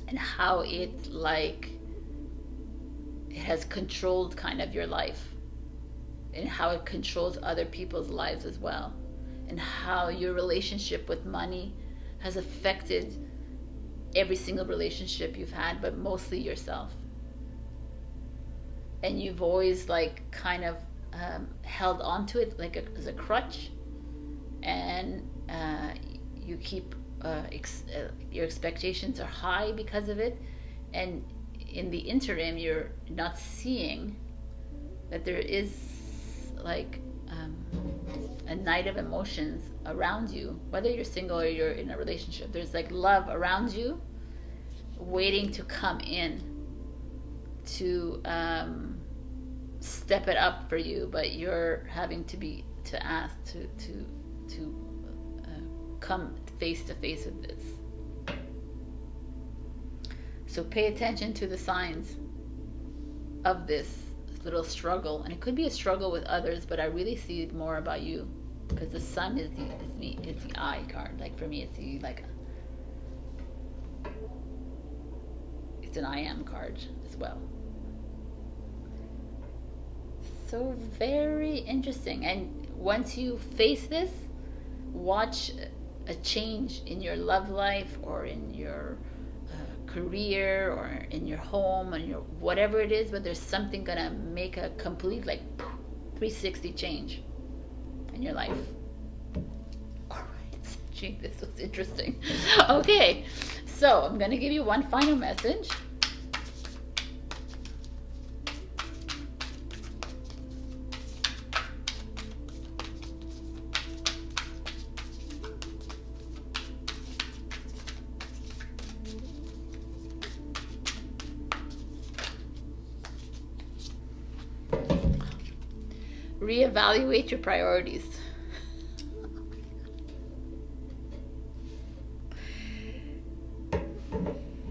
And how it has controlled kind of your life, and how it controls other people's lives as well, and how your relationship with money has affected every single relationship you've had, but mostly yourself. And you've always kind of held on to it as a crutch, and you keep your expectations are high because of it, and in the interim you're not seeing that there is a night of emotions around you, whether you're single or you're in a relationship. There's love around you waiting to come in to step it up for you, but you're having to ask to come face to face with this. So pay attention to the signs of this little struggle, and it could be a struggle with others, but I really see it more about you, because the sun is the I card. Like for me, it's an I am card as well. So very interesting. And once you face this, watch a change in your love life, or in your career, or in your home, or your whatever it is, but there's something gonna make a complete 360 change in your life. All right, gee, this was interesting. Okay, so I'm gonna give you one final message. Reevaluate your priorities.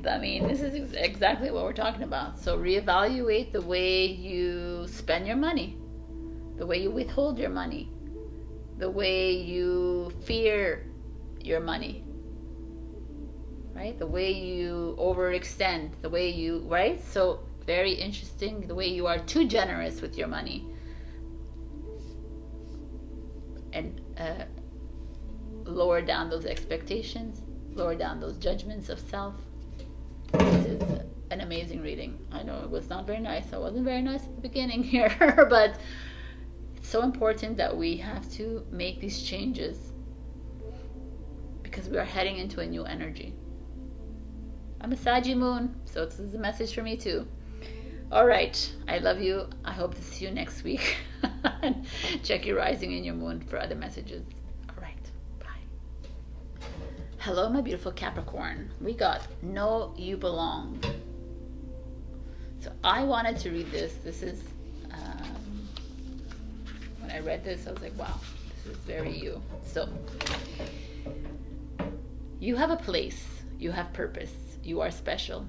I mean, this is exactly what we're talking about. So reevaluate the way you spend your money, the way you withhold your money, the way you fear your money, right? The way you overextend, the way you, right? So very interesting, the way you are too generous with your money. And lower down those expectations, lower down those judgments of self. This is an amazing reading. I know it was not very nice. I wasn't very nice at the beginning here, but it's so important that we have to make these changes, because we are heading into a new energy. I'm a Saggy moon, so this is a message for me too. All right, I love you. I hope to see you next week. Check your rising and your moon for other messages. All right, bye. Hello, my beautiful Capricorn. We got Know You Belong. So I wanted to read this. This is, when I read this, I was like, wow, this is very you. So, you have a place. You have purpose. You are special.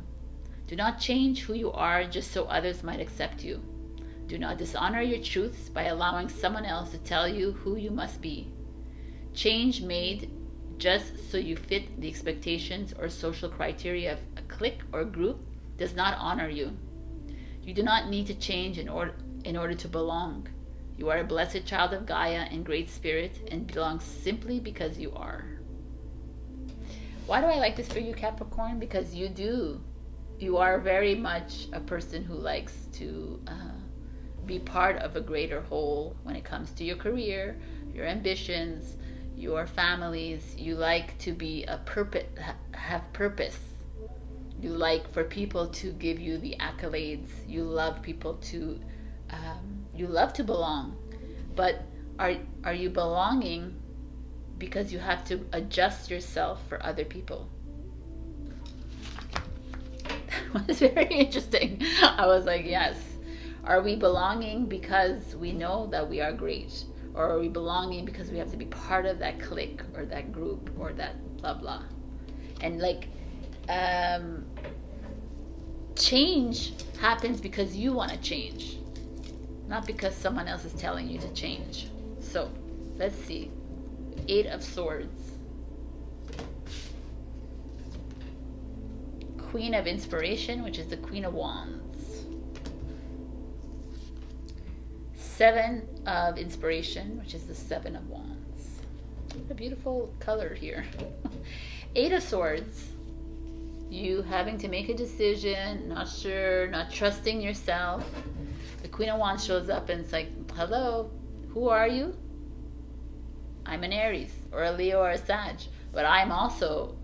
Do not change who you are just so others might accept you. Do not dishonor your truths by allowing someone else to tell you who you must be. Change made just so you fit the expectations or social criteria of a clique or group does not honor you. You do not need to change in order to belong. You are a blessed child of Gaia and Great Spirit, and belong simply because you are. Why do I like this for you, Capricorn? Because you do. You are very much a person who likes to be part of a greater whole when it comes to your career, your ambitions, your families. You like to be have purpose. You like for people to give you the accolades. You love people to, you love to belong. But are you belonging because you have to adjust yourself for other people? That was very interesting. I was like, yes. Are we belonging because we know that we are great? Or are we belonging because we have to be part of that clique or that group or that blah blah? And change happens because you want to change, not because someone else is telling you to change. So let's see. 8 of Swords. Queen of Inspiration, which is the Queen of Wands. 7 of Inspiration, which is the 7 of Wands. What a beautiful color here. 8 of Swords. You having to make a decision, not sure, not trusting yourself. The Queen of Wands shows up and it's like, hello, who are you? I'm an Aries or a Leo or a Sag, but I'm also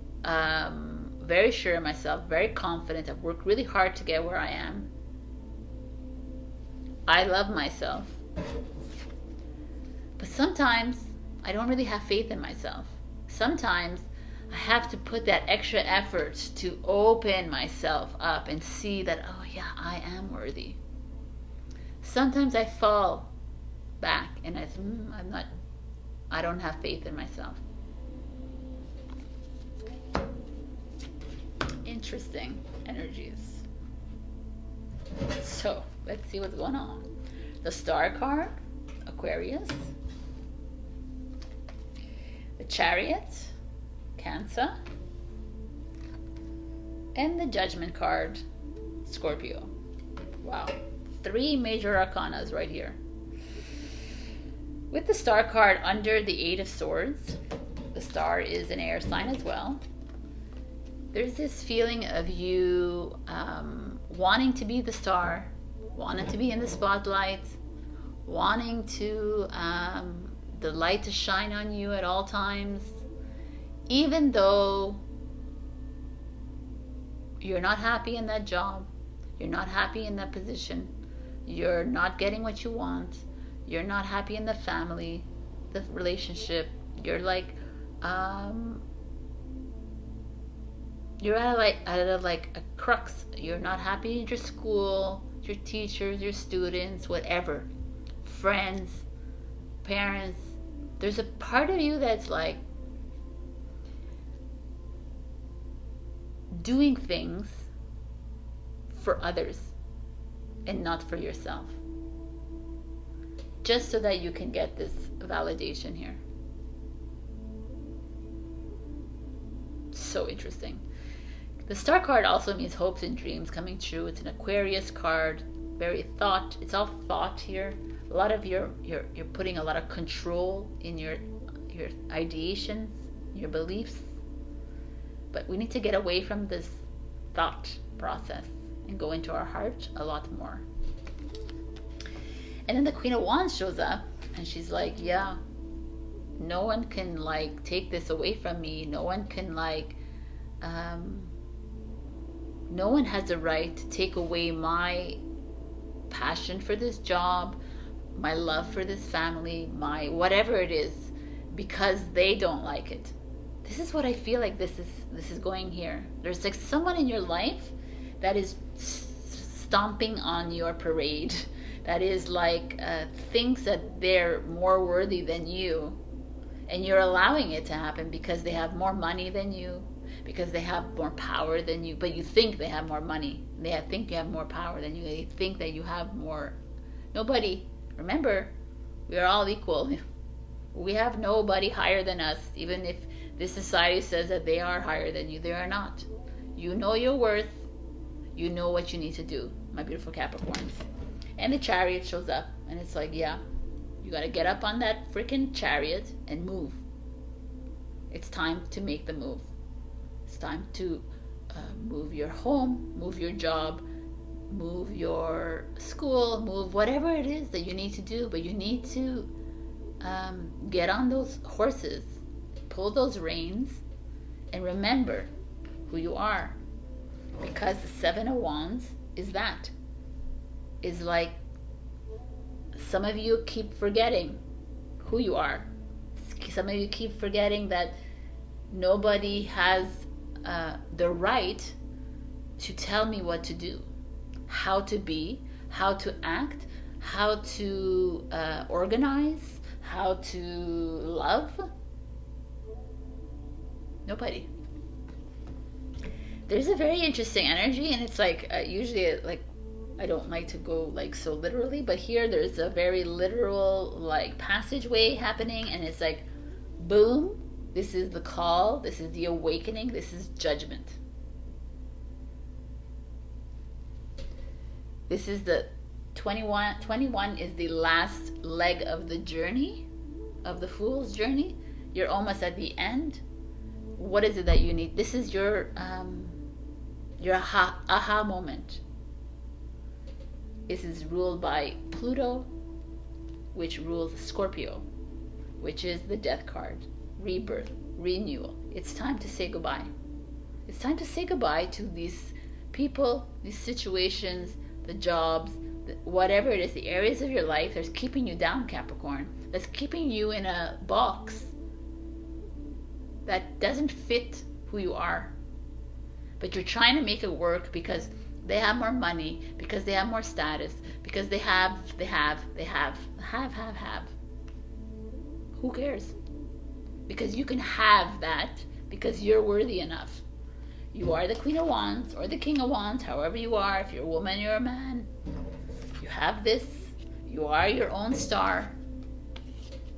very sure of myself, very confident. I've worked really hard to get where I am. I love myself. But sometimes I don't really have faith in myself. Sometimes I have to put that extra effort to open myself up and see that, oh yeah, I am worthy. Sometimes I fall back and I don't have faith in myself. Interesting energies. So let's see what's going on. The Star card, Aquarius. The Chariot, Cancer. And the Judgment card, Scorpio. Wow. 3 major arcanas right here. With the Star card under the 8 of Swords, the Star is an air sign as well. There's this feeling of you wanting to be the star, wanting to be in the spotlight, wanting to the light to shine on you at all times, even though you're not happy in that job, you're not happy in that position, you're not getting what you want, you're not happy in the family, the relationship, you're like you're at a crux. You're not happy in your school, your teachers, your students, whatever, friends, parents. There's a part of you that's like doing things for others and not for yourself, just so that you can get this validation here. So interesting. The Star card also means hopes and dreams coming true. It's an Aquarius card, very thought. It's all thought here. A lot of you're putting a lot of control in your ideations, your beliefs. But we need to get away from this thought process and go into our heart a lot more. And then the Queen of Wands shows up, and she's like, yeah, no one can like take this away from me. No one can like no one has the right to take away my passion for this job, my love for this family, my whatever it is, because they don't like it. This is what I feel like this is going here. There's like someone in your life that is stomping on your parade, that is like thinks that they're more worthy than you, and you're allowing it to happen because they have more money than you, because they have more power than you, but you think they have more money. They think you have more power than you. They think that you have more. Nobody. Remember, we are all equal. We have nobody higher than us. Even if this society says that they are higher than you, they are not. You know your worth. You know what you need to do, my beautiful Capricorns. And the Chariot shows up, and it's like, yeah, you got to get up on that freaking chariot and move. It's time to make the move. It's time to move your home, move your job, move your school, move whatever it is that you need to do. But you need to get on those horses, pull those reins, and remember who you are. Because the 7 of Wands is that. Is like some of you keep forgetting who you are. Some of you keep forgetting that nobody has the right to tell me what to do, how to be, how to act, how to organize, how to love. Nobody. There's a very interesting energy, and it's like usually like I don't like to go like so literally, but here there's a very literal like passageway happening, and it's like boom, this is the call, this is the awakening, this is judgment. This is the 21 is the last leg of the journey, of the Fool's journey. You're almost at the end. What is it that you need? This is your aha moment. This is ruled by Pluto, which rules Scorpio, which is the death card, rebirth, renewal. It's time to say goodbye. It's time to say goodbye to these people, these situations, the jobs, whatever it is, the areas of your life that's keeping you down, Capricorn, that's keeping you in a box that doesn't fit who you are. But you're trying to make it work because they have more money, because they have more status, because they have. Who cares? Because you can have that because you're worthy enough. You are the Queen of Wands or the King of Wands, however you are. If you're a woman, you're a man. You have this. You are your own star.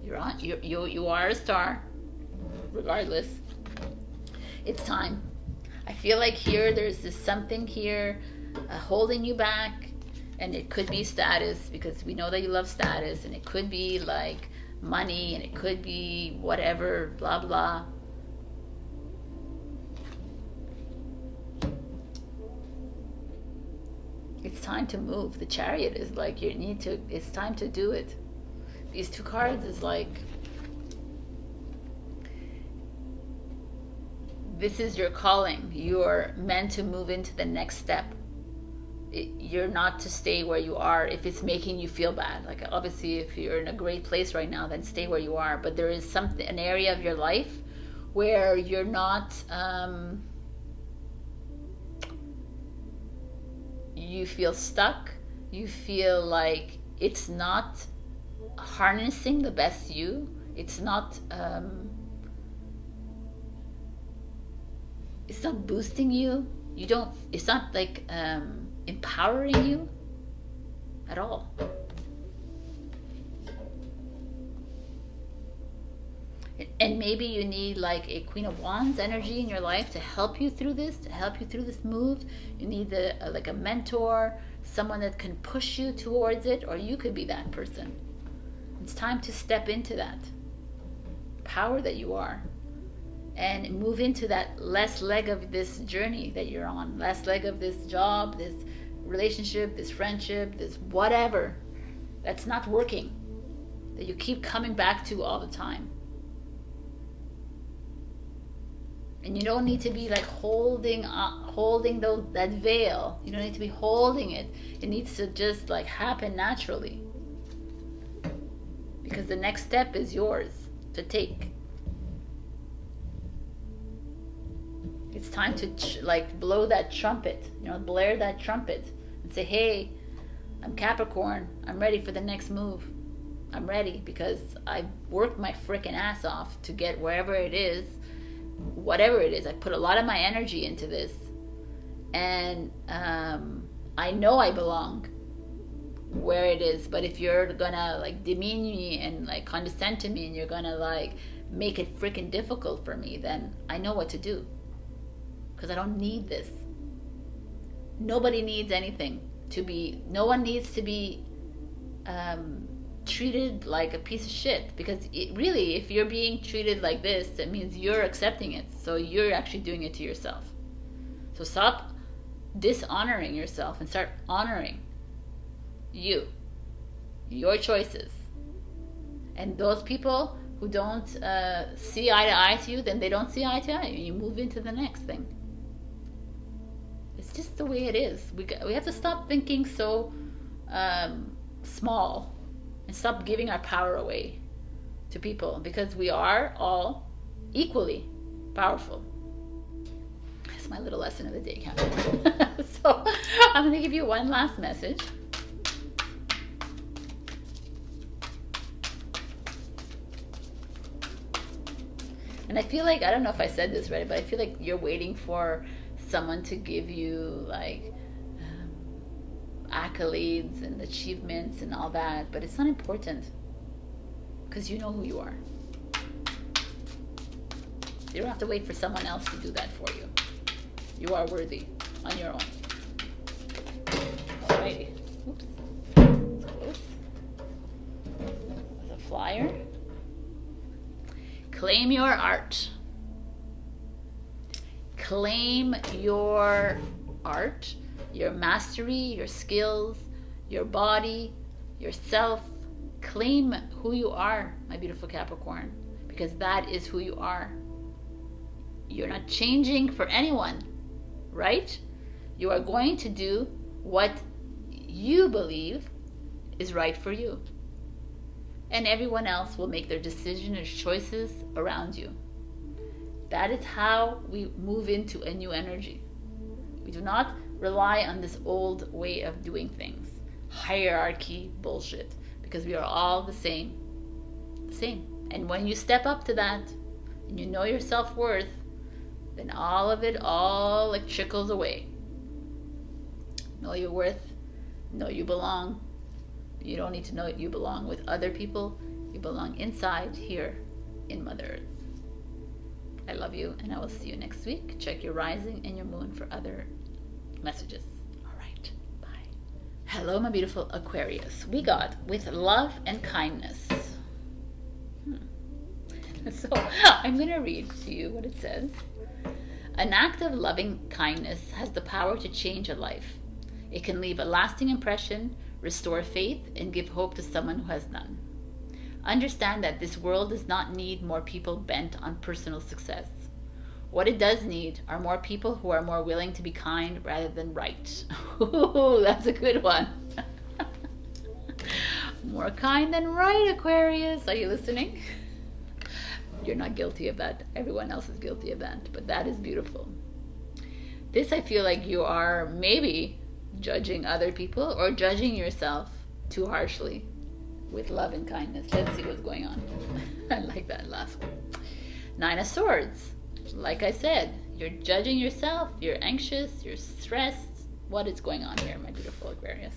You are a star, regardless. It's time. I feel like here there's this something here holding you back, and it could be status, because we know that you love status, and it could be like money, and it could be whatever, blah blah. It's time to move. The Chariot is like, it's time to do it. These two cards is like, this is your calling. You're meant to move into the next step. You're not to stay where you are if it's making you feel bad. Like, obviously, if you're in a great place right now, then stay where you are. But there is an area of your life where you're not, you feel stuck. You feel like it's not harnessing the best you. It's not boosting you. It's not like empowering you at all. And maybe you need like a Queen of Wands energy in your life to help you through this, move. You need like a mentor, someone that can push you towards it, or you could be that person. It's time to step into that power that you are and move into that last leg of this journey that you're on, last leg of this job, this relationship, this friendship, this whatever that's not working, that you keep coming back to all the time. And you don't need to be like holding that veil. You don't need to be holding it. It needs to just like happen naturally. Because the next step is yours to take. It's time to blow that trumpet, blare that trumpet and say, hey, I'm Capricorn. I'm ready for the next move. I'm ready because I worked my freaking ass off to get wherever it is, whatever it is. I put a lot of my energy into this, and I know I belong where it is. But if you're gonna like demean me and like condescend to me, and you're gonna like make it freaking difficult for me, then I know what to do, because I don't need this. Nobody needs anything to be. No one needs to be treated like a piece of shit, because really, if you're being treated like this, that means you're accepting it. So you're actually doing it to yourself. So stop dishonoring yourself and start honoring your choices. And those people who don't see eye to eye to you, then they don't see eye to eye, and you move into the next thing. It's just the way it is. We have to stop thinking so small, and stop giving our power away to people, because we are all equally powerful. That's my little lesson of the day, Captain. So I'm going to give you one last message. And I feel like, I don't know if I said this right, but I feel like you're waiting for someone to give you like accolades and achievements and all that, but it's not important, because you know who you are. You don't have to wait for someone else to do that for you. You are worthy on your own. Alrighty. Oops. Close. There's a flyer. Claim your art. Claim your art, your mastery, your skills, your body, yourself. Claim who you are, my beautiful Capricorn, because that is who you are. You're not changing for anyone, right? You are going to do what you believe is right for you. And everyone else will make their decisions or choices around you. That is how we move into a new energy. We do not rely on this old way of doing things. Hierarchy bullshit. Because we are all the same. The same. And when you step up to that, and you know your self-worth, then all of it all like trickles away. Know your worth. Know you belong. You don't need to know you belong with other people. You belong inside here in Mother Earth. I love you, and I will see you next week. Check your rising and your moon for other messages. All right, bye. Hello, my beautiful Aquarius. We got with love and kindness. So I'm going to read to you what it says. An act of loving kindness has the power to change a life. It can leave a lasting impression, restore faith, and give hope to someone who has none. Understand that this world does not need more people bent on personal success. What it does need are more people who are more willing to be kind rather than right. Ooh, that's a good one. More kind than right, Aquarius. Are you listening? You're not guilty of that. Everyone else is guilty of that. But that is beautiful. This, I feel like you are maybe judging other people or judging yourself too harshly with love and kindness. Let's see what's going on. I like that last one. 9 of Swords. Like I said, you're judging yourself. You're anxious. You're stressed. What is going on here, my beautiful Aquarius?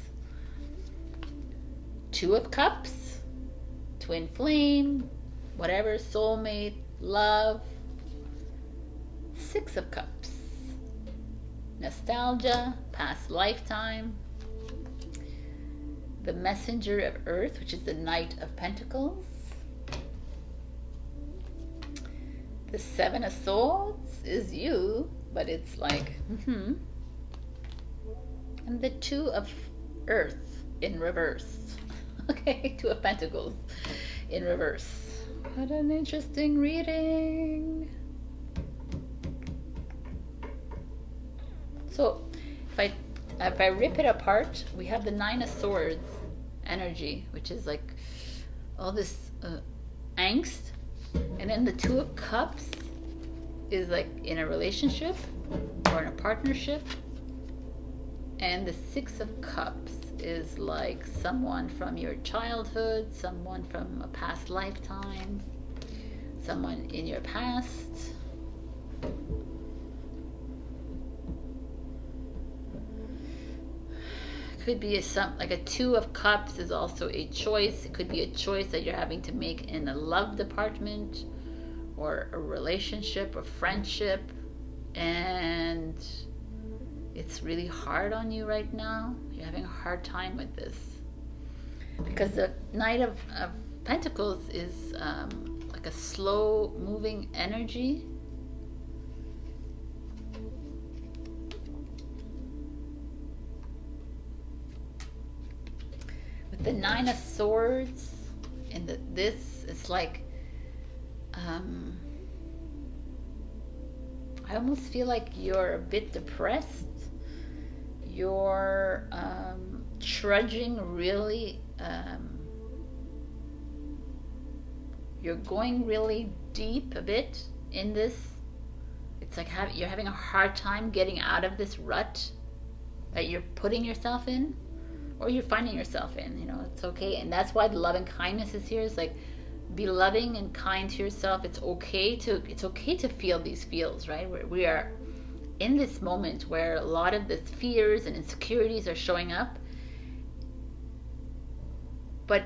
2 of Cups. Twin flame. Whatever, soulmate, love. 6 of Cups. Nostalgia, past lifetime. The Messenger of Earth, which is the Knight of Pentacles. The 7 of Swords is you, but it's like, And the 2 of Earth in reverse. Okay, 2 of Pentacles in reverse. What an interesting reading. So if I rip it apart, we have the 9 of Swords energy, which is like all this angst, and then the 2 of Cups is like in a relationship or in a partnership, and the 6 of Cups is like someone from your childhood, someone from a past lifetime, someone in your past. Could be like a 2 of Cups is also a choice. It could be a choice that you're having to make in the love department or a relationship or friendship, and it's really hard on you right now. You're having a hard time with this because the Knight of Pentacles is like a slow moving energy. With the 9 of Swords and this, it's like I almost feel like you're a bit depressed. You're trudging really, you're going really deep a bit in this. It's like you're having a hard time getting out of this rut that you're putting yourself in, or you're finding yourself in. You know, it's okay. And that's why the love and kindness is here. It's like, be loving and kind to yourself. It's okay to feel these feels, right? We are in this moment where a lot of the fears and insecurities are showing up. But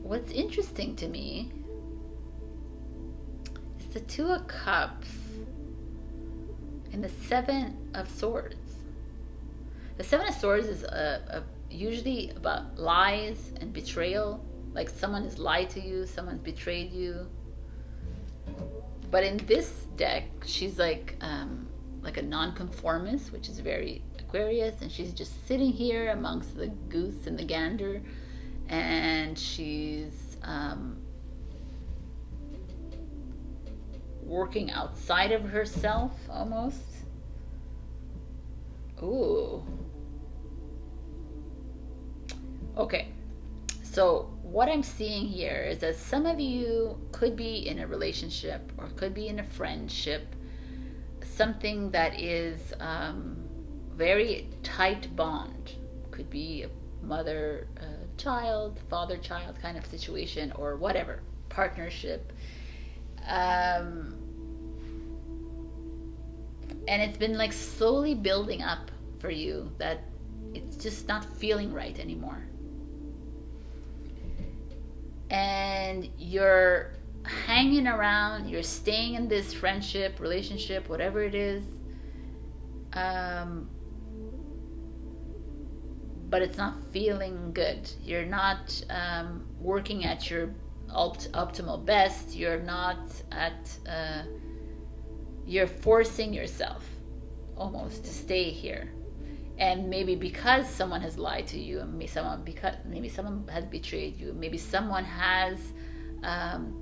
what's interesting to me is the 2 of Cups and the 7 of Swords. The 7 of Swords is usually about lies and betrayal. Like someone has lied to you, someone's betrayed you. But in this deck, she's like a nonconformist, which is very Aquarius, and she's just sitting here amongst the goose and the gander, and she's working outside of herself almost. Ooh. Okay. So what I'm seeing here is that some of you could be in a relationship or could be in a friendship. something that is very tight bond. Could be a mother child, father child kind of situation, or whatever, partnership. And it's been like slowly building up for you that it's just not feeling right anymore. And you're hanging around, you're staying in this friendship, relationship, whatever it is, but it's not feeling good. You're not working at your optimal best. You're not at, you're forcing yourself almost to stay here. And maybe because someone has lied to you, and maybe someone has betrayed you, maybe someone has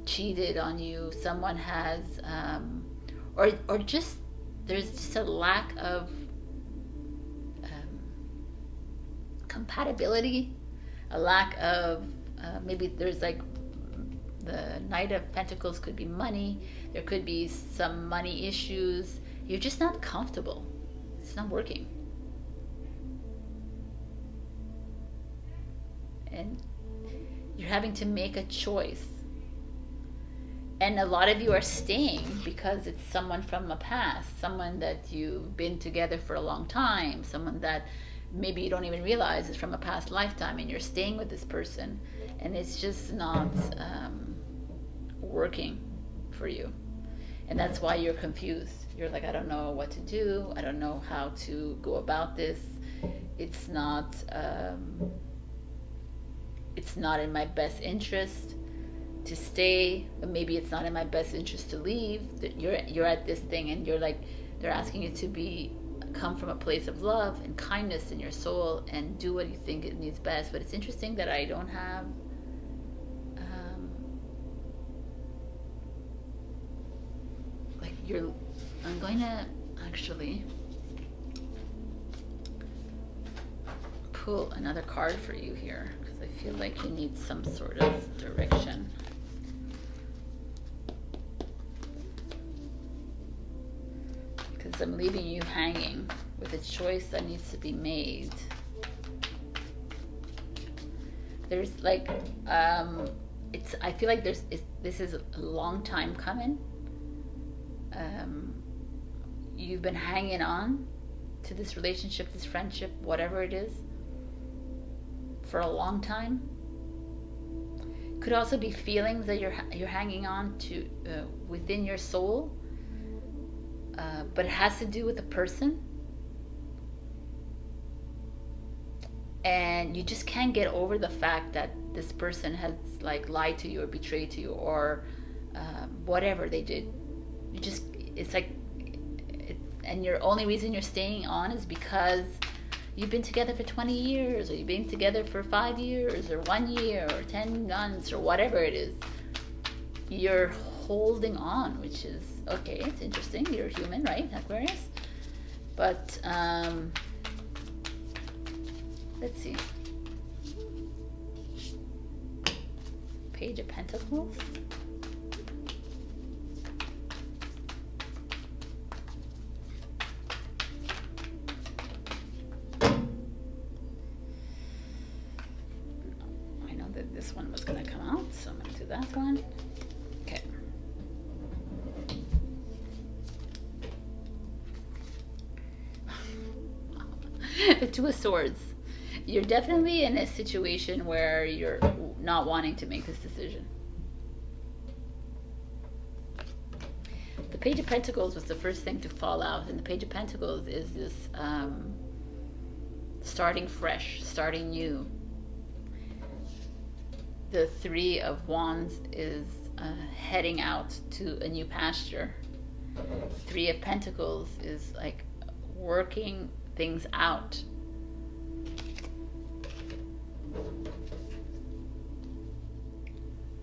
cheated on you, someone has, or just there's just a lack of compatibility, a lack of maybe there's like the Knight of Pentacles could be money, there could be some money issues. You're just not comfortable. It's not working. And you're having to make a choice. And a lot of you are staying because it's someone from the past, someone that you've been together for a long time, someone that maybe you don't even realize is from a past lifetime, and you're staying with this person, and it's just not working for you. And that's why you're confused. You're like, I don't know what to do. I don't know how to go about this. It's not in my best interest to stay, but maybe it's not in my best interest to leave. That you're at this thing, and you're like, they're asking you to come from a place of love and kindness in your soul and do what you think it needs best. But it's interesting that I don't have I'm going to actually pull another card for you here, because I feel like you need some sort of direction. Because I'm leaving you hanging with a choice that needs to be made. There's like, I feel like this is a long time coming. You've been hanging on to this relationship, this friendship, whatever it is, for a long time. Could also be feelings that you're hanging on to within your soul, but it has to do with the person, and you just can't get over the fact that this person has like lied to you or betrayed to you, or whatever they did. It's like, and your only reason you're staying on is because you've been together for 20 years, or you've been together for 5 years, or 1 year, or 10 months, or whatever it is. You're holding on, which is okay. It's interesting. You're human, right, Aquarius? But let's see. Page of Pentacles. This one was going to come out, so I'm going to do that one. Okay. The Two of Swords. You're definitely in a situation where you're not wanting to make this decision. The Page of Pentacles was the first thing to fall out, and the Page of Pentacles is this starting fresh, starting new. The Three of Wands is heading out to a new pasture. Three of Pentacles is like working things out.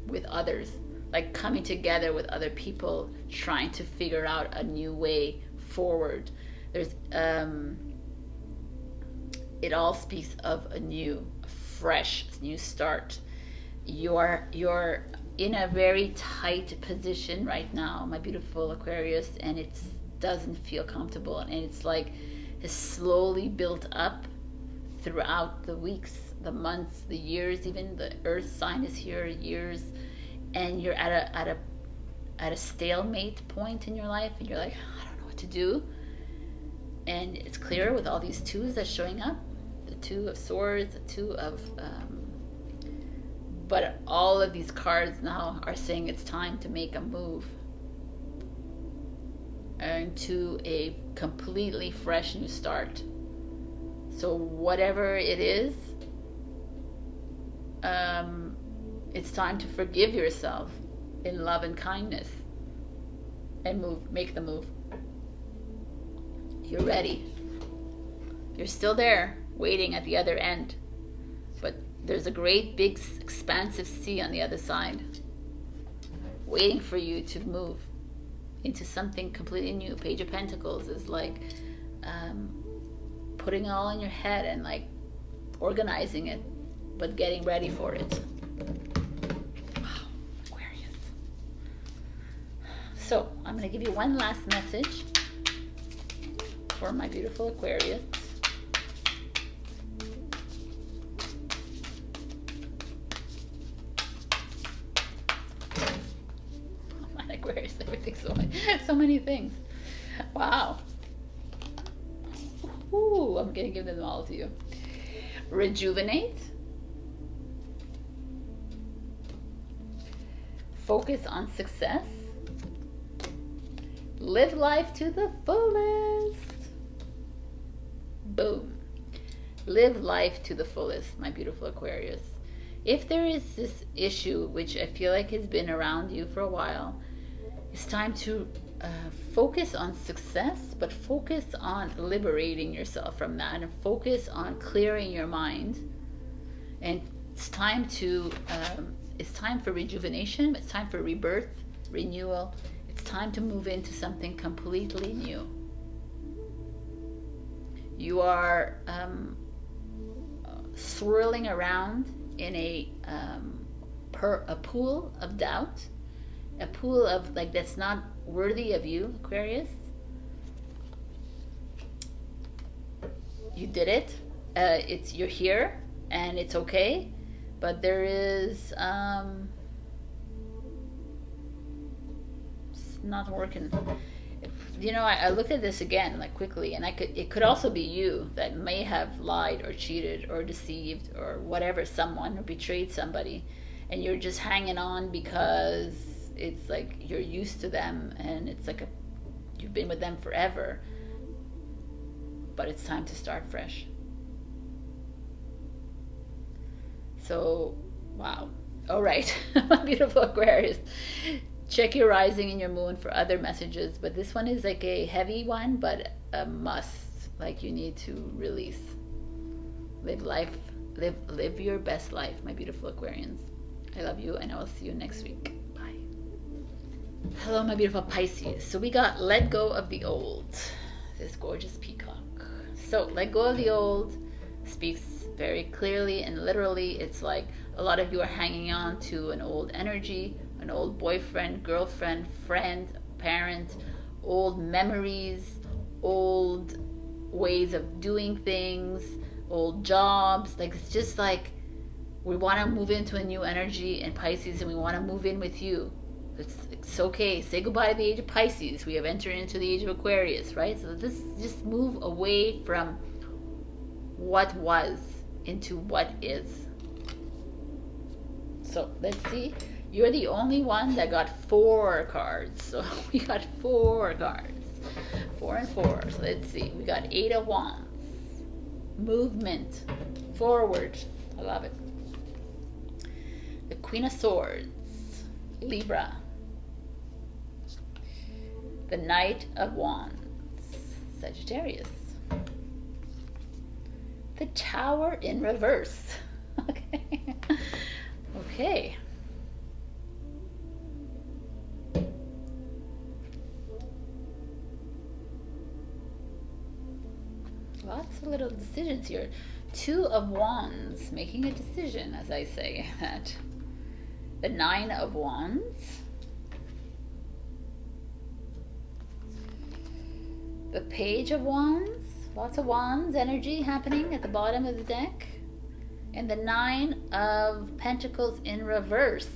With others, like coming together with other people, trying to figure out a new way forward. There's it all speaks of a new, fresh, new start. You're in a very tight position right now, my beautiful Aquarius, and it's doesn't feel comfortable, and it's like has slowly built up throughout the weeks, the months, the years. Even the earth sign is here, years, and you're at a stalemate point in your life, and you're like, I don't know what to do. And it's clear with all these twos that's showing up, the Two of Swords, the Two of but all of these cards now are saying it's time to make a move into a completely fresh new start. So whatever it is, it's time to forgive yourself in love and kindness and move, make the move. You're ready. You're still there, waiting at the other end. But there's a great big expansive sea on the other side, waiting for you to move into something completely new. Page of Pentacles is like putting it all in your head and like organizing it, but getting ready for it. Wow, Aquarius. So I'm going to give you one last message for my beautiful Aquarius. Aquarius, everything, so many things. Wow. Ooh, I'm gonna give them all to you. Rejuvenate. Focus on success. Live life to the fullest. Boom. Live life to the fullest, my beautiful Aquarius. If there is this issue, which I feel like has been around you for a while, it's time to focus on success, but focus on liberating yourself from that, and focus on clearing your mind. And it's time to, it's time for rejuvenation. It's time for rebirth, renewal. It's time to move into something completely new. You are swirling around in a pool of doubt, a pool of like that's not worthy of you, Aquarius. You did it. You're here, and it's okay. But there is it's not working. You know, I looked at this again, like quickly, and it could also be you that may have lied or cheated or deceived or whatever, someone, or betrayed somebody, and you're just hanging on because it's like you're used to them, and it's like you've been with them forever, but it's time to start fresh. So, wow. All right, my beautiful Aquarius. Check your rising and your moon for other messages, but this one is like a heavy one, but a must. Like you need to release. Live life. Live your best life, my beautiful Aquarians. I love you, and I will see you next week. Bye. Hello, my beautiful Pisces. So we got let go of the old. This gorgeous peacock. So let go of the old speaks very clearly and literally. It's like a lot of you are hanging on to an old energy, an old boyfriend, girlfriend, friend, parent, old memories, old ways of doing things, old jobs. Like it's just like we want to move into a new energy in Pisces, and we want to move in with you. It's okay. Say goodbye to the age of Pisces. We have entered into the age of Aquarius, right? So this just move away from what was into what is. So let's see. You're the only one that got 4 cards. So we got 4 cards. 4 and 4. So let's see. We got 8 of Wands. Movement. Forward. I love it. The Queen of Swords. Libra. The Knight of Wands. Sagittarius. The Tower in reverse. Okay. Okay. Lots of little decisions here. 2 of Wands, making a decision, as I say that. The 9 of Wands. The Page of Wands, lots of Wands energy happening at the bottom of the deck. And the Nine of Pentacles in reverse.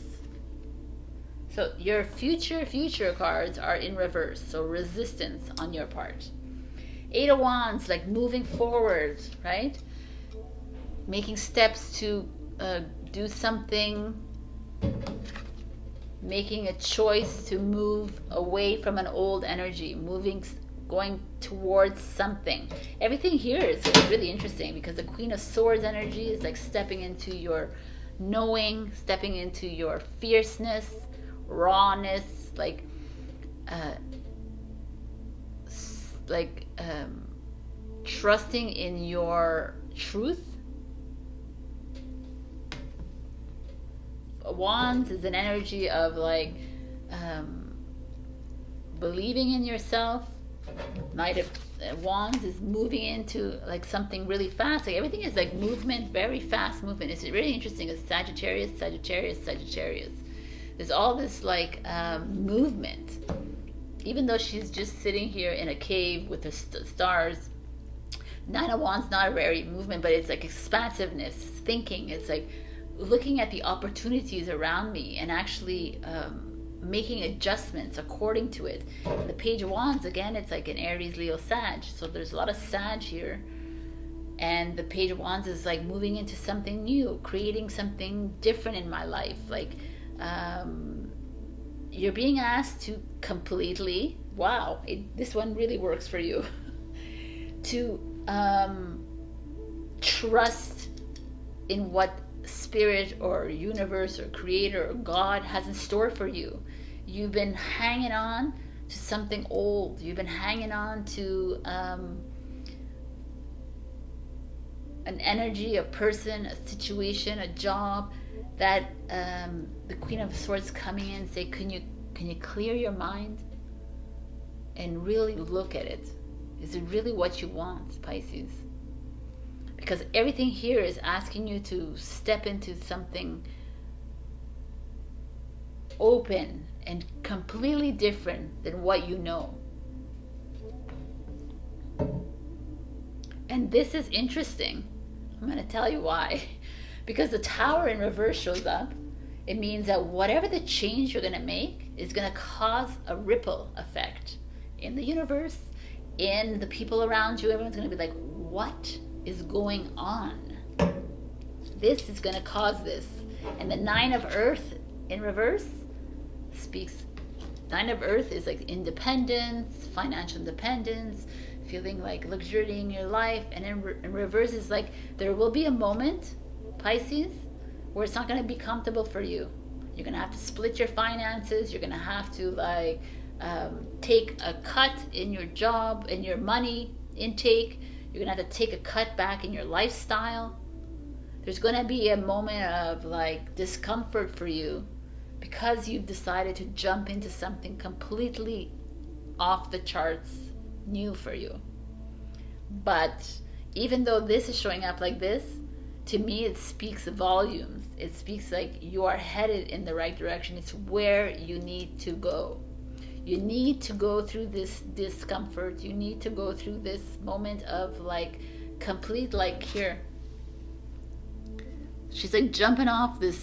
So your future cards are in reverse. So resistance on your part. Eight of Wands, like moving forward, right? Making steps to do something. Making a choice to move away from an old energy. Going towards something. Everything here is really interesting because the Queen of Swords energy is like stepping into your knowing, stepping into your fierceness, rawness, trusting in your truth. Wands is an energy of like believing in yourself. Knight of Wands is moving into like something really fast. Like everything is like movement, very fast movement. It's really interesting. It's Sagittarius, Sagittarius, Sagittarius. There's all this like movement. Even though she's just sitting here in a cave with the stars, Nine of Wands not a very movement, but it's like expansiveness, thinking. It's like looking at the opportunities around me and actually making adjustments according to it. The Page of Wands, again, it's like an Aries, Leo, Sag. So there's a lot of Sag here. And the Page of Wands is like moving into something new, creating something different in my life. Like you're being asked to completely, wow, this one really works for you, to trust in what spirit or universe or creator or God has in store for you. You've been hanging on to something old. You've been hanging on to an energy, a person, a situation, a job that the Queen of Swords coming in and say, can you clear your mind and really look at it? Is it really what you want, Pisces? Because everything here is asking you to step into something open and completely different than what you know. And this is interesting. I'm going to tell you why. Because the Tower in reverse shows up. It means that whatever the change you're going to make is going to cause a ripple effect in the universe, in the people around you. Everyone's going to be like, what is going on? This is going to cause this. And the Nine of Earth in reverse speaks. Nine of Earth is like independence, financial independence, feeling like luxuriating your life. And in reverse is like there will be a moment, Pisces, where it's not going to be comfortable for you. You're going to have to split your finances. You're going to have to like take a cut in your job, in your money intake. You're going to have to take a cut back in your lifestyle. There's going to be a moment of like discomfort for you because you've decided to jump into something completely off the charts, new for you. But even though this is showing up like this, to me it speaks volumes. It speaks like you are headed in the right direction. It's where you need to go. You need to go through this discomfort. You need to go through this moment of like complete, like here. She's like jumping off this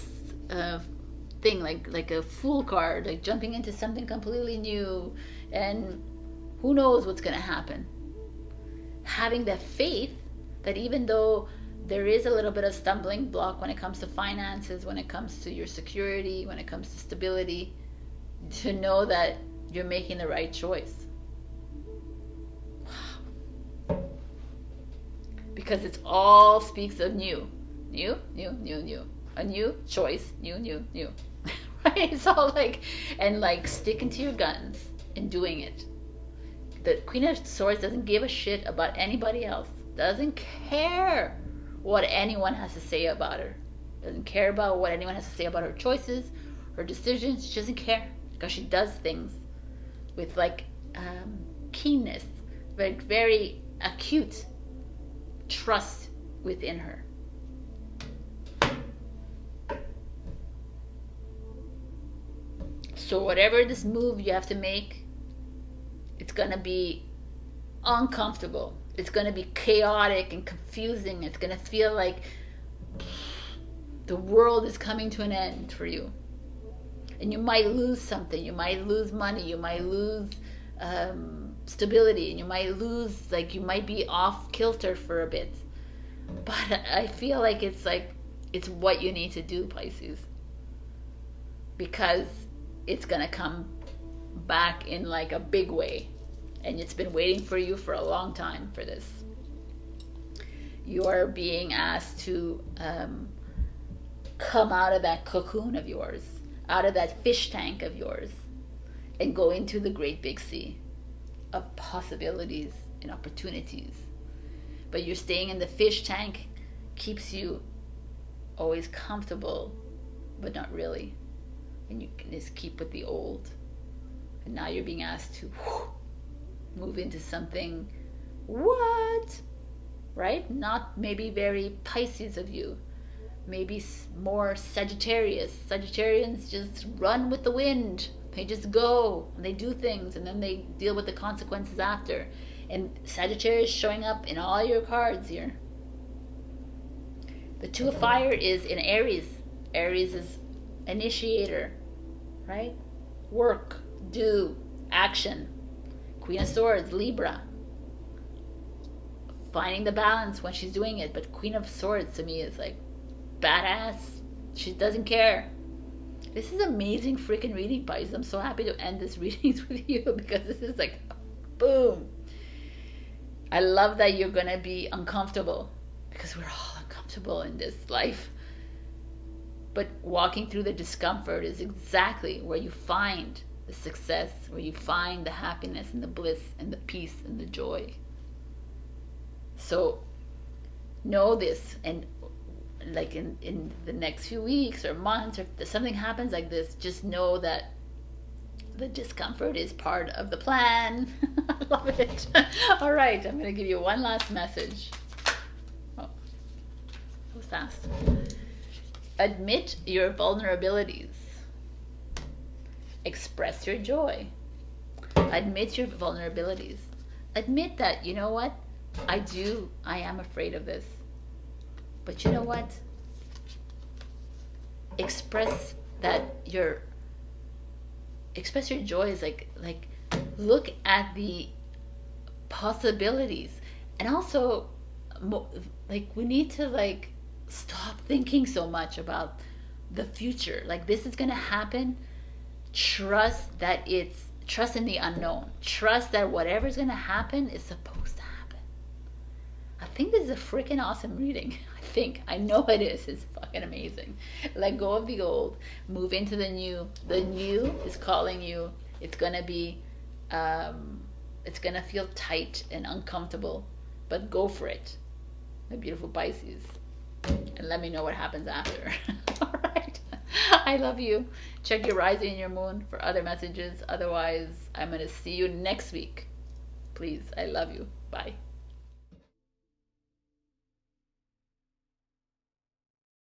thing, like a fool card, like jumping into something completely new, and who knows what's going to happen. Having that faith that even though there is a little bit of stumbling block when it comes to finances, when it comes to your security, when it comes to stability, to know that you're making the right choice. Wow. Because it all speaks of new. New. A new choice. New. Right? It's all like, and like sticking to your guns and doing it. The Queen of Swords doesn't give a shit about anybody else. Doesn't care what anyone has to say about her. Doesn't care about what anyone has to say about her choices, her decisions. She doesn't care because she does things with like keenness, very acute trust within her. So whatever this move you have to make, it's gonna be uncomfortable. It's going to be chaotic and confusing. It's going to feel like the world is coming to an end for you. And you might lose something. You might lose money. You might lose stability. And you might lose, like, you might be off kilter for a bit. But I feel like it's what you need to do, Pisces. Because it's going to come back in like a big way. And it's been waiting for you for a long time for this. You are being asked to come out of that cocoon of yours, out of that fish tank of yours, and go into the great big sea of possibilities and opportunities. But you're staying in the fish tank keeps you always comfortable, but not really. And you can just keep with the old. And now you're being asked to move into something, what? Right? Not maybe very Pisces of you. Maybe more Sagittarius. Sagittarians just run with the wind. They just go and they do things and then they deal with the consequences after. And Sagittarius showing up in all your cards here. The Two of Fire is in Aries. Aries is initiator, right? Work, do, action. Queen of Swords, Libra. Finding the balance when she's doing it. But Queen of Swords to me is like badass. She doesn't care. This is amazing freaking reading, Pisces. I'm so happy to end this readings with you because this is like boom. I love that you're gonna be uncomfortable because we're all uncomfortable in this life. But walking through the discomfort is exactly where you find the success, where you find the happiness and the bliss and the peace and the joy. So know this, and like in the next few weeks or months, or if something happens like this, just know that the discomfort is part of the plan. I love it. All right, I'm going to give you one last message. Oh, that was fast. Admit your vulnerabilities. Express your joy. Admit your vulnerabilities. Admit that, you know what? I am afraid of this. But you know what? Express your joy is like look at the possibilities. And also like we need to like stop thinking so much about the future. Like this is going to happen. Trust in the unknown. Trust that whatever's going to happen is supposed to happen. I think this is a freaking awesome reading. I know it is. It's fucking amazing. Let go of the old. Move into the new. The new is calling you. It's going to be, it's going to feel tight and uncomfortable, but go for it. My beautiful Pisces. And let me know what happens after. All right. I love you. Check your rising and your moon for other messages. Otherwise, I'm going to see you next week. Please, I love you. Bye.